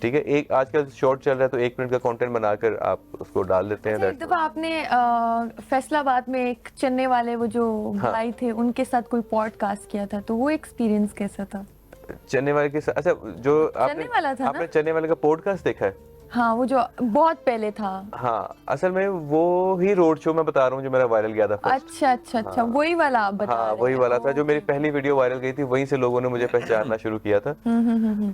ठीक है। एक आजकल शॉर्ट चल रहा है तो 1 मिनट का कंटेंट बनाकर आप उसको डाल देते हैं। एक दफा आपने फैसलाबाद में एक चन्ने वाले वो जो भाई थे उनके साथ कोई पॉडकास्ट किया था, तो वो एक्सपीरियंस कैसा था? चन्ने वाले के साथ, अच्छा जो चन्ने वाला था आपने चन्ने वाले का पॉडकास्ट देखा है? हाँ वो जो बहुत पहले था। हाँ, असल में वो ही रोड शो मैं बता रहा हूँ जो मेरा वायरल गया था first। अच्छा अच्छा अच्छा, हाँ। वही वाला आप बता हाँ रहे वही हैं। वाला था जो मेरी पहली वीडियो वायरल गई थी, वहीं से लोगों ने मुझे पहचानना शुरू किया था।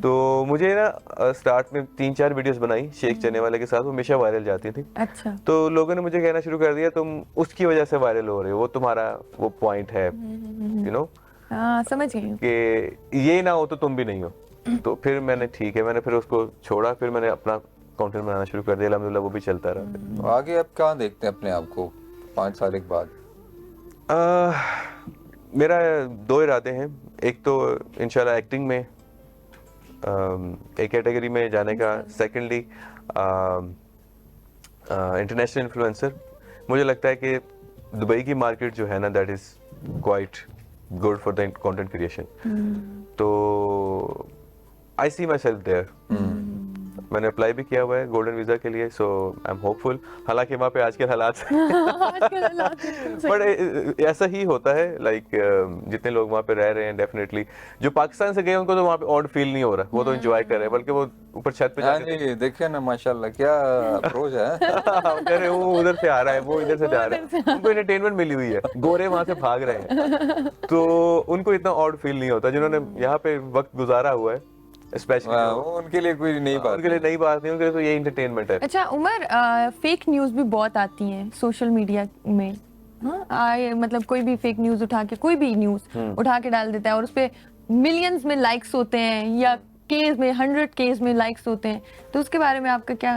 तो मुझे ना स्टार्ट में 3-4 वीडियोस बनाई शेख चने वाले के साथ, वो हमेशा वायरल जाती थी। अच्छा। तो लोगों ने मुझे कहना शुरू कर दिया तुम उसकी वजह से वायरल हो रहे हो, वो तुम्हारा वो पॉइंट है, यू नो, हाँ समझ गई कि ये ना हो तो तुम भी नहीं हो। तो फिर मैंने ठीक है, मैंने फिर उसको छोड़ा, फिर मैंने अपना कंटेंट बनाना शुरू कर दिया, अल्हम्दुलिल्लाह वो भी चलता रहा। तो आगे आप कहाँ देखते हैं अपने आप को 5 साल के बाद? मेरा 2 इरादे हैं, एक तो इंशाल्लाह एक्टिंग में एक कैटेगरी में जाने का, सेकेंडली इंटरनेशनल इन्फ्लुएंसर। मुझे लगता है कि दुबई की मार्केट जो है ना, that is quite good for the content creation. तो आई सी माई सेल्फ देयर। मैंने अप्लाई भी किया हुआ है गोल्डन वीजा के लिए, सो आई एम होपफुल। हालांकि वहाँ पे आज के हालात बट ऐसा ही होता है, लाइक जितने लोग वहाँ पे रह रहे हैं, डेफिनेटली जो पाकिस्तान से गए उनको तो वहाँ पे ऑड फील नहीं हो रहा, वो तो एंजॉय कर रहे हैं, बल्कि वो ऊपर छत पे जाके देखिए ना माशाल्लाह क्या अप्रोच है। कह रहे वो उधर से आ रहा है, वो इधर से जा रहा है, उनको एंटरटेनमेंट मिली हुई है, गोरे वहाँ से भाग रहे हैं, तो उनको इतना ऑड फील नहीं होता। जिन्होंने यहाँ पे वक्त गुजारा हुआ है स्पेशली, उनके लिए कोई नई बात, उनके लिए नई बात नहीं, उनके लिए तो ये एंटरटेनमेंट है। अच्छा उमर, फेक न्यूज़ भी बहुत आती हैं सोशल मीडिया में। हाँ मतलब कोई भी फेक न्यूज़ उठा के, कोई भी न्यूज़ उठा के डाल देता है और उस पे मिलियंस में लाइक्स होते हैं या केस में 100 केस में लाइक्स होते हैं, तो उसके बारे में आपका क्या?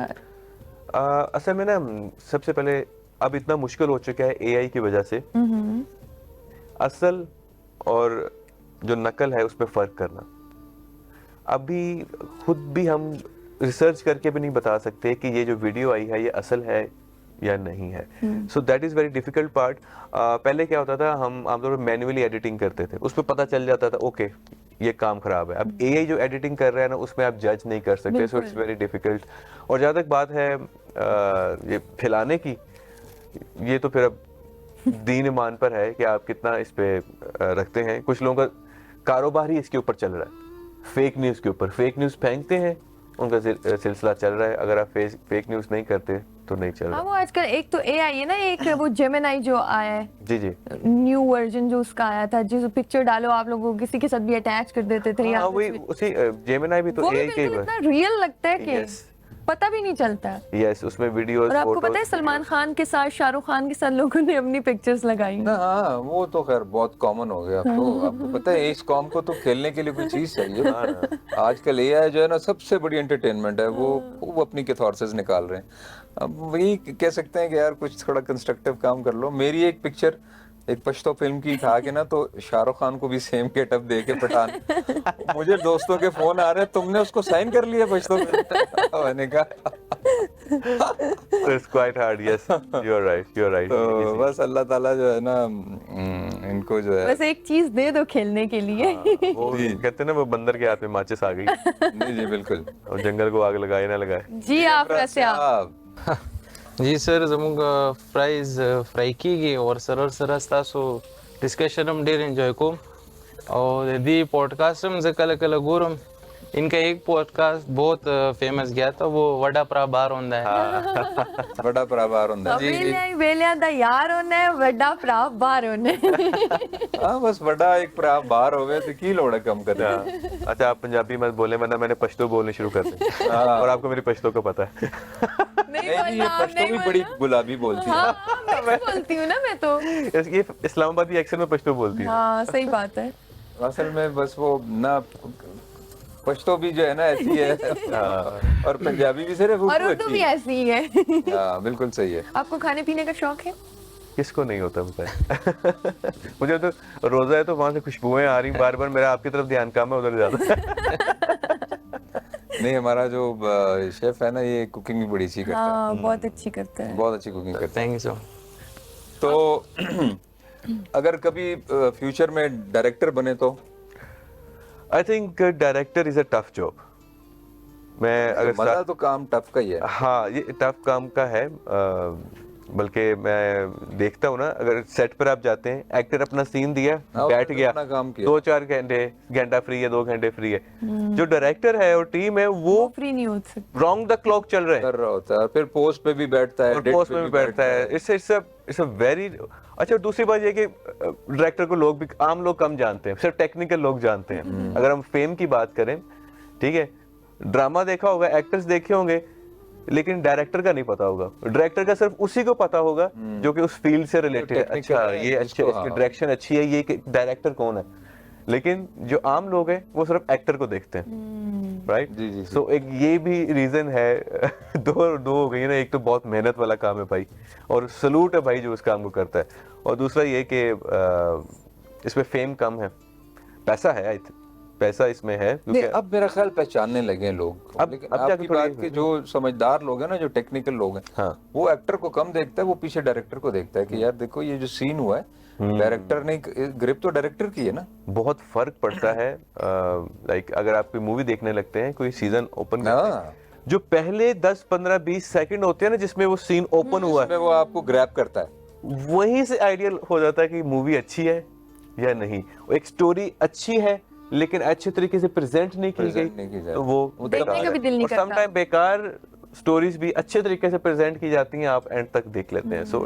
असल में ना सबसे पहले अब इतना मुश्किल हो चुका है एआई की वजह से असल और जो नकल है उसमें फर्क करना। अभी खुद भी हम रिसर्च करके भी नहीं बता सकते कि ये जो वीडियो आई है ये असल है या नहीं है। So that is very difficult part. पहले क्या होता था, हम आमतौर पर मैन्युअली एडिटिंग करते थे, उसमें पता चल जाता था ओके ये काम खराब है। अब एआई जो एडिटिंग कर रहा है ना, उसमें आप जज नहीं कर सकते, सो इट्स वेरी डिफिकल्ट। और जहाँ तक बात है ये फैलाने की, ये तो फिर अब दीन ईमान पर है कि आप कितना इस पे रखते हैं। कुछ लोगों का कारोबार ही इसके ऊपर चल रहा है, फेक न्यूज़ के ऊपर। फेक न्यूज़ फेंकते हैं, उनका सिलसिला चल रहा है। अगर आप फेक न्यूज़ नहीं करते तो नहीं चल रहा। वो आजकल एक तो एआई है ना, एक वो जेमिनाई जो आया है, जी जी, न्यू वर्जन जो उसका आया था, जिस पिक्चर डालो आप लोगों को किसी के साथ भी अटैच कर देते थे। हाँ, वही उसी जेमिनाई भी तो एआई के ही, इतना रियल लगता है कि पता भी नहीं चलता। यस, उसमें वीडियोस, और आपको पता है सलमान खान के साथ, शाहरुख खान के साथ लोगों ने अपनी पिक्चर्स लगाई ना। हाँ वो तो खैर बहुत कॉमन हो गया। तो आपको पता है इस कॉम को तो खेलने के लिए कोई चीज चाहिए। आजकल एआई जो है ना सबसे बड़ी एंटरटेनमेंट है, वो अपनी कैथारसिस निकाल रहे हैं। अब वही कह सकते हैं कि यार कुछ थोड़ा कंस्ट्रक्टिव काम कर लो। मेरी एक पिक्चर एक पश्तो फिल्म की था कि ना, तो शाहरुख खान को भी सेम गेटअप दे के पठान, मुझे दोस्तों के फोन आ रहे हैं तुमने उसको साइन कर लिया पश्तो फिल्म। मैंने कहा it's quite hard. Yes, you are right. तो बस अल्लाह ताला जो है ना इनको जो है बस एक चीज दे दो खेलने के लिए। वो कहते हैं ना, वो बंदर के हाथ में माचिस आ गई। जी बिल्कुल, और जंगल को आग लगाए ना लगाए। जी आप कैसे आप? जी सर, ज़मूंग फ्राइज फ्राई की और सरल सरस्ता सो डिस्कशन हम डेर एंजॉय को और दी पॉडकास्ट हम से कल कल गुरम इनका एक पॉडकास्ट बहुत फेमस गया था, वो वड़ा प्रभार होता है। वड़ा प्रभार होता है जी, वेलिया दा यार होने वड़ा प्रभार होने। हां बस वड़ा एक प्रभार होवे तो की लोड़ है कम कर। अच्छा आप पंजाबी मत बोले, वरना मैंने पश्तो बोलने शुरू कर दी। और आपको मेरी पश्तो का पता है। नहीं ये पश्तो भी बड़ी गुलाबी बोलती है। मैं बोलती हूँ ना, मैं तो ये इस्लामाबादी एक्सेंट में पश्तो बोलती है। हाँ सही बात है। असल में बस वो ना पश्तो भी जो है ना ऐसी है, और पंजाबी भी सिर्फ और उर्दू भी ऐसी ही है। हाँ बिल्कुल सही है। आपको खाने पीने का शौक है? किसको नहीं होता बताए। मुझे तो रोजा है तो वहां से खुशबुएं आ रही बार बार, मेरा आपकी तरफ ध्यान कम है, उधर ज्यादा। नहीं हमारा जो शेफ है ना, ये कुकिंग भी बड़ी अच्छी करता है। हाँ बहुत अच्छी करता है, बहुत अच्छी कुकिंग करता है। Thank you sir. तो अगर कभी फ्यूचर में डायरेक्टर बने तो? I think director is a tough job. मैं अगर मजा तो काम टफ का ही है। हाँ ये टफ काम का है। बल्कि मैं देखता हूँ ना, अगर सेट पर आप जाते हैं, एक्टर अपना सीन दिया, बैठ गया, 2-4 घंटा फ्री है, 2 घंटे फ्री है। जो डायरेक्टर है और टीम है वो फ्री नहीं हो सकती, रॉन्ग द क्लॉक चल रहा है, कर रहा होता है, फिर पोस्ट पे भी बैठता है, पोस्ट पे भी बैठता है। इट्स अ वेरी अच्छा। दूसरी बात ये कि डायरेक्टर को लोग भी, आम लोग कम जानते हैं, सिर्फ टेक्निकल लोग जानते हैं। अगर हम फेम की बात करें, ठीक है, ड्रामा देखा होगा, एक्टर्स देखे होंगे, लेकिन डायरेक्टर का नहीं पता होगा। डायरेक्टर का सिर्फ उसी को पता होगा जो कि उस फील्ड से रिलेटेड है। अच्छा, ये अच्छे, इसकी डायरेक्शन अच्छी है, ये डायरेक्टर कौन है। लेकिन जो आम लोग हैं वो सिर्फ एक्टर को देखते हैं, राइट। जी जी। सो एक ये भी रीजन है। दो हो गई ना, एक तो बहुत मेहनत वाला काम है भाई, और सलूट है भाई जो उस काम को करता है, और दूसरा ये कि इसमें फेम कम है, पैसा है, आई थिंक पैसा इसमें है, क्योंकि अब मेरा ख्याल पहचानने लगे लोग। लेकिन आपकी बात के जो समझदार लोग हैं ना, जो टेक्निकल लोग हैं, हाँ, वो एक्टर को कम देखता है, वो पीछे डायरेक्टर को देखता है कि यार देखो ये जो सीन हुआ है, डायरेक्टर ने, ग्रिप तो डायरेक्टर की है ना। बहुत फर्क पड़ता है। लाइक अगर आप कोई मूवी देखने लगते हैं, कोई सीजन ओपन करते हैं, जो पहले 10, 15, 20 सेकंड होते हैं ना जिसमें वो सीन ओपन हुआ है, वो आपको ग्रैब करता है, वहीं से आइडियल हो जाता है कि मूवी अच्छी है या नहीं। एक स्टोरी अच्छी है लेकिन अच्छे तरीके से प्रेजेंट नहीं की गई, तो वो देखने का भी दिल नहीं करता। समटाइम बेकार स्टोरीज भी अच्छे तरीके से प्रेजेंट की जाती हैं, आप एंड तक देख लेते हैं। सो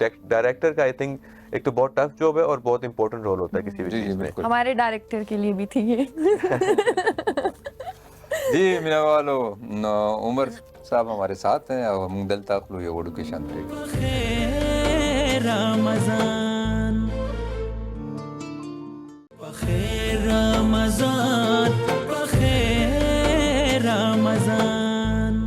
डायरेक्टर का आई थिंक एक तो बहुत टफ जॉब है और बहुत इंपॉर्टेंट रोल होता है किसी भी चीज में। हमारे डायरेक्टर के लिए भी थी ये। जी मीना वालो, उमर साहब हमारे साथ हैं और मुंगदल ताखलू ये एजुकेशन रमजान बखैर रमजान बखैर Ramzan.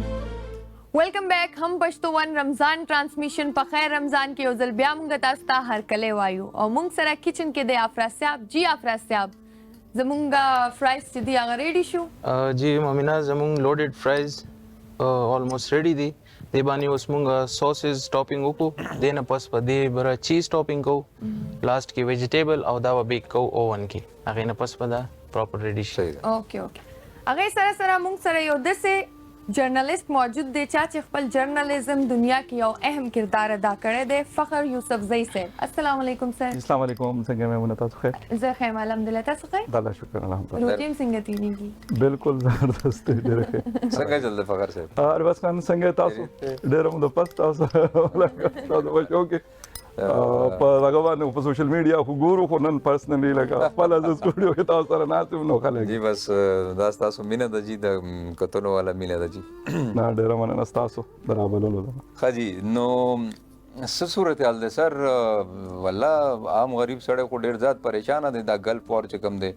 Welcome back. Hum Pashto one Ramzan transmission पखैर रमजान के ओजल ब्या मुंगतास्ता हर कले वायु और मुंग सरा किचन के दे आफरास्याब जी आफरास्याब जमुंगा फ्राइज सिदी आगा रेडी शो जी ममिना जमुंग लोडेड फ्राइज ऑलमोस्ट रेडी दी देबानी उसमुंगा सॉसेस टॉपिंग उको देना पस पदे बरा चीज टॉपिंग को लास्ट की वेजिटेबल और दावा बेक को ओवन की आगे ना पस पदा proper ready show. Okay okay अगे सरा मुंग सरा योद्दे से जर्नलिस्ट मौजूद दे चाचे खपल जर्नलिज्म दुनिया की और अहम किरदार अदा करे दे फखर यूसुफ जई से। अस्सलाम वालेकुम सर। अस्सलाम वालेकुम संगे में मुनता खैर ज़ खैर अल्हम्दुलिल्लाह ता खैर दादा शुक्र अल्हम्दुलिल्लाह रूटीन संगतीनी की बिल्कुल जबरदस्त दे रखे संगे जल्दी फखर से और बस kan संगे तासो डेरम द पस तासो तासो ओके पर लगावाने ऊपर सोशल मीडिया को गुरु को नन पर्सनली लगा पहला जो स्टूडियो के तासो सर नाते नो खाले जी बस दास्ता सो मिना दजी द कतनो वाला मिना दजी ना डेरम मन नस्तासो बराबर लो खाजी नो सूरत हाल दे सर वल्ला आम गरीब सड़े को डेर जात परेशान दे दा गल्फ और चिकम दे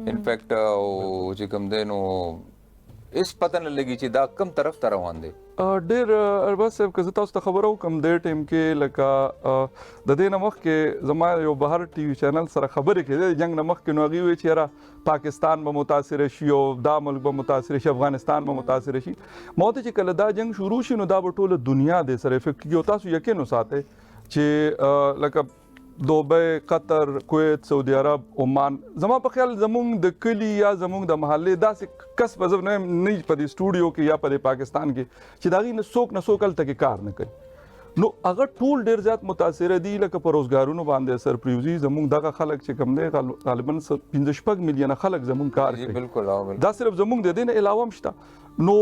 इनफैक्ट ओ चिकम दे नो इस पता न लगी ची दा कम तरफ तरवान दे डेर बस कज़ तासो खबरों कम दे टाइम के लका द दे नमक के जमा यो बाहर टीवी चैनल सर खबर के जंग नमक के नोगी हुई चेहरा पाकिस्तान में मुतासिर शियो दा मुल्क में मुतासिर शी अफगानिस्तान में मुतासिर शी मौत ची कल दा जंग शुरू शी नो दा बटोल दुनिया दे सर इफेक्ट की तासो यकीन साथे चे लका दुबई कतर कुवैत सऊदी अरब ओमान जमा पे ख्याल जमुंग द कली या जमुंग द महल्ले दा से कस बजब नहीं पदी स्टूडियो के या पदे पाकिस्तान के चिदागी न सोकल तक कार न करी नो अगर टूल डेर जात मुतासिर दी लक पर रोजगारों बांधे सर प्रिवजी जमुंग दा का खलक चे कम दे गालिबन 15 मिलियन खलक जमुंग कार जी बिल्कुल दा सिर्फ जमुंग दे देने अलावा मश्ता नो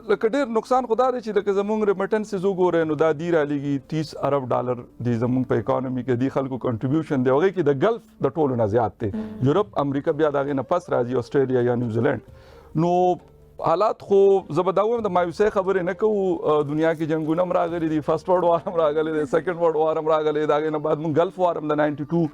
लकडेर नुकसान खुदा रे ची लक जमुंग रेमिटेंस जो गो रे नो दा दी रालीगी 30 अरब डॉलर दी जमुंग पे इकोनॉमी के दी खल को कंट्रीब्यूशन दे होगे कि द गल्फ द टोल ना ज्यादा थे यूरोप अमेरिका भी आगे न पस राजी ऑस्ट्रेलिया या न्यूजीलैंड नो हालात खो जबरदस्त द मायूसे खबर न को दुनिया की जंगुना मरागली दी फर्स्ट वर्ल्ड वार मरागले दे सेकंड वर्ल्ड वार मरागले दागे न बाद गल्फ वार द 92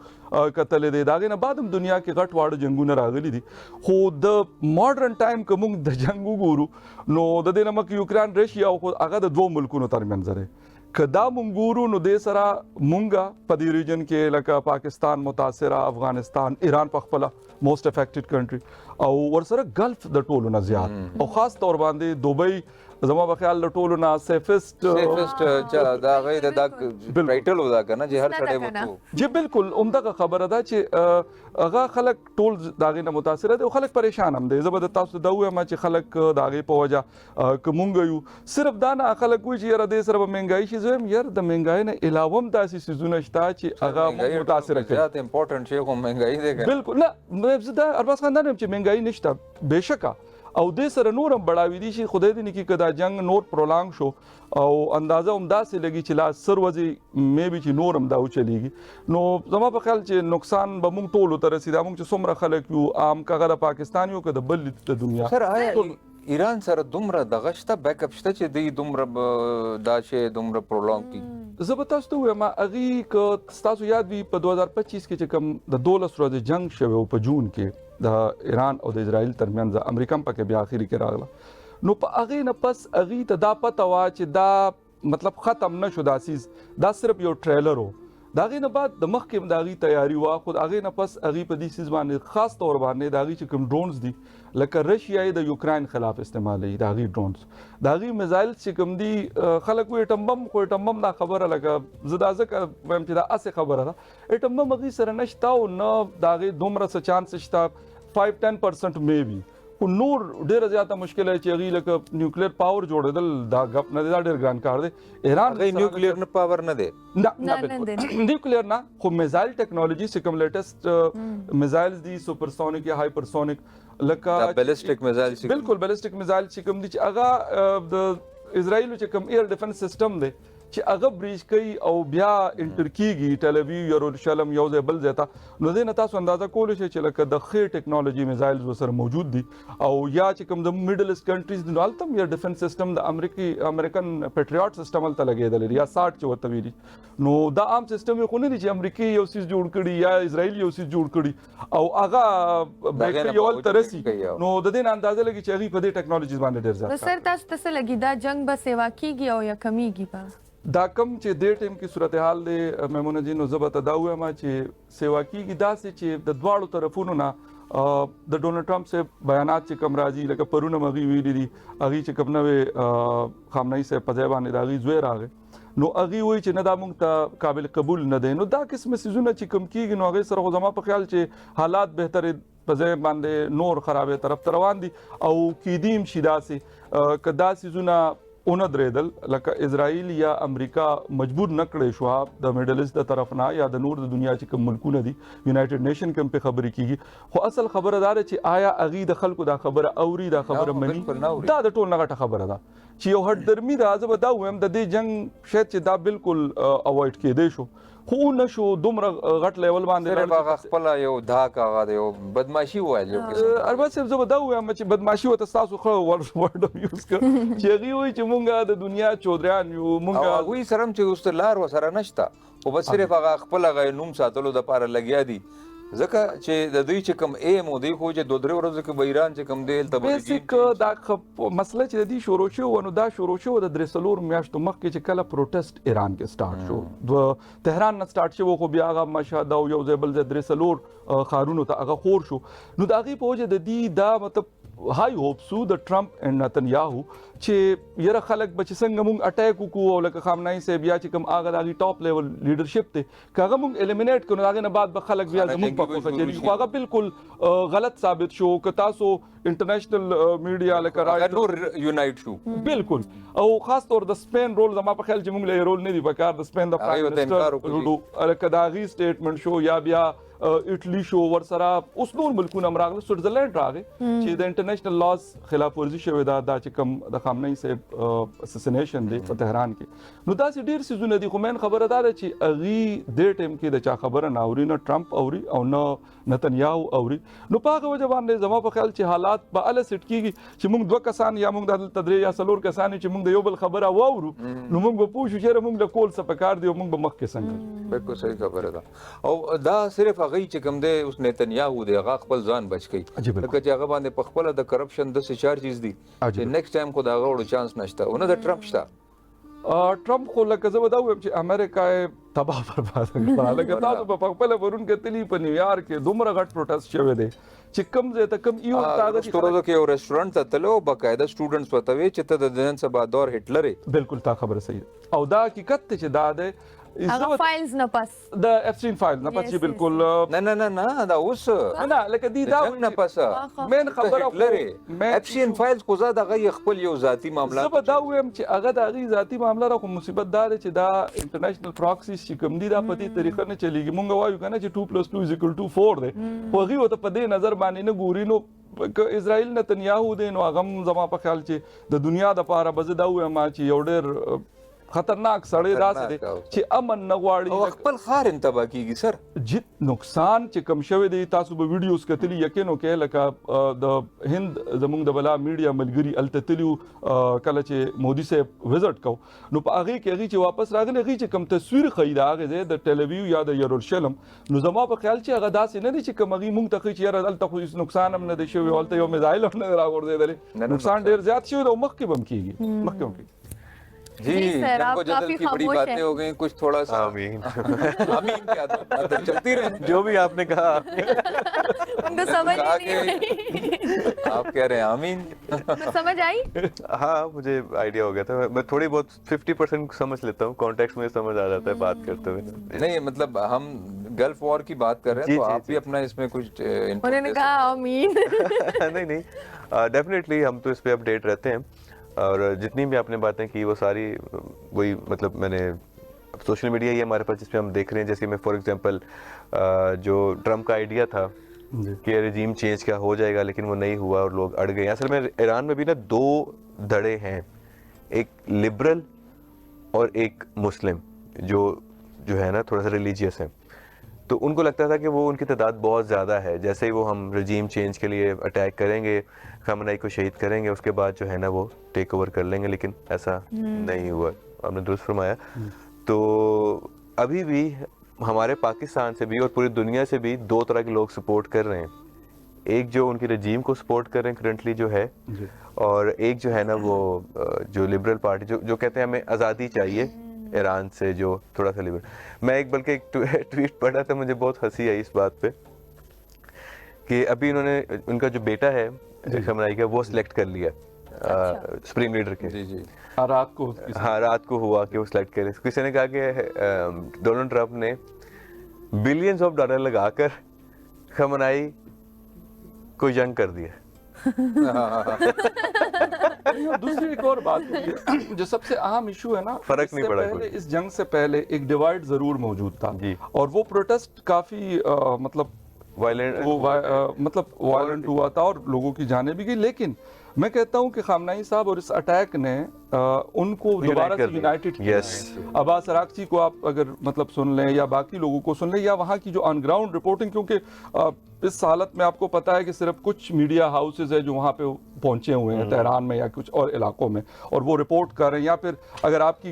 कतले दे दागे न बाद दुनिया के गट वाड़ जंगुना रागली दी हो द मॉडर्न टाइम के मुंग द जंगु गुरु नो द दे नमक यूक्रेन रशिया को आगा द दो मुल्कों तरमियान जरे कदा मुंगुरु नो दे सरा मुंगा पदी रीजन के लका पाकिस्तान मुतासिरा अफगानिस्तान ईरान पखपला मोस्ट अफेक्टेड कंट्री और सर गल्फ द टोल न ज्यादा और खास तौर बांधे दुबई زما په خیال له ټولو نه سیفست چا دا غي د ټایټل ودا کنه چې هر سړی وته جی بالکل عمدغه خبره ده چې هغه خلک ټول داغه نه متاثر دي او خلک پریشان هم دي زبر تاسو دا وایم چې خلک داغه په وجه کومږ یو صرف دا نه خلک وایي چې یاره د سره مهنګای شي زم یار د مهنګای نه علاوه هم داسې سيزونه شته چې هغه متاثر کوي زیات امپورټنت شی خو مهنګای دی بالکل نه زه ارباز خاندان چې مهنګای نشته بهشکه او د سره نورم بڑاوي دي چې خدای دې نکي کدا جنگ نور پرولانګ شو او اندازه هم داسې لګي چې لا سر وځي مې به چې نورم دا چلیږي نو زما په خیال چې نقصان به موږ ټول ته رسیدا موږ چې څومره خلک یو عام کغه د پاکستان یو که د بل د دنیا سر آیا ایران سره دومره دغه شته بیک اپ شته چې د دومره دا شی دومره پرولانګ کی زه به تاسو ته وایم اغي ک تاسو یاد وي په 2025 کې چې کوم د 12 ورځې جنگ شوه په جون کې د ایران او د اسرائیل ترمنځ امریکا پکې بیا اخیری کې راغله نو په اغه نه پس اغه ته دا پته وا چې دا مطلب ختم نشو دا سیز دا صرف یو ټریلر وو داغه نه بعد د مخ کې داغي تیاری وا خود اغه نه پس اغه په دې سیز باندې خاص تور باندې داغي چې کوم ډرونز دي لکه رشیا د یوکرين خلاف استعمالي داغي ډرونز داغي میزایل چې کوم دي خلک وي ټمبم دا خبره لکه زدا ځکه ویم چې دا اسه خبره ده ټمبم غي سره نشتا او نه داغي دومره څه چانس شته 5-10% میبي خو نور ډیره زیاته مشکل ہے چې غي لکه نیوکلیر پاور جوړېدل دا غپ نه دا ډیر ګران کار دی ایران غي نیوکلیر نه پاور نه دی نه نیوکلیر نه خو میزایل ټیکنالوژي چې کوم لیټیسټ میزایلز دي سوپرسونیک یا هایپرسونیک لکه بیلسټیک میزایل بالکل بیلسټیک میزایل چې کوم دي چې هغه د اسرائیل چې کوم ایر ډیفنس سیستم دی چې هغه بریج کوي او بیا انټر کیږي ټل اویو یروشلم یو ځای بل ځای ته نو دې نه تاسو اندازه کولی شئ چې لکه د خې ټیکنالوژي میزایلز وسره موجود دي او یا چې کوم د میډل ایسټ کنټریز دي نو هلته هم یو ډیفنس سیستم د امریکن پیټریاټ سیستم هلته لګېدلی یا ساټ چې ورته ویلي نو دا عام سیستم یې خو نه دي چې امریکې یو څیز جوړ کړي یا اسرائیل یو څیز جوړ کړي او هغه بیک یو هلته رسي نو د دې نه اندازه لګي چې هغوی په دې ټیکنالوژیز باندې ډېر زیات سر تاسو ته څه لګي دا جنګ به سیوا کیږي او یا کمیږي به دا کم چې د ټیم کې صورتحال دی میمونه جی نو زبته دا وایم چې سیوا کیږي داسې چې د دواړو طرفونو نه د ډونلډ ټرمپ سے بیانات چې کم راځي لکه پرونه مغي ویلي دي هغه چې کوم نوې خامنه‌ای سے په ځای باندې دا غي زوی راغی نو هغه وایي چې نه دا موږ ته قابل قبول نه دی نو دا قسم سيزونه چې کم کیږي نو هغه سره زما په خیال چې حالات بهتر په ځای باندې نور خرابې طرف روان دي او کیدیم شیدا سي کدا سيزونه اون درېدل لکه اسرائیل یا امریکا مجبور نکړې شو د میډل ایسټ د طرف نه یا د نور د دنیا چې کوم ملکونه دي یونایټډ نیشن کوم په خبرې کیږي خو اصل خبره دا ده چې آیا اغي د خلکو دا خبره اوري دا خبره مني دا د ټول نه غټه خبره ده چې یو هټ درمي دا زه به دا وایم د دې جنگ شاید چې دا بالکل اوایډ کېدی شو خو نشو دومره غټ لیول باندې هغه خپل یو داک هغه یو بدمعشي وایي اربا صاحب زه به دا وایم چې بدمعشي وته تاسو خو ورډ یوز کړ چې هغه وایي چې مونږه د دنیا چودریان یو مونږه وی سره چې اوس لار وسره نشته او بس صرف هغه خپل غي نوم ساتلو د پاره لګیا دي ځکه چې د دوی چې کوم ایم او دی خو چې 2-3 ورځې کې به ایران چې کوم دی ته بیسیک دا مسله چې د شروع شو نو دا شروع شو د 3 میاشتو مخکې چې کله پروټست ایران کې سٹارټ شو د تهران نه سٹارټ شو خو بیا هغه مشهد او یو ځای بل ځای 3 خارونو ته هغه خور شو نو دا غي په وجه د دې دا مطلب هاي هوپسو د ټرمپ اند نتنیاهو چې یره خلک بچ څنګه مونږ اٹیک وکړو او لکه خامنه‌ای صاحب یا چې کوم هغه د ټاپ لیول لیډرشپ ته کاغه مونږ الیمینیټ کړو هغه نه بعد به خلک بیا زموږ په کچري خو هغه بالکل غلط ثابت شو که تاسو انټرنیشنل میډیا لکه راځي نور یونایټ شو بالکل او خاص طور د سپین رول زما په خیال چې مونږ له رول نه دی پکار د سپین د پرایم منسٹر لکه دا غي سټیټمنټ شو یا بیا اټلی شو ورسره اوس نور ملکونه راغله سوئټزرلند راغی چې د انټرنیشنل لاز خلاف ورزي شوې دا چې کوم د خامنه‌ای صاحب اساسینیشن دی په تهران کې نو دا چې ډیر سيزونه دي خو مین خبره ده چې اغي د ټیم کې د چا خبره نه اوري نه ټرمپ اوري او نه نتنیاهو اوري نو په هغه وجه باندې زما په خیال چې حالات په اله سټ کیږي چې موږ 2 کسان یا موږ د تدری یا سلور کسان چې موږ د یو بل خبره واورو نو موږ به پوښو چې موږ له کول څه پکار دی او موږ به مخ کې څنګه بالکل صحیح خبره ده او دا صرف هغه چې کوم دی اوس نتنیاهو دی هغه خپل ځان بچ کړي لکه چې هغه باندې په خپل د کرپشن د چارجز دي چې نیکسټ ټایم خو دا غوړو چانس نشته او نه د ټرمپ شته ټرمپ خو لکه زه به دا وایم چې امریکا تباہ برباد کړه لکه تاسو په خپل ورون کتلی په نیویارک کې دومره غټ پروټیسټ شوی دی چې کم زه ته کم یو تاګه ستورو کې یو ریسټورانټ ته تلو باقاعده سټوډنټس وتوي چې ته د نن سبا دور هټلر بالکل تا خبره صحیح او دا حقیقت چې دا ده هغه فایلز نه پس د افسین فایل نه پس بالکل نه نه نه نه دا اوس نه لکه دی دا نه پس مین خبره افسین فایلز خو زه دغه خپل یو ذاتی معاملات زه به دا وایم چې هغه د هغې ذاتي معامله را خو مصیبت دا دی چې دا انټرنیشنل پراکسیز چې کوم دي دا په دې طریقه نه چلیږي مونږ وایو که نه چې 2+2 = 4 دی خو هغوی ورته په دې نظر باندې نه ګوري نو که اسرائیل نتنیاهو دی نو هغه هم زما په خیال چې د دنیا دپاره به زه دا ووایم چې یو ډېر خطرناک سړی داسې دی چې امن نه غواړي او خپل ښار هم تباه کېږي سر جد نقصان چې کم شوی دی تاسو به ویډیوز کتلي یقین وکړئ لکه د هند زموږ د بلا میډیا ملګري هلته تلي کله چې مودي صاحب وزټ کو نو په هغې کې هغوی چې واپس راغلي هغوی چې کم تصویر ښیي د هغې ځای د ټلویو یا د یروشلم نو زما په خیال چې هغه داسې نه دی چې کوم هغوی مونږ ته ښیي چې یاره هلته خو هېڅ نقصان هم نه دی شوی هلته یو میزایل هم نه دی راغورځېدلی نقصان ډېر زیات شوی دی او مخکې به هم کېږي مخکې هم کېږي जी जंग जदल की बड़ी बातें हो गई कुछ थोड़ा सा आमीन आमीन क्या बातें चलती रहे जो भी आपने कहा उनको समझ नहीं आप कह रहे हैं आमीन समझ आई हाँ मुझे आइडिया हो गया था मैं थोड़ी बहुत 50% समझ लेता हूँ कॉन्टेक्स्ट में समझ आ जाता है बात करते हुए नहीं मतलब हम गल्फ वॉर की बात कर रहे हैं तो आप भी अपना इसमें कुछ उन्होंने कहा आमीन नहीं डेफिनेटली हम तो इस पे अपडेट रहते हैं और जितनी भी आपने बातें की वो सारी वही मतलब मैंने सोशल मीडिया ही हमारे पास जिसमें हम देख रहे हैं जैसे मैं फॉर एग्जांपल जो ट्रम्प का आइडिया था कि रेजीम चेंज का हो जाएगा लेकिन वो नहीं हुआ और लोग अड़ गए असल में ईरान में भी ना दो धड़े हैं एक लिबरल और एक मुस्लिम जो है ना थोड़ा सा रिलीजियस है तो उनको लगता था कि वो उनकी तादाद बहुत ज़्यादा है जैसे ही वो हम रजीम चेंज के लिए अटैक करेंगे खamenei को शहीद करेंगे उसके बाद जो है ना वो टेक ओवर कर लेंगे लेकिन ऐसा नहीं हुआ आपने दुरुस्त फरमाया तो अभी भी हमारे पाकिस्तान से भी और पूरी दुनिया से भी दो तरह के लोग सपोर्ट कर रहे हैं एक जो उनकी रजीम को सपोर्ट कर रहे हैं करंटली जो है और एक जो है ना वो जो लिबरल पार्टी जो कहते हैं हमें आज़ादी चाहिए ईरान से जो थोड़ा सा लिबरल मैं बल्कि एक ट्वीट पढ़ा था मुझे बहुत हंसी आई इस बात पे कि अभी इन्होंने उनका जो बेटा है खamenei का वो सिलेक्ट कर लिया सुप्रीम लीडर के जी रात को हुआ कि वो सिलेक्ट करे किसी ने कहा कि डोनाल्ड ट्रंप ने बिलियंस ऑफ डॉलर लगाकर खamenei को यंग कर दिया दूसरी एक और बात जो सबसे अहम इशू है ना फर्क नहीं पड़ा कोई इस जंग से पहले एक डिवाइड जरूर मौजूद था और वो प्रोटेस्ट काफी मतलब वायलेंट हुआ था और लोगों की जाने भी गई लेकिन मैं कहता हूं कि खamenei साहब और इस अटैक ने उनको दोबारा से यूनाइटेड किया अब्बास अराक्ची को आप अगर मतलब सुन लें या बाकी लोगों को सुन लें या वहाँ की जो ऑन ग्राउंड रिपोर्टिंग क्योंकि इस हालत में आपको पता है कि सिर्फ कुछ मीडिया हाउसेज है जो वहाँ पे पहुंचे हुए हैं तेहरान में या कुछ और इलाकों में और वो रिपोर्ट कर रहे हैं या फिर अगर आपकी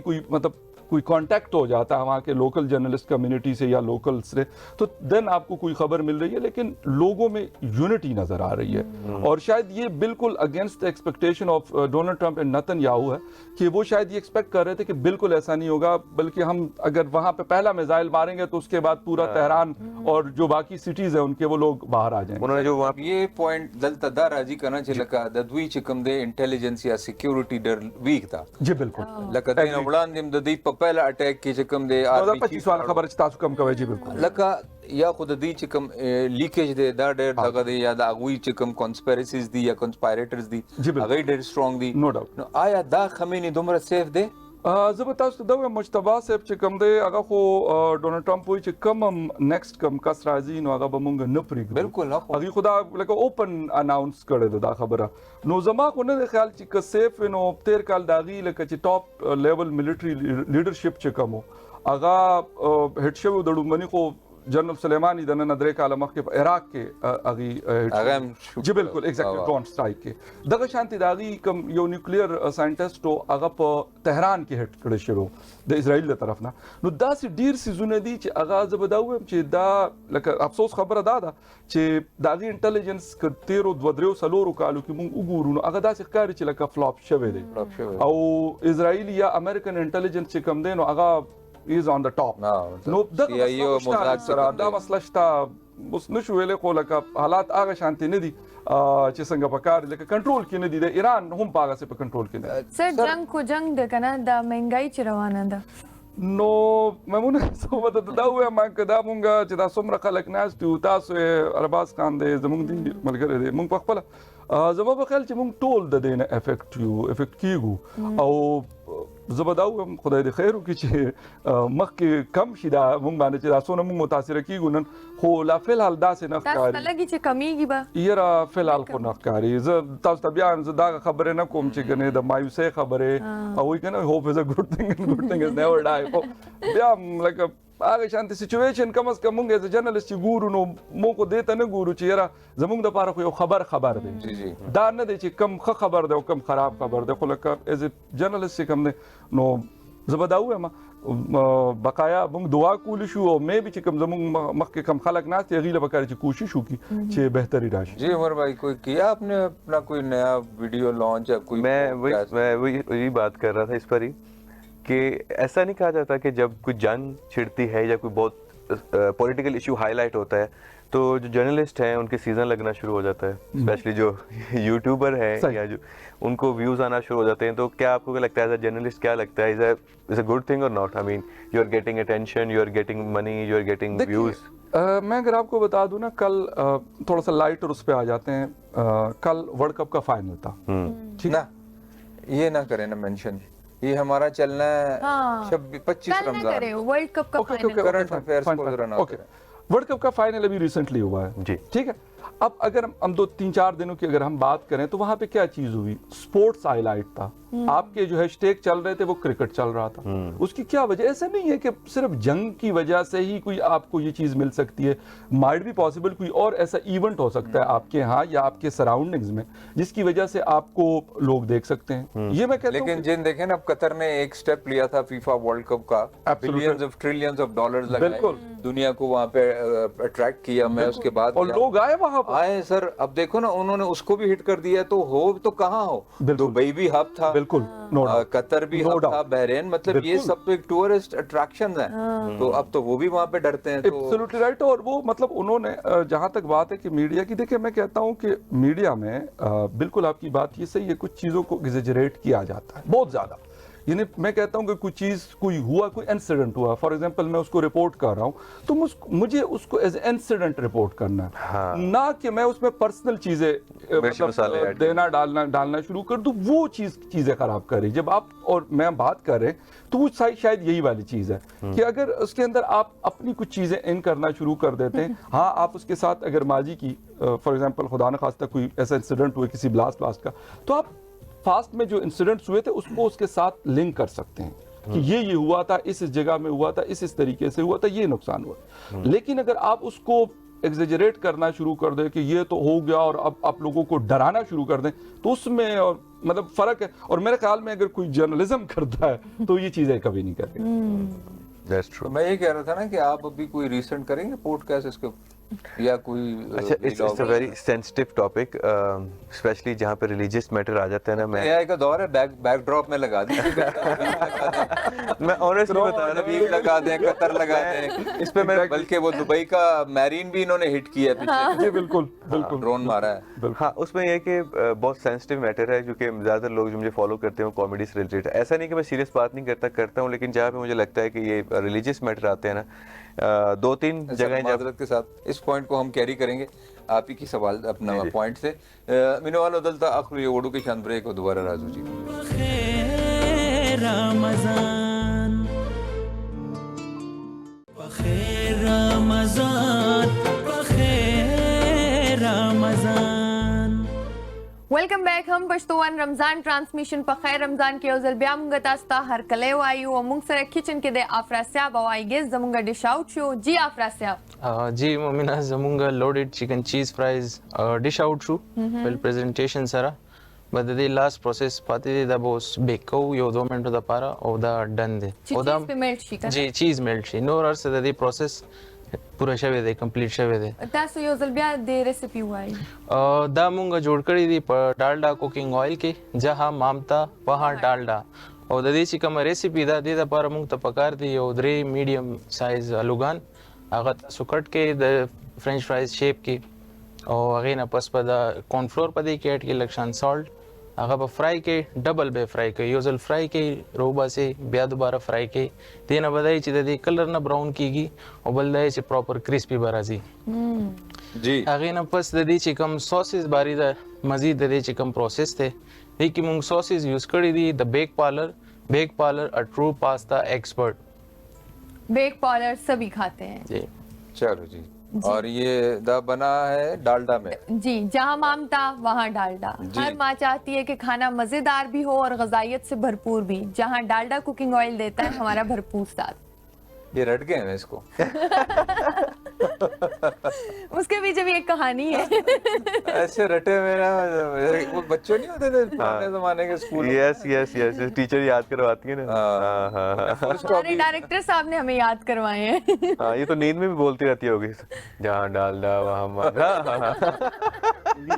कोई कांटेक्ट हो जाता है वहाँ के लोकल जर्नलिस्ट कम्युनिटी से या लोकल से तो देन आपको कोई खबर मिल रही है लेकिन लोगों में यूनिटी नजर आ रही है और शायद ये बिल्कुल against the expectation of Donald Trump and Netanyahu है कि वो शायद ये एक्सपेक्ट कर रहे थे कि बिल्कुल ऐसा नहीं होगा बल्कि हम अगर वहाँ पे पहला मिसाइल मारेंगे तो उसके बाद पूरा तेहरान और जो बाकी सिटीज है उनके वो लोग बाहर आ जाएंगे उन्होंने जो वहाँ ये पॉइंट दलता राजी करना चाहिए लका ददवी चिकम दे इंटेलिजेंस या सिक्योरिटी डर वीक था जी बिल्कुल लका दिन उड़ान दिम ददी पहला अटैक की चिकम दे 25 वाला खबर तासु कम कवे जी बिल्कुल लका या खुद दी चिकम लीकेज दे दा डेर दगा दे या दा अगुई चिकम कॉन्स्पिरेसीज दी या कॉन्स्पायरेटर्स दी अगई डेर स्ट्रांग दी नो डाउट आया दा खमेनी दुमरा सेफ दे जबरदस्त दवा मुश्तबा से चिकम दे अगा को डोनाल्ड ट्रंप हुई चिकम नेक्स्ट कम कस राजी नो अगा बमुंग नपरी बिल्कुल अगी खुदा लका ओपन अनाउंस करे दा खबरा नो जमा को ने ख्याल चिक सेफ नो तेर काल दागी लका चि टॉप लेवल मिलिट्री लीडरशिप चिकमो अगा हेडशव दडुंगनी को जनरल सुलेमानी दन नदरे काल मख के इराक के अगी जी बिल्कुल एग्जैक्टली ड्रोन स्ट्राइक के दगा शांति दागी कम यो न्यूक्लियर साइंटिस्ट तो अगा प तेहरान के हेड कड़े शुरू द इजराइल द तरफ ना नो दा सी डीर सी जुने दी च अगा जबदाउ च दा लक अफसोस खबर दादा च दागी इंटेलिजेंस क 13 द्वद्रेव सलोरो कालू की मुंग उगुरू नो अगा दा सी कारी च लक फ्लॉप शवे दे औ इजराइल या अमेरिकन इंटेलिजेंस च कम दे नो अगा is on the top. نو دغه دا مسله شته اوس نشو ویلې خو لکه حالات هغه شانتي نه دي چې څنګه په کار لکه کنټرول کې نه دي د ایران هم په هغه څه په کنټرول کې نه دي. سر جنگ کو جنگ د کنه د مهنګای چې روانه ده نو ممنون صحبت دا وایم که دا مونږ چې دا څومره خلک ناست یو تاسو ارباز خان دی زمونږ دی ملګری دی مونږ په خپله زما په خیال چې مونږ ټول د دې نه افیکټ کیږو او زه به دا ووایم خدای دې خیر وکړي چې مخکې کم شي دا مونږ باندې چې دا څونه مونږ متاثره کیږو نن خو لا فلحال داسې نه ښکاري تاسو ته لګي چې کمیږي به یاره فلحال خو نه ښکاري زه تاسو ته بیا زه دا خبرې نه کوم چې ګنې د مایوسۍ خبرې او وایي که نه hope is a good thing and good thing is never die خو بیا لکه هغه شانتي سچویشن کم از کم مونږ ایز جرنالست چې ګورو نو مونږ خو دې ته نه ګورو چې یاره زمونږ دپاره خو یو خبر دی دا نه دی چې کم ښه خبر دی او کم خراب خبر دی خو لکه ایز جرنالست چې کم دی نو زه به دا ووایم بقایا مونږ دعا کولی شو او مې به چې کم زمونږ مخکې کم خلک ناست دي هغوی له پکار چې کوشش وکړي چې بهتري راشي. جی عمر بھائی کوئی کیا آپ نے اپنا کوئی نیا ویڈیو لانچ یا کوئی मैं वही बात कर रहा था इस पर ही कि ऐसा नहीं कहा जाता कि जब कोई जंग छिड़ती है या कोई बहुत पॉलिटिकल इशू हाईलाइट होता है तो जो जर्नलिस्ट हैं उनके सीजन लगना शुरू हो जाता है स्पेशली जो यूट्यूबर हैं या जो उनको व्यूज आना शुरू हो जाते हैं. तो क्या आपको लगता है एज अ जर्नलिस्ट क्या लगता है इज अ गुड थिंग और not? I mean you are getting attention, you are getting money, you are getting views. मैं अगर आपको बता दूं ना कल थोड़ा सा लाइट और उस पर आ जाते हैं कल वर्ल्ड कप का फाइनल था ठीक ना ये ना करें ना मेंशन ये हमारा चलना है 25 रमजान वर्ल्ड कप का करंट अफेयर्स को जरा ना वर्ल्ड कप का फाइनल अभी रिसेंटली हुआ है जी ठीक है. अब अगर हम 2-3-4 दिनों की अगर हम बात करें तो वहां पे क्या चीज हुई स्पोर्ट्स हाईलाइट था आपके जो हैशटैग चल रहे थे वो क्रिकेट चल रहा था उसकी क्या वजह ऐसा नहीं है कि सिर्फ जंग की वजह से ही कोई आपको ये चीज मिल सकती है माइट भी पॉसिबल कोई और ऐसा इवेंट हो सकता है आपके यहाँ या आपके सराउंडिंग्स में जिसकी वजह से आपको लोग देख सकते हैं. ये मैं कहता हूं लेकिन जिन देखें ना अब कतर ने एक स्टेप लिया था फीफा वर्ल्ड कप का billions of trillions of dollars लगाए दुनिया को वहां पे अट्रैक्ट किया मैं उसके बाद और लोग आए वहां आए सर. अब देखो ना उन्होंने उसको भी हिट कर दिया तो हो तो कहाँ हो दुबई भी हब था बिल्कुल कतर भी हब था बहरीन मतलब ये सब तो एक टूरिस्ट अट्रैक्शन है तो अब तो वो भी वहाँ पे डरते हैं. Absolutely right. और वो मतलब उन्होंने जहाँ तक बात है कि मीडिया की देखिए मैं कहता हूँ कि मीडिया में बिल्कुल आपकी बात ये सही है कुछ चीजों को एग्जेजरेट किया जाता है बहुत ज्यादा. यानी मैं कहता हूँ कि कोई चीज कोई हुआ कोई इंसिडेंट हुआ फॉर एग्जांपल मैं उसको रिपोर्ट कर रहा हूँ तो मुझे उसको एज इंसिडेंट रिपोर्ट करना है ना कि मैं उसमें पर्सनल चीजें मतलब देना डालना शुरू कर दूं वो चीजें खराब कर रही. जब आप और मैं बात कर रहे हैं तो वो शायद यही वाली चीज है कि अगर उसके अंदर आप अपनी कुछ चीजें इन करना शुरू कर देते हैं हाँ आप उसके साथ अगर माजी की फॉर एग्जाम्पल खुदा न खास्ता कोई ऐसा इंसिडेंट हुआ किसी ब्लास्ट का तो आप फास्ट में जो इंसिडेंट्स हुए थे उसको उसके साथ लिंक कर सकते हैं कि ये हुआ था इस जगह में हुआ था इस तरीके से हुआ था ये नुकसान हुआ. लेकिन अगर आप उसको एग्जेजरेट करना शुरू कर दें कि ये तो हो गया और अब आप लोगों को डराना शुरू कर दें तो उसमें और मतलब फर्क है. और मेरे ख्याल में अगर कोई जर्नलिज्म करता है तो ये चीजें कभी नहीं करेगा. That's true. मैं ये कह रहा था ना कि आप अभी कोई रिसेंट करेंगे पॉडकास्ट इसके या कोई अच्छा it's a very sensitive topic specially जहाँ पे रिलीजियस मैटर आ जाते हैं ना. मैं एआई का दौर है बैकड्रॉप में लगा दें मैं ऑनेस्टली बता रहा हूं लगा दें कतर लगा दें इस पे मैं बल्कि वो दुबई का मैरीन भी इन्होंने हिट किया पीछे जी बिल्कुल ड्रोन मारा है. हाँ उसमें ये कि बहुत सेंसिटिव मैटर है क्योंकि ज्यादातर लोग जो मुझे फॉलो करते हैं वो कॉमेडी से रिलेटेड. ऐसा नहीं कि मैं सीरियस बात नहीं करता हूँ लेकिन जहाँ पे मुझे लगता है कि ये रिलीजियस मैटर आते हैं ना 2-3 जगह माजरत के साथ इस पॉइंट को हम कैरी करेंगे आप ही की सवाल अपना पॉइंट से मिनवाल उदलता आखिरी ओडू के शान ब्रेक को दोबारा राजू जी रमजान बखैर रमजान बखैर रमजान. वेलकम बैक हम पश्तोवन रमजान ट्रांसमिशन पर खैर रमजान के ओजल ब्या मुंगा तास्ता हर कले वायु और मुंग सरे किचन के दे आफरास्याब और गेस जमुंगा डिश आउट शो जी आफरास्याब जी मम्मीना जमुंगा loaded chicken cheese fries dish out show well presentation सरा but the last process पाते दा बोस बेको यो 2 मिनट दा पारा और दा डन दे ओदा मेल्ट शी जी चीज मेल्ट शी नो और से दी प्रोसेस पूरा शवे दे कंप्लीट शवे दे तासो यो जलबिया दे रेसिपी वाई दा मुंगा जोड़ करी दी डालडा कुकिंग ऑयल के जहां मामता वहां डालडा او د دې چې کوم ریسیپي دا د دې لپاره موږ ته پکار دی یو 3 میډیم سایز الوګان هغه تاسو کټ کې د فرنچ فرایز شیپ کې او هغه نه پس په د کورن فلور په دې کې اډ کې لکشان سالت هغه به فرای کې ډبل به فرای کې یو ځل فرای کې روبا سي بیا دوباره فرای کې دینه بدای چې د دې کلر نه براون کیږي او بل دای چې پراپر کرسپي برازي جی هغه نه پس د دې چې کوم سوسز باری د مزید د دې چې کوم پروسس ته دې کې موږ سوسز یوز کړی دي د بیک پارلر ا ټرو پاستا एक्सपर्ट बेक पार्लर सभी खाते हैं जी चलो जी और ये दा बना है डालडा में जी, जहाँ मामता वहाँ डालडा। हर माँ चाहती है कि खाना मजेदार भी हो और गजाइत से भरपूर भी, जहाँ डालडा कुकिंग ऑयल देता है हमारा भरपूर साथ। ये रट गए हैं इसको उसके पीछे भी एक कहानी है। ऐसे रटे हुए ना वो बच्चों नहीं होते थे पुराने जमाने के school yes yes yes teacher याद करवाती है ना। हमारे डायरेक्टर साहब ने हमें याद करवाए हैं। हाँ ये तो नींद में भी बोलती रहती होगी, जहाँ डालडा वहाँ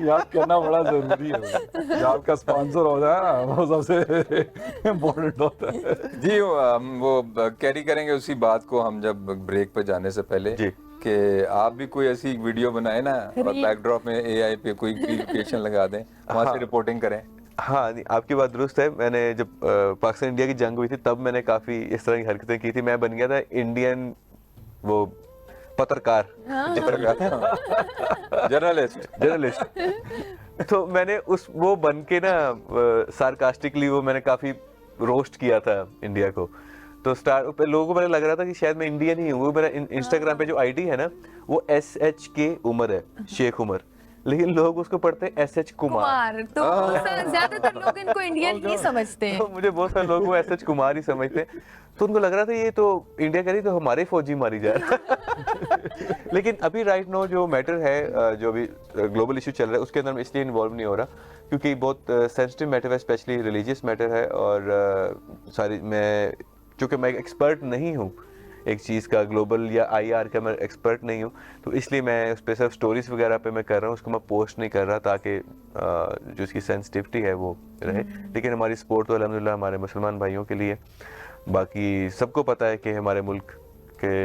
याद करना बड़ा जरूरी है। जो आपका स्पॉन्सर होता है ना वो सबसे इम्पोर्टेंट होता है। जी वो कैरी करेंगे उसी बात को हम जब ब्रेक पे जाने से पहले जी कि आप भी कोई ऐसी वीडियो बनाए ना और बैकड्रॉप में एआई पे कोई लोकेशन लगा दें वहाँ से रिपोर्टिंग करें। हाँ आपकी बात दुरुस्त है। मैंने जब पाकिस्तान इंडिया की जंग हुई थी तब मैंने काफ़ी इस तरह की हरकतें की थी। मैं बन गया था इंडियन वो पत्रकार जर्नलिस्ट। तो मैंने उस वो बन के ना सार्कास्टिकली वो मैंने काफ़ी रोस्ट किया था इंडिया को। तो लोगों को मैंने लग रहा था कि शायद मैं इंडियन ही हूँ। वो मेरा इंस्टाग्राम पे जो आईडी है ना वो SHK उमर है, शेख उमर, लेकिन लोग उसको पढ़ते हैं SH कुमार। तो ज्यादातर लोग इनको इंडियन ही समझते हैं। तो मुझे बहुत सारे लोग वो SH कुमार ही समझते हैं। तो उनको लग रहा था ये तो इंडिया करी तो हमारे फौजी मारी जा रहा है। लेकिन अभी राइट नो जो मैटर है, जो अभी ग्लोबल इशू चल रहा है उसके अंदर मैं इसलिए इन्वॉल्व नहीं हो रहा क्योंकि बहुत सेंसिटिव मैटर है, स्पेशली रिलीजियस मैटर है। और सारी चूँकि मैं एक एक्सपर्ट नहीं हूँ एक चीज़ का, ग्लोबल या IR का मैं एक्सपर्ट नहीं हूँ, तो इसलिए मैं उस पर सिर्फ स्टोरीज वगैरह पे मैं कर रहा हूँ, उसको मैं पोस्ट नहीं कर रहा ताकि जो उसकी सेंसिटिविटी है वो रहे। लेकिन हमारी सपोर्ट तो अल्हम्दुलिल्लाह हमारे मुसलमान भाइयों के लिए, बाकी सबको पता है कि हमारे मुल्क के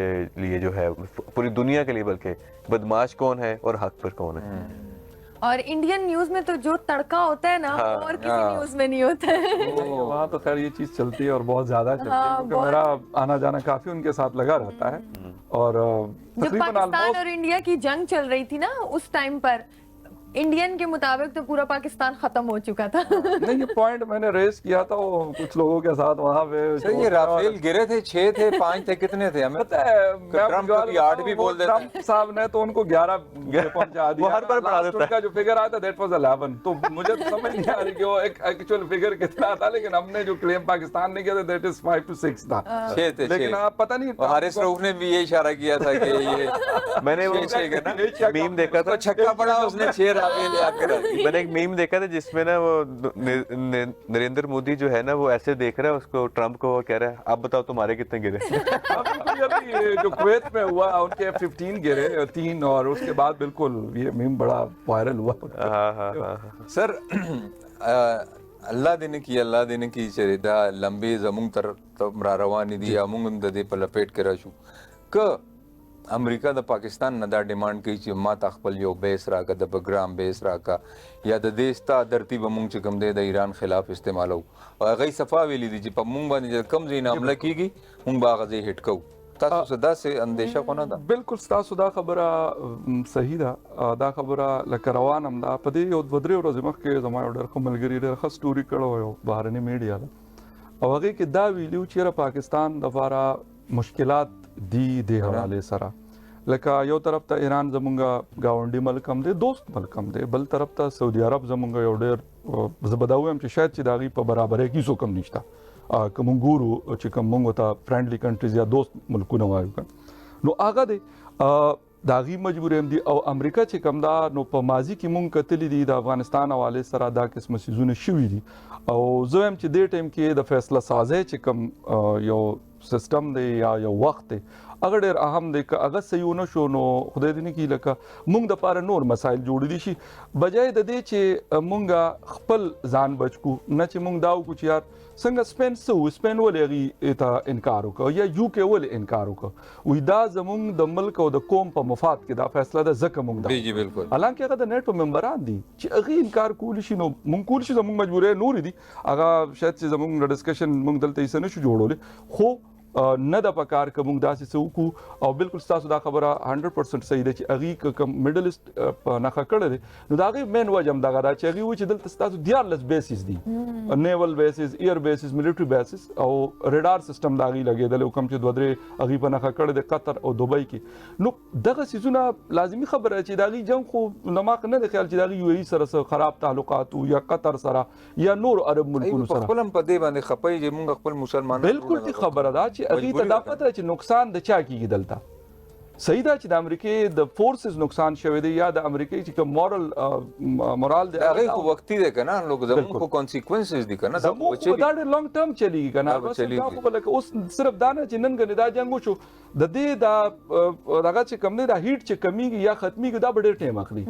लिए जो है पूरी दुनिया के लिए बल्कि बदमाश कौन है और हक पर कौन है। और इंडियन न्यूज में तो जो तड़का होता है ना वो और किसी न्यूज में नहीं होता है। वहाँ तो खैर ये चीज चलती है और बहुत ज्यादा चलती है क्योंकि मेरा आना जाना काफी उनके साथ लगा रहता है। और जब पाकिस्तान और इंडिया की जंग चल रही थी ना उस टाइम पर इंडियन के मुताबिक तो पूरा पाकिस्तान खत्म हो चुका था। नहीं ये पॉइंट मैंने रेस किया था वो कुछ लोगों के साथ वहाँ पे। ये राफेल गिरे थे 6 थे 5 थे कितने थे हमें पता है। ट्रम्प को 8 भी बोल देते ट्रम्प साहब ने तो उनको 11 पहुंचा दिया। हर बार बढ़ा देता है। जो फिगर आया था दैट वाज 11। तो मुझे तो समझ नहीं आ रही कि वो एक एक्चुअल फिगर कितना था, लेकिन हमने जो क्लेम पाकिस्तान ने किया था दैट इज 5 to 6 था। 6 थे। लेकिन आप पता नहीं हारिस रऊफ ने भी ये इशारा किया था कि ये मैंने वो मीम देखा था, छक्का पड़ा उसने 6 राफेल आकर। मैंने एक मीम देखा था जिसमें ना वो नरेंद्र मोदी जो है ना वो ऐसे देख रहा है उसको ट्रम्प को, वो कह रहा है अब बताओ तुम्हारे कितने गिरे। जो कुवैत में हुआ उनके 15 गिरे 3 और उसके बाद बिल्कुल ये मीम बड़ा वायरल हुआ। सर अल्लाह दिन की चरिदा लंबी जमुंग तर तमरा रवानी दी अमुंग दे पर लपेट के रशु क अमेरिका द पाकिस्तान न दा डिमांड की ची मा तखपल यो बेस रा का द बग्राम बेस रा का या द देस्ता धरती बमुंग चकम दे द ईरान खिलाफ इस्तेमाल हो और गई सफा वेली दी जी पमुंग बानी कम जीना हमला कीगी मुंग बागजे हिट को तासु सदा से अंदेशा कोना दा बिल्कुल तासु दा खबरा सही दा खबरा लकरवान हम दा पदी यो वदरे और जमख के जमा ऑर्डर को मलगरी रे खस स्टोरी कड़ो हो बाहरनी मीडिया ला और अगे कि दा वीडियो चेरा पाकिस्तान दफारा मुश्किलात दी दे हवाले सरा लका यो तरफ ता ईरान जमुंगा गावंडी मलकम दे दोस्त मलकम दे बल तरफ ता सऊदी अरब जमुंगा यो डेर जबदाऊ हम शायद ची दागी पर बराबर है किसो कम निश्ता कमुंगुरु चिकम मुंगो ता फ्रेंडली कंट्रीज या दोस्त मुल्कु नवायु का नो आगा दे दागी मजबूर हम दी और अमेरिका चिकम दा नो पमाजी की मुंग कतली दी दा अफगानिस्तान वाले सरा दा किस्म सीजून शिवी दी और जो हम ची दे टाइम के द फैसला साजे चिकम यो सिस्टम दे या यो वक्त दे هغه ډېر اهم دی که هغه صحیح ونه شو نو خدای دې نه کړي لکه موږ دپاره نور مسایل جوړ دي شي بجای د دې چې موږ خپل ځان بچ کړو نه چې موږ دا وکړو چې یار څنګه سپین څه و سپین ولې هغې ته انکار وکړه یا یو کې ولې انکار وکړه وایي دا زموږ د ملک او د قوم په مفاد کې دا فیصله ده ځکه موږ دا جی بالکل حالانکه هغه د نیټو ممبران دي چې هغې انکار کولی شي نو موږ کولی شي زموږ مجبورۍ نورې دي هغه شاید چې زموږ د ډسکشن موږ دلته یې څه نه شو جوړولی خو نه د پکار که موږ داسې څه وکړو او بالکل ستاسو دا خبره 100% صحیح ده چې هغې که کوم میډل ایسټ په نښه کړی دی نو د هغې مین وجه هم دغه ده چې هغې وایي چې دلته ستاسو 14 بیسز دي نیول بیسز ایر بیسز ملیټري بیسز او ریډار سیسټم د هغې لګېدلی کوم چې 2-3 هغې په نښه کړی دی قطر او دوبۍ کې نو دغه څیزونه لازمي خبره چې د هغې جنګ خو دماغ نه دی خیال چې د هغې یو ای سره څه خراب تعلقات یا قطر سره یا نور عرب ملکونو سره خپل هم په دې باندې خپه چې موږ خپل مسلمانان بالکل دې خبره ده چې هغې ته دا پته ده چې نقصان د چا کېږي دلته صحیح ده چې د امریکې د فورسز نقصان شوی دی یا د امریکې چې کوم مورال دی هغې خو وختي دی که نه زموږ خو کانسیکوینسز دي که نه زموږ خو دا ډېر لانګ ټرم چلیږي که نه دا خو به لکه اوس صرف دا نه چې نن ګنې دا جنګ وشو د دې دا دغه چې کوم دی دا هیټ چې کمیږي یا ختمیږي دا به ډېر ټایم اخلي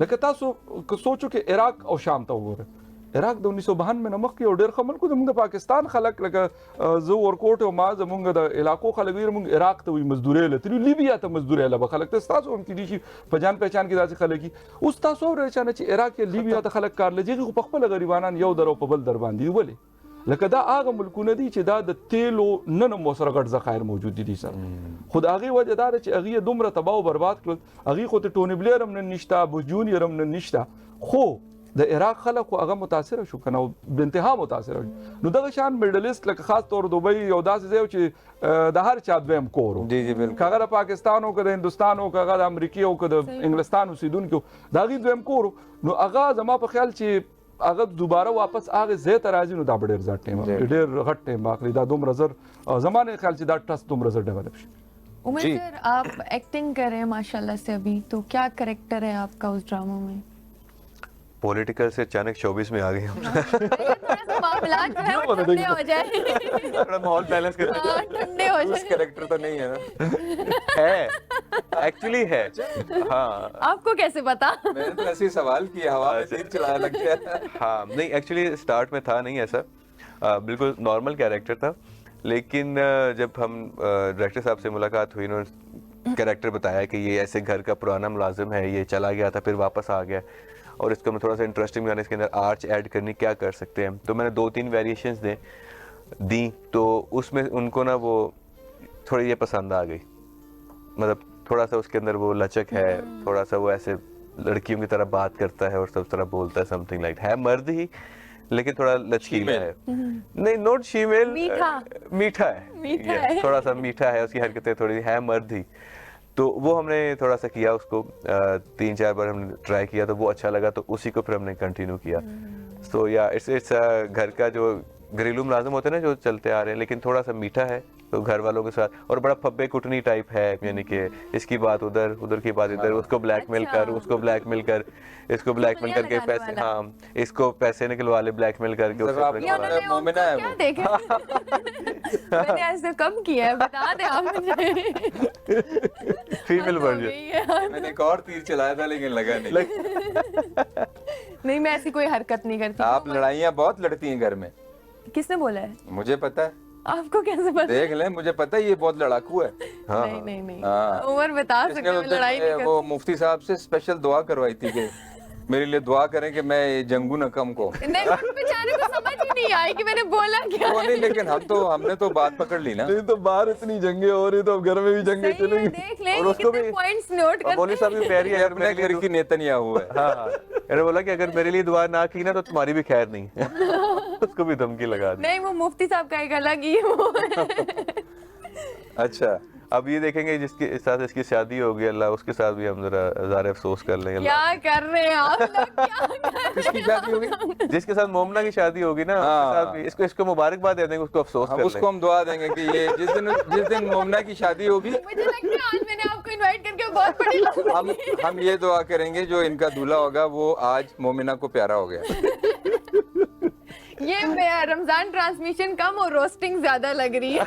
لکه تاسو که سوچو کې عراق او شام ته وګورئ عراق د 1992 نه مخکې یو ډېر ښه ملک و زموږ د پاکستان خلک لکه زه ورکوټ او ما زموږ د علاقو خلک وایي موږ عراق ته وایي مزدورۍ له تللي لیبیا ته مزدورۍ له به خلک ته ستاسو هم کېدای شي په جان پہچان کې داسې خلک وي اوس تاسو اورئ چا نه چې عراق یا لیبیا ته خلک کار لږي خو په خپله غریبانان یو در او په بل در باندې ولې لکه دا هغه ملکونه دي چې دا د تیلو نن هم ورسره غټ ذخایر موجود دي سره خو د هغې وجه دا ده چې هغې یې دومره تباه او برباد کړل هغې خو ته ټوني بلیر هم نن نشته بوش جونیر هم نن نشته خو د عراق خلک خو هغه متاثره شو که نه به انتها متاثره شو نو دغه شان میډل ایسټ لکه خاص طور دوبۍ یو داسې ځای چې د هر چا دویم کور و که هغه د پاکستان و که د هندوستان و که هغه د امریکې او که د انګلستان اوسېدونکي و د هغې دویم کور نو هغه زما په خیال چې هغه دوباره واپس هغې ځای ته راځي نو دا به ډېر زیات ټایم اخلي ډېر غټ ټایم به اخلي دا دومره زر زما نه خیال چې دا ټرسټ دومره زر ډیولپ شي उमर सर आप एक्टिंग कर रहे हैं माशाल्लाह से अभी तो क्या कैरेक्टर है आपका उस ड्रामा में पॉलिटिकल से अचानक शोबिस में आ गए हम ठंडे हो जाए थोड़ा माहौल बैलेंस कर ठंडे हो जाए कैरेक्टर तो नहीं है ना है एक्चुअली है हाँ आपको कैसे पता मैंने तो ऐसे ही सवाल किया हवा में तीर चलाने लग गया हाँ नहीं एक्चुअली स्टार्ट में था नहीं ऐसा बिल्कुल नॉर्मल कैरेक्टर था लेकिन जब हम डायरेक्टर साहब से मुलाकात हुई उन्होंने कैरेक्टर बताया कि ये ऐसे घर का पुराना मुलाजिम है ये चला गया था फिर वापस आ गया और इसको मैं थोड़ा सा इंटरेस्टिंग बनाने इसके अंदर आर्च ऐड करनी क्या कर सकते हैं तो मैंने 2-3 वेरिएशंस दी तो उसमें उनको ना वो थोड़ी ये पसंद आ गई मतलब थोड़ा सा उसके अंदर वो लचक है थोड़ा सा वो ऐसे लड़कियों की तरह बात करता है और सब तरह बोलता है समथिंग लाइक है मर्द ही लेकिन थोड़ा लचकीला है नहीं नॉट फीमेल मीठा है थोड़ा सा मीठा है उसकी हरकतें थोड़ी है मर्द ही तो वो हमने थोड़ा सा किया उसको 3-4 बार हमने ट्राई किया तो वो अच्छा लगा तो उसी को फिर हमने कंटिन्यू किया तो या इट्स घर का जो घरेलू मुलाजिम होते हैं ना जो चलते आ रहे हैं लेकिन थोड़ा सा मीठा है तो घर वालों के साथ और बड़ा फब्बे कुटनी टाइप है यानी कि इसकी बात उधर उधर की बात इधर उसको ब्लैकमेल कर उसको ब्लैकमेल कर इसको ब्लैकमेल करके पैसे हाँ इसको पैसे निकलवा ले ब्लैकमेल करके मोमिना है क्या देखे मैंने आज तो कम किया है बता दे आप मुझे फीमेल वर्जन मैंने एक और तीर चलाया था लेकिन लगा नहीं मैं ऐसी कोई हरकत नहीं करती आप लड़ाइयाँ बहुत लड़ती हैं घर में किसने बोला है मुझे पता है आपको कैसे पता देख ले मुझे पता है ये बहुत लड़ाकू है हाँ नहीं उमर बता सकते हैं लड़ाई नहीं करती वो मुफ्ती साहब से स्पेशल दुआ करवाई थी कि मेरे लिए दुआ करें कि मैं जंगू नकम को नहीं बेचारे को समझ ही नहीं आई कि मैंने बोला क्या वो नहीं लेकिन हमने तो बात पकड़ ली ना नहीं तो बाहर इतनी जंगे हो रही तो अब घर में भी जंगे चलेंगी देख ले और उसको भी पॉइंट्स नोट कर मौलवी साहब भी कह रही है अपने घर की नेतन्याहू है हाँ मैंने बोला कि अगर मेरे लिए दुआ ना की ना तो तुम्हारी भी खैर नहीं उसको भी धमकी लगा दी नहीं वो मुफ्ती साहब का एक अलग ही वो अच्छा अब ये देखेंगे जिसके साथ इसकी शादी होगी अल्लाह उसके साथ भी हम जरा ज़ाहिर अफसोस कर लेंगे क्या कर रहे हैं आप लोग क्या कर रहे हैं किसकी शादी होगी जिसके साथ मोमना की शादी होगी ना उसके साथ भी इसको मुबारकबाद दे देंगे उसको अफसोस कर उसको हम दुआ देंगे कि ये जिस दिन मोमना की शादी होगी मुझे लगता है आज मैंने आपको इनवाइट करके बहुत बड़ी हम ये दुआ करेंगे जो इनका दूल्हा होगा वो आज मोमिना को प्यारा हो गया ये रमजान ट्रांसमिशन कम और रोस्टिंग ज्यादा लग रही है।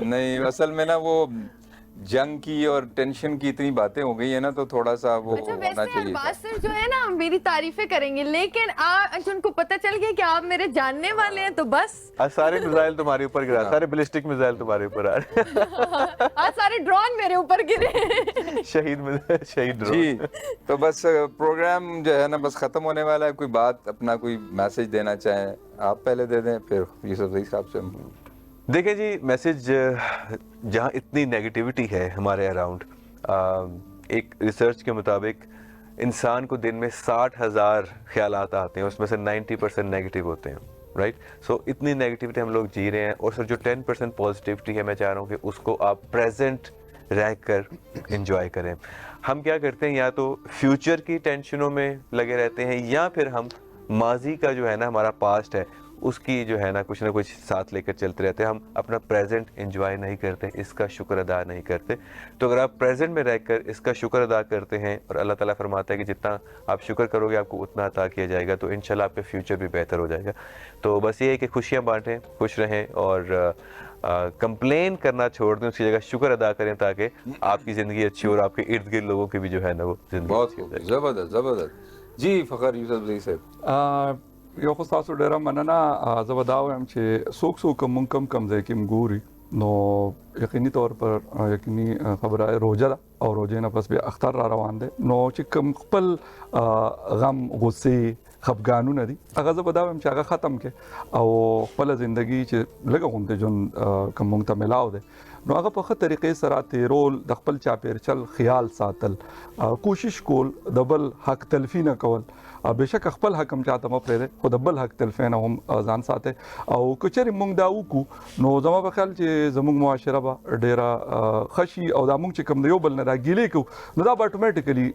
नहीं, असल में ना वो जंग की और टेंशन की इतनी बातें हो गई है ना, तो थोड़ा सा वो अच्छा, होना वैसे चाहिए। अरबाज सर जो है ना मेरी तारीफें करेंगे, लेकिन आज उनको पता चल गया कि आप मेरे जानने वाले हैं तो बस आज सारे मिसाइल तुम्हारे ऊपर गिरा, सारे बैलिस्टिक मिसाइल तुम्हारे ऊपर आ रहे आज सारे ड्रोन मेरे ऊपर गिरे। शहीद जी। तो बस प्रोग्राम जो है ना बस खत्म होने वाला है। कोई बात अपना कोई मैसेज देना चाहें आप पहले दे दें, फिर यूसुफ भाई साहब से। देखिए जी, मैसेज जहाँ इतनी नेगेटिविटी है हमारे अराउंड, एक रिसर्च के मुताबिक इंसान को दिन में 60,000 ख्यालात आते हैं, उसमें से 90% नेगेटिव होते हैं, राइट। सो इतनी नेगेटिविटी हम लोग जी रहे हैं, और सर जो 10% पॉजिटिविटी है, मैं चाह रहा हूँ कि उसको आप प्रेजेंट रह कर इंजॉय करें। हम क्या करते हैं, या तो फ्यूचर की टेंशनों में लगे रहते हैं, या फिर हम माजी का जो है ना हमारा पास्ट है उसकी जो है ना कुछ साथ लेकर चलते रहते हैं। हम अपना प्रेजेंट एंजॉय नहीं करते, इसका शुक्र अदा नहीं करते। तो अगर आप प्रेजेंट में रहकर इसका शुक्र अदा करते हैं, और अल्लाह ताला फरमाता है कि जितना आप शुक्र करोगे आपको उतना अता किया जाएगा, तो इंशाल्लाह आपका फ्यूचर भी बेहतर हो जाएगा। तो बस ये है कि खुशियाँ बांटें, खुश रहें, और कंप्लेन करना छोड़ दें, उसकी जगह शुक्र अदा करें, ताकि आपकी ज़िंदगी अच्छी हो और आपके इर्द गिर्द लोगों की भी जो है ना वो ज़िंदगी बहुत ज़बरदस्त ज़बरदस्त। जी फ़खर यूसुफ भाई साहब, यो खो तاسو ډیره مننه. زه به دا وایم چې څوک موږ کم ځای کې ګوري نو یقیني طور پر یقیني خبره روزه ده او روزه نه پس بیا اختر را روان دي، نو چې کم خپل غم غصه خفګانونه دي هغه زه به دا وایم چې هغه ختم کړي او خپل ژوندۍ چې لږه غونډه جون کوم موږ ته ملاو دي نو هغه په ښه طریقې سره تیرول، د خپل چاپیرچل خیال ساتل، کوشش کول د بل حق تلفی نه کول. بهشک خپل حق هم چاته مه پرېږدئ، خو د بل حق تلفی نه هم ځان ساتئ. او که چېرې موږ دا وکړو نو زما په خیال چې زموږ معاشره به ډېره ښه شي، او دا موږ چې کوم د یو بل نه دا ګیلې کوو نو دا به اټومیټیکلي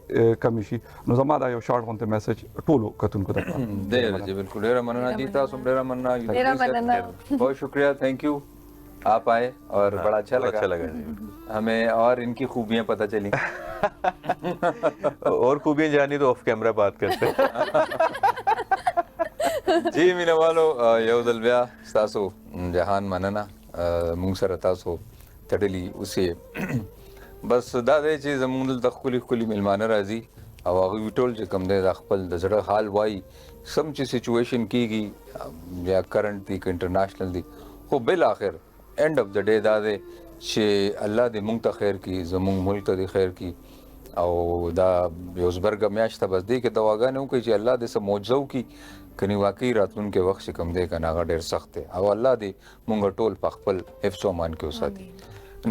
کمې شي. نو زما دا یو شارټ غونته میسج ټولو کتونکو ته ډېره جی بالکل ډېره مننه جی، تاسو هم ډېره مننه، बहुत शुक्रिया, थैंक यू आप आए और बड़ा अच्छा लगा हमें, और इनकी खूबियां पता चली। और खूबियां जानी तो ऑफ कैमरा बात करते हैं। जी मीना वालो यौदल ब्या तासो जहान मनना मुंगसर तासो तडली उसे बस दादे ची जमुन दखली खुली मिलमान राजी او هغه ټول چې کوم د خپل د زړه حال وای سم چې سچويشن کیږي یا کرنٹ دی انټرنیشنل دی، خو بل اخر اینڈ اف د ډے دا دی چې الله دې مونږ ته خیر کی، زمونږ ملک ته خیر کی، او دا یو زبرګ میاشت بس دی کې دواګانې وکړي چې الله دې سم معجزو کی کني واقعي راتلونکي وخت چې کوم دی کنه هغه ډېر سخت دی، او الله دې مونږ ټول په خپل حفظ او امان کې وساتي.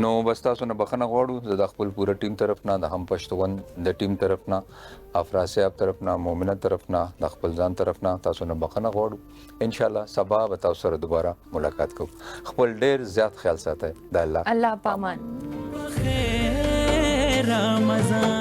نو بس تاسو نه بخنه غواړو، زه د خپل پوره ټیم طرف نه، د هم پښتون د ټیم طرف نه، افراز صاحب طرف نه، مومنه طرف نه، د خپل ځان طرف نه تاسو نه بخنه غواړو. ان شاء الله سبا به تاسو سره دوباره ملاقات کوو. خپل ډیر زیات خیال ساتئ. د الله الله پامان. رمضان